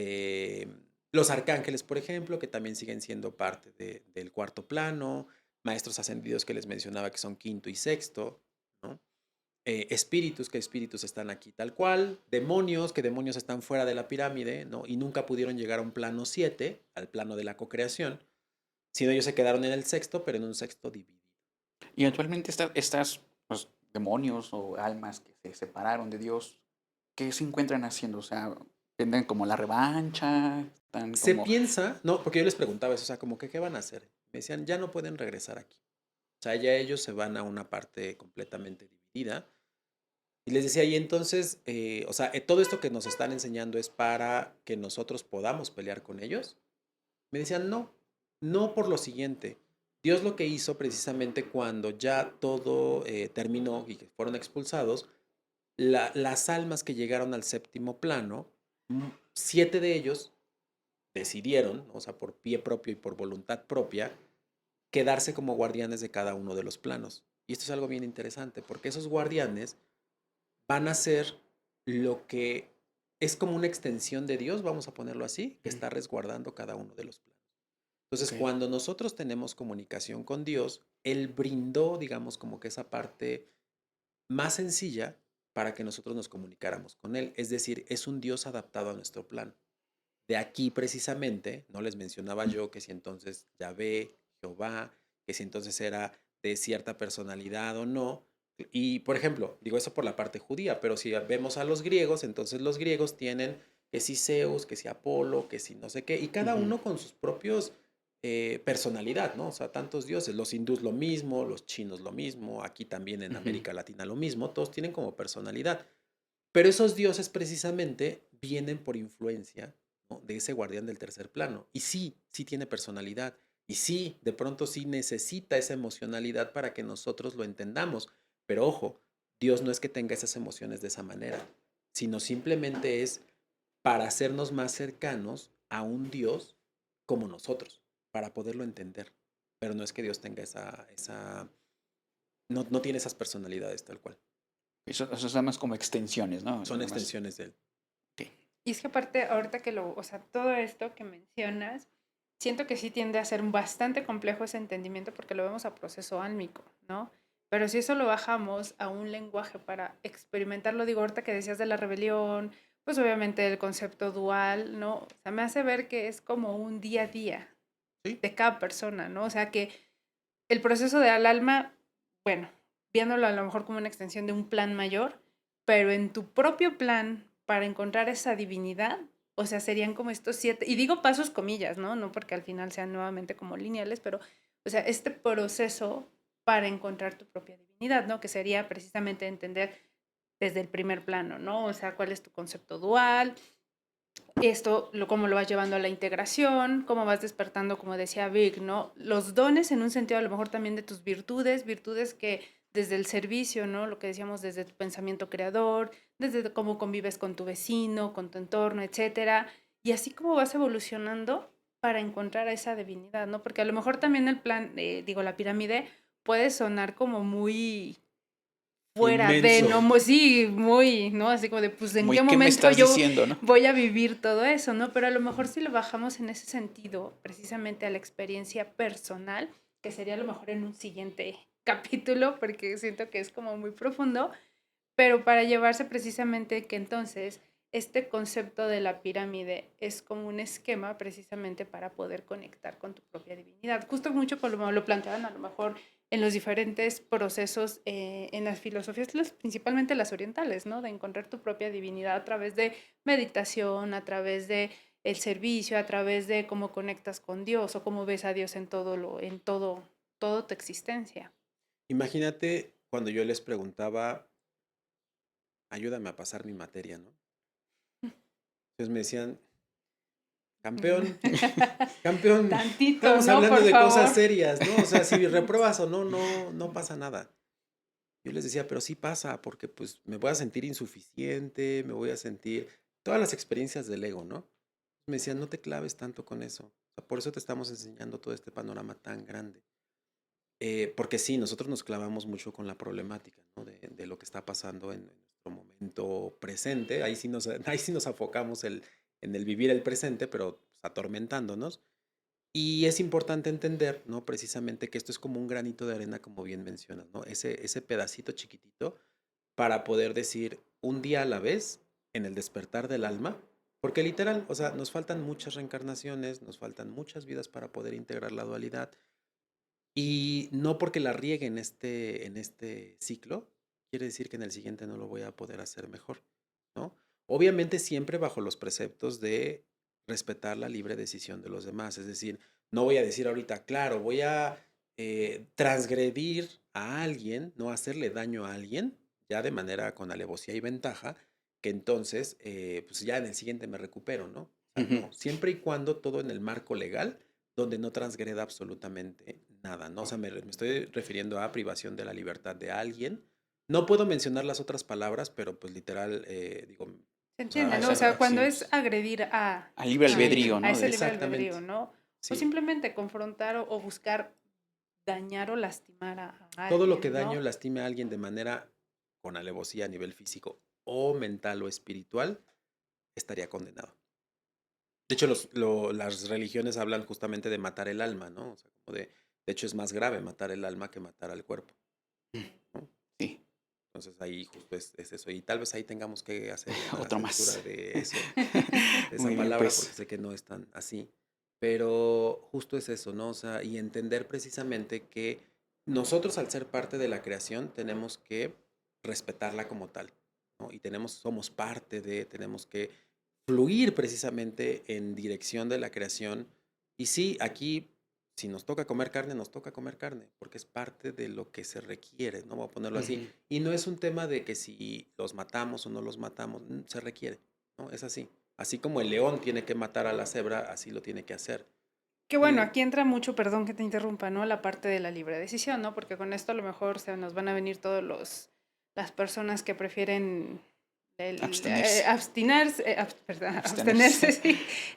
los arcángeles, por ejemplo, que también siguen siendo parte del cuarto plano, maestros ascendidos que les mencionaba que son quinto y sexto, ¿no? Espíritus, que espíritus están aquí tal cual, demonios, que demonios están fuera de la pirámide, ¿no? Y nunca pudieron llegar a un plano 7, al plano de la cocreación, sino ellos se quedaron en el sexto, pero en un sexto dividido. Y actualmente estas pues, demonios o almas que se separaron de Dios, ¿qué se encuentran haciendo? O sea, ¿tendrán como la revancha? ¿Están Se como... piensa, no, porque yo les preguntaba eso, o sea, como que qué van a hacer. Me decían, ya no pueden regresar aquí. O sea, ya ellos se van a una parte completamente dividida. Y les decía, y entonces, o sea, todo esto que nos están enseñando es para que nosotros podamos pelear con ellos. Me decían, no, no por lo siguiente. Dios lo que hizo precisamente cuando ya todo terminó y que fueron expulsados, las almas que llegaron al séptimo plano, 7 de ellos decidieron, o sea, por pie propio y por voluntad propia, quedarse como guardianes de cada uno de los planos. Y esto es algo bien interesante, porque esos guardianes van a ser lo que es como una extensión de Dios, vamos a ponerlo así, que está resguardando cada uno de los planos. Entonces, Ok. cuando nosotros tenemos comunicación con Dios, Él brindó, digamos, como que esa parte más sencilla para que nosotros nos comunicáramos con Él. Es decir, es un Dios adaptado a nuestro plan. De aquí precisamente, no les mencionaba yo que si entonces Yahvé, Jehová, que si entonces era de cierta personalidad o no. Y por ejemplo, digo eso por la parte judía, pero si vemos a los griegos, entonces los griegos tienen que si Zeus, que si Apolo, que si no sé qué, y cada Ujú. uno con sus propios personalidad, ¿no? O sea, tantos dioses, los hindús lo mismo, los chinos lo mismo, aquí también en Ujú. América Latina lo mismo, todos tienen como personalidad. Pero esos dioses precisamente vienen por influencia, ¿no?, de ese guardián del tercer plano. Y sí, sí tiene personalidad. Y sí, de pronto sí necesita esa emocionalidad para que nosotros lo entendamos. Pero ojo, Dios no es que tenga esas emociones de esa manera, sino simplemente es para hacernos más cercanos a un Dios como nosotros, para poderlo entender. Pero no es que Dios tenga no tiene esas personalidades tal cual. Eso son más como extensiones, ¿no? Son Nada más. extensiones de él. Ok. Y es que aparte, ahorita que o sea, todo esto que mencionas, siento que sí tiende a ser bastante complejo ese entendimiento porque lo vemos a proceso álmico, ¿no? Pero si eso lo bajamos a un lenguaje para experimentarlo, digo, ahorita que decías de la rebelión, pues obviamente el concepto dual, ¿no? O sea, me hace ver que es como un día a día Sí. de cada persona, ¿no? O sea, que el proceso del alma, bueno, viéndolo a lo mejor como una extensión de un plan mayor, pero en tu propio plan para encontrar esa divinidad, o sea, serían como estos 7, y digo pasos comillas, ¿no? No porque al final sean nuevamente como lineales, pero, o sea, este proceso para encontrar tu propia divinidad, ¿no? Que sería precisamente entender desde el primer plano, ¿no? O sea, cuál es tu concepto dual, esto, cómo lo vas llevando a la integración, cómo vas despertando, como decía Vic, ¿no? Los dones en un sentido a lo mejor también de tus virtudes, virtudes que desde el servicio, ¿no? Lo que decíamos desde tu pensamiento creador, desde cómo convives con tu vecino, con tu entorno, etcétera. Y así como vas evolucionando para encontrar a esa divinidad, ¿no? Porque a lo mejor también el plan, digo, la pirámide puede sonar como muy fuera de, Inmenso. no, sí, muy, ¿no? Así como de, pues, ¿en Muy, qué ¿qué me momento estás yo diciendo, no? voy a vivir todo eso, ¿no? Pero a lo mejor si lo bajamos en ese sentido, precisamente a la experiencia personal, que sería a lo mejor en un siguiente capítulo, porque siento que es como muy profundo, pero para llevarse precisamente que entonces este concepto de la pirámide es como un esquema precisamente para poder conectar con tu propia divinidad. Justo mucho como lo planteaban a lo mejor en los diferentes procesos en las filosofías, principalmente las orientales, ¿no? De encontrar tu propia divinidad a través de meditación, a través de el servicio, a través de cómo conectas con Dios o cómo ves a Dios en todo tu existencia. Imagínate cuando yo les preguntaba, ayúdame a pasar mi materia, ¿no? Entonces me decían, campeón, campeón, Tantito, estamos ¿no? hablando Por de cosas favor. serias, ¿no? O sea, si repruebas o no, no pasa nada. Yo les decía, pero sí pasa, porque pues me voy a sentir insuficiente, me voy a sentir todas las experiencias del ego, ¿no? Me decían, no te claves tanto con eso. O sea, por eso te estamos enseñando todo este panorama tan grande. Porque sí, nosotros nos clavamos mucho con la problemática, ¿no? De lo que está pasando en nuestro momento presente. Ahí sí nos afocamos en el vivir el presente, pero pues, atormentándonos. Y es importante entender, ¿no? Precisamente que esto es como un granito de arena, como bien mencionas, ¿no? Ese pedacito chiquitito para poder decir un día a la vez en el despertar del alma, porque literal, o sea, nos faltan muchas reencarnaciones, nos faltan muchas vidas para poder integrar la dualidad y no porque la riegue en este ciclo, quiere decir que en el siguiente no lo voy a poder hacer mejor, ¿no? Obviamente siempre bajo los preceptos de respetar la libre decisión de los demás, es decir, no voy a decir ahorita, claro, voy a transgredir a alguien, no hacerle daño a alguien, ya de manera con alevosía y ventaja, que entonces, pues ya en el siguiente me recupero, ¿no? O sea, no, siempre y cuando todo en el marco legal donde no transgreda absolutamente nada, ¿no? O sea, me estoy refiriendo a privación de la libertad de alguien. No puedo mencionar las otras palabras, pero pues literal, digo, Se o sea, entiende, ¿no? O sea, cuando sí, es agredir A libre sí, albedrío, a ¿no? ese libre exactamente, albedrío, ¿no? O sí. simplemente confrontar o buscar dañar o lastimar a Todo lo que alguien, daño o ¿no? lastime a alguien de manera con alevosía a nivel físico o mental o espiritual estaría condenado. De hecho, las religiones hablan justamente de matar el alma, ¿no? O sea, como de hecho, es más grave matar el alma que matar al cuerpo, ¿no? Sí, Entonces ahí justo es eso. Y tal vez ahí tengamos que hacer una otro censura más. de eso, de esa Muy bien, palabra, porque pues. sé que no es tan así. Pero justo es eso, ¿no? O sea, y entender precisamente que nosotros al ser parte de la creación tenemos que respetarla como tal, ¿no? Y somos parte tenemos que fluir precisamente en dirección de la creación. Y sí, aquí, si nos toca comer carne, nos toca comer carne, porque es parte de lo que se requiere, ¿no? Voy a ponerlo así. Ujú. Y no es un tema de que si los matamos o no los matamos, se requiere, ¿no? Es así. Así como el león tiene que matar a la cebra, así lo tiene que hacer. Que bueno, Y, aquí entra mucho, perdón que te interrumpa, ¿no? La parte de la libre decisión, ¿no? Porque con esto a lo mejor se nos van a venir todos las personas que prefieren Abstenerse. abstinarse, perdón, abstenerse, Abstenerse.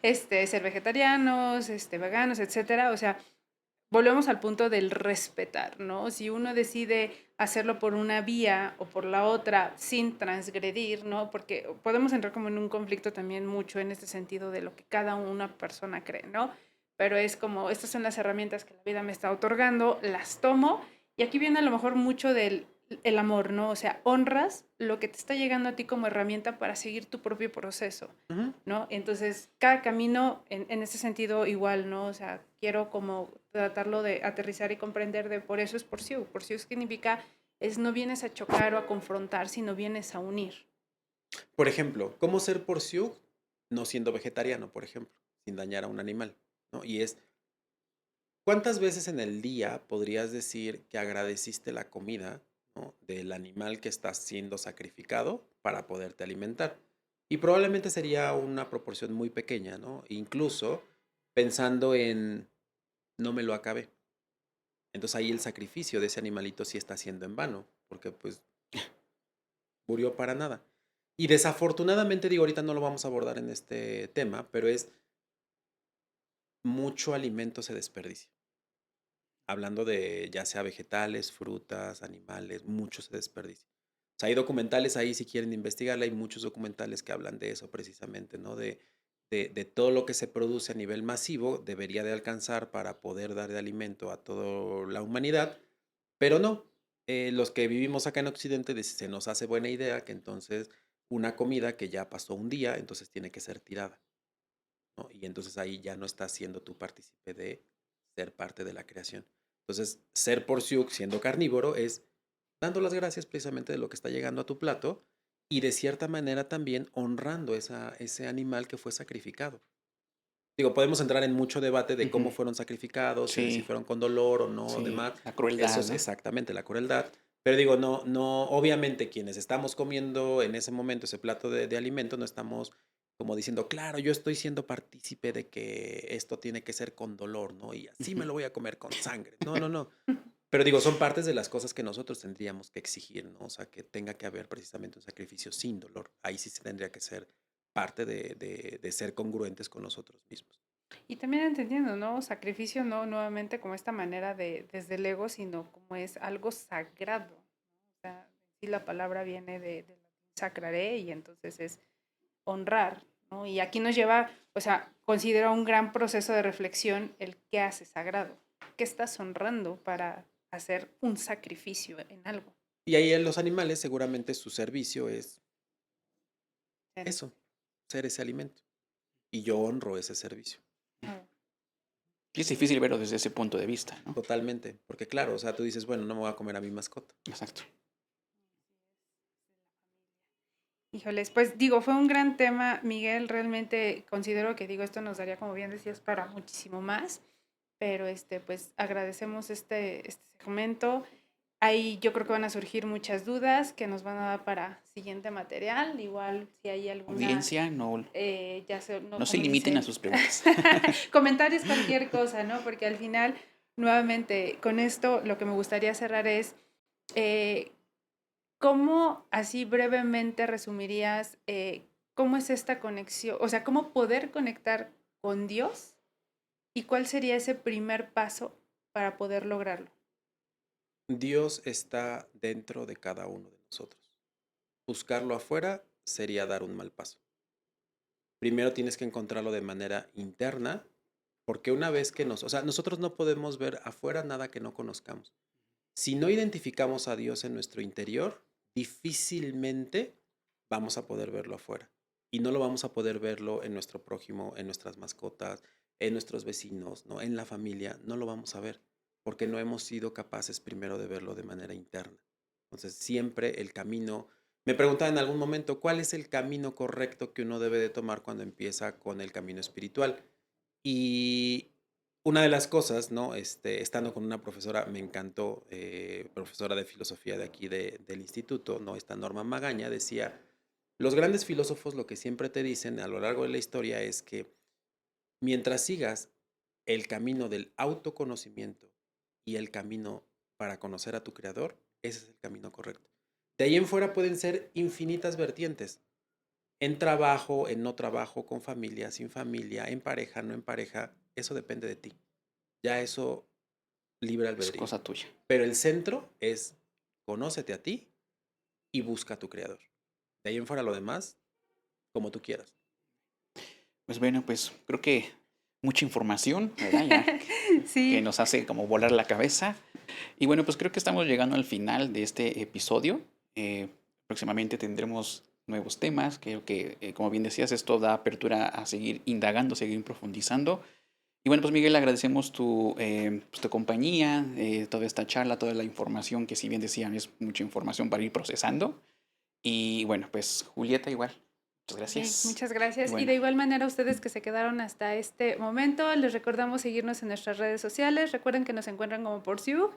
sí, ser vegetarianos, veganos, etcétera. O sea, volvemos al punto del respetar, ¿no? Si uno decide hacerlo por una vía o por la otra sin transgredir, ¿no? Porque podemos entrar como en un conflicto también mucho en este sentido de lo que cada una persona cree, ¿no? Pero es como, estas son las herramientas que la vida me está otorgando, las tomo, y aquí viene a lo mejor mucho del el amor, ¿no? O sea, honras lo que te está llegando a ti como herramienta para seguir tu propio proceso, ujú. ¿no? Entonces, cada camino en ese sentido igual, ¿no? O sea, quiero como tratarlo de aterrizar y comprender de por eso es Pursuit. Pursuit significa es no vienes a chocar o a confrontar, sino vienes a unir. Por ejemplo, ¿cómo ser Pursuit no siendo vegetariano, por ejemplo, sin dañar a un animal, ¿no? Y es, ¿cuántas veces en el día podrías decir que agradeciste la comida, ¿no? Del animal que está siendo sacrificado para poderte alimentar? Y probablemente sería una proporción muy pequeña, ¿no? Incluso pensando en no me lo acabé. Entonces ahí el sacrificio de ese animalito sí está siendo en vano, porque pues murió para nada. Y desafortunadamente, digo, ahorita no lo vamos a abordar en este tema, pero es mucho alimento se desperdicia. Hablando de ya sea vegetales, frutas, animales, mucho se desperdicia. O sea, hay documentales ahí, si quieren investigarla, hay muchos documentales que hablan de eso precisamente, ¿no? De todo lo que se produce a nivel masivo, debería de alcanzar para poder dar de alimento a toda la humanidad, pero no. Los que vivimos acá en Occidente se nos hace buena idea que entonces una comida que ya pasó un día, entonces tiene que ser tirada, ¿no? Y entonces ahí ya no estás siendo tú partícipe de ser parte de la creación. Entonces, ser porciúc siendo carnívoro es dando las gracias precisamente de lo que está llegando a tu plato y de cierta manera también honrando ese animal que fue sacrificado. Digo, podemos entrar en mucho debate de cómo Ujú. fueron sacrificados, si Sí, fueron con dolor o no, sí. demás. La Eso crueldad, es ¿no? exactamente la crueldad. Pero digo, obviamente quienes estamos comiendo en ese momento ese plato de alimento, no estamos como diciendo, claro, yo estoy siendo partícipe de que esto tiene que ser con dolor, ¿no? Y así me lo voy a comer con sangre. No, no, no. Pero digo, son partes de las cosas que nosotros tendríamos que exigir, ¿no? O sea, que tenga que haber precisamente un sacrificio sin dolor. Ahí sí se tendría que ser parte de ser congruentes con nosotros mismos. Y también entendiendo, ¿no? Sacrificio no nuevamente como esta manera desde el ego, sino como es algo sagrado. O sea, sí la palabra viene de sacrare y entonces es honrar, ¿no? Y aquí nos lleva, o sea, considero un gran proceso de reflexión el qué hace sagrado, qué estás honrando para hacer un sacrificio en algo. Y ahí en los animales seguramente su servicio es Ser- eso, ser ese alimento. Y yo honro ese servicio. Y es difícil verlo desde ese punto de vista, ¿no? Totalmente. Porque claro, o sea, tú dices, bueno, no me voy a comer a mi mascota. Exacto. Híjoles, pues digo, fue un gran tema, Miguel, realmente considero que digo, esto nos daría, como bien decías, para muchísimo más, pero pues agradecemos este segmento. Ahí yo creo que van a surgir muchas dudas que nos van a dar para siguiente material, igual si hay alguna... Audiencia, no no se limiten a sus preguntas. comentarios, cualquier cosa, ¿no? Porque al final, nuevamente, con esto lo que me gustaría cerrar es... ¿cómo así brevemente resumirías cómo es esta conexión? O sea, ¿cómo poder conectar con Dios? ¿Y cuál sería ese primer paso para poder lograrlo? Dios está dentro de cada uno de nosotros. Buscarlo afuera sería dar un mal paso. Primero tienes que encontrarlo de manera interna, porque una vez que o sea, nosotros no podemos ver afuera nada que no conozcamos. Si no identificamos a Dios en nuestro interior, difícilmente vamos a poder verlo afuera. Y no lo vamos a poder verlo en nuestro prójimo, en nuestras mascotas, en nuestros vecinos, ¿no? En la familia. No lo vamos a ver, porque no hemos sido capaces primero de verlo de manera interna. Entonces, siempre el camino... Me preguntaba en algún momento, ¿cuál es el camino correcto que uno debe de tomar cuando empieza con el camino espiritual? Y una de las cosas, ¿no? Estando con una profesora, me encantó, profesora de filosofía de aquí del instituto, ¿no? Esta Norma Magaña decía, los grandes filósofos lo que siempre te dicen a lo largo de la historia es que mientras sigas el camino del autoconocimiento y el camino para conocer a tu creador, ese es el camino correcto. De ahí en fuera pueden ser infinitas vertientes. En trabajo, en no trabajo, con familia, sin familia, en pareja, no en pareja, eso depende de ti. Ya eso libre Es albedrío. cosa tuya. Pero el centro es conócete a ti y busca a tu creador. De ahí en fuera lo demás, como tú quieras. Pues bueno, pues creo que mucha información, ¿verdad? Ya, que Sí, nos hace como volar la cabeza. Y bueno, pues creo que estamos llegando al final de este episodio. Próximamente tendremos nuevos temas. Creo que, como bien decías, esto da apertura a seguir indagando, seguir profundizando. Y bueno, pues Miguel, agradecemos pues, tu compañía, toda esta charla, toda la información que, si bien decían, es mucha información para ir procesando. Y bueno, pues Julieta igual. Muchas gracias. sí, muchas gracias. Y Bueno. de igual manera, ustedes que se quedaron hasta este momento, les recordamos seguirnos en nuestras redes sociales. Recuerden que nos encuentran como Porciu.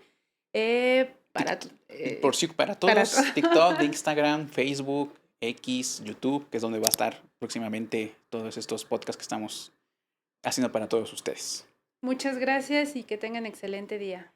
Porciu para todos, TikTok, Instagram, Facebook, X, YouTube, que es donde va a estar próximamente todos estos podcasts que estamos haciendo para todos ustedes. Muchas gracias y que tengan excelente día.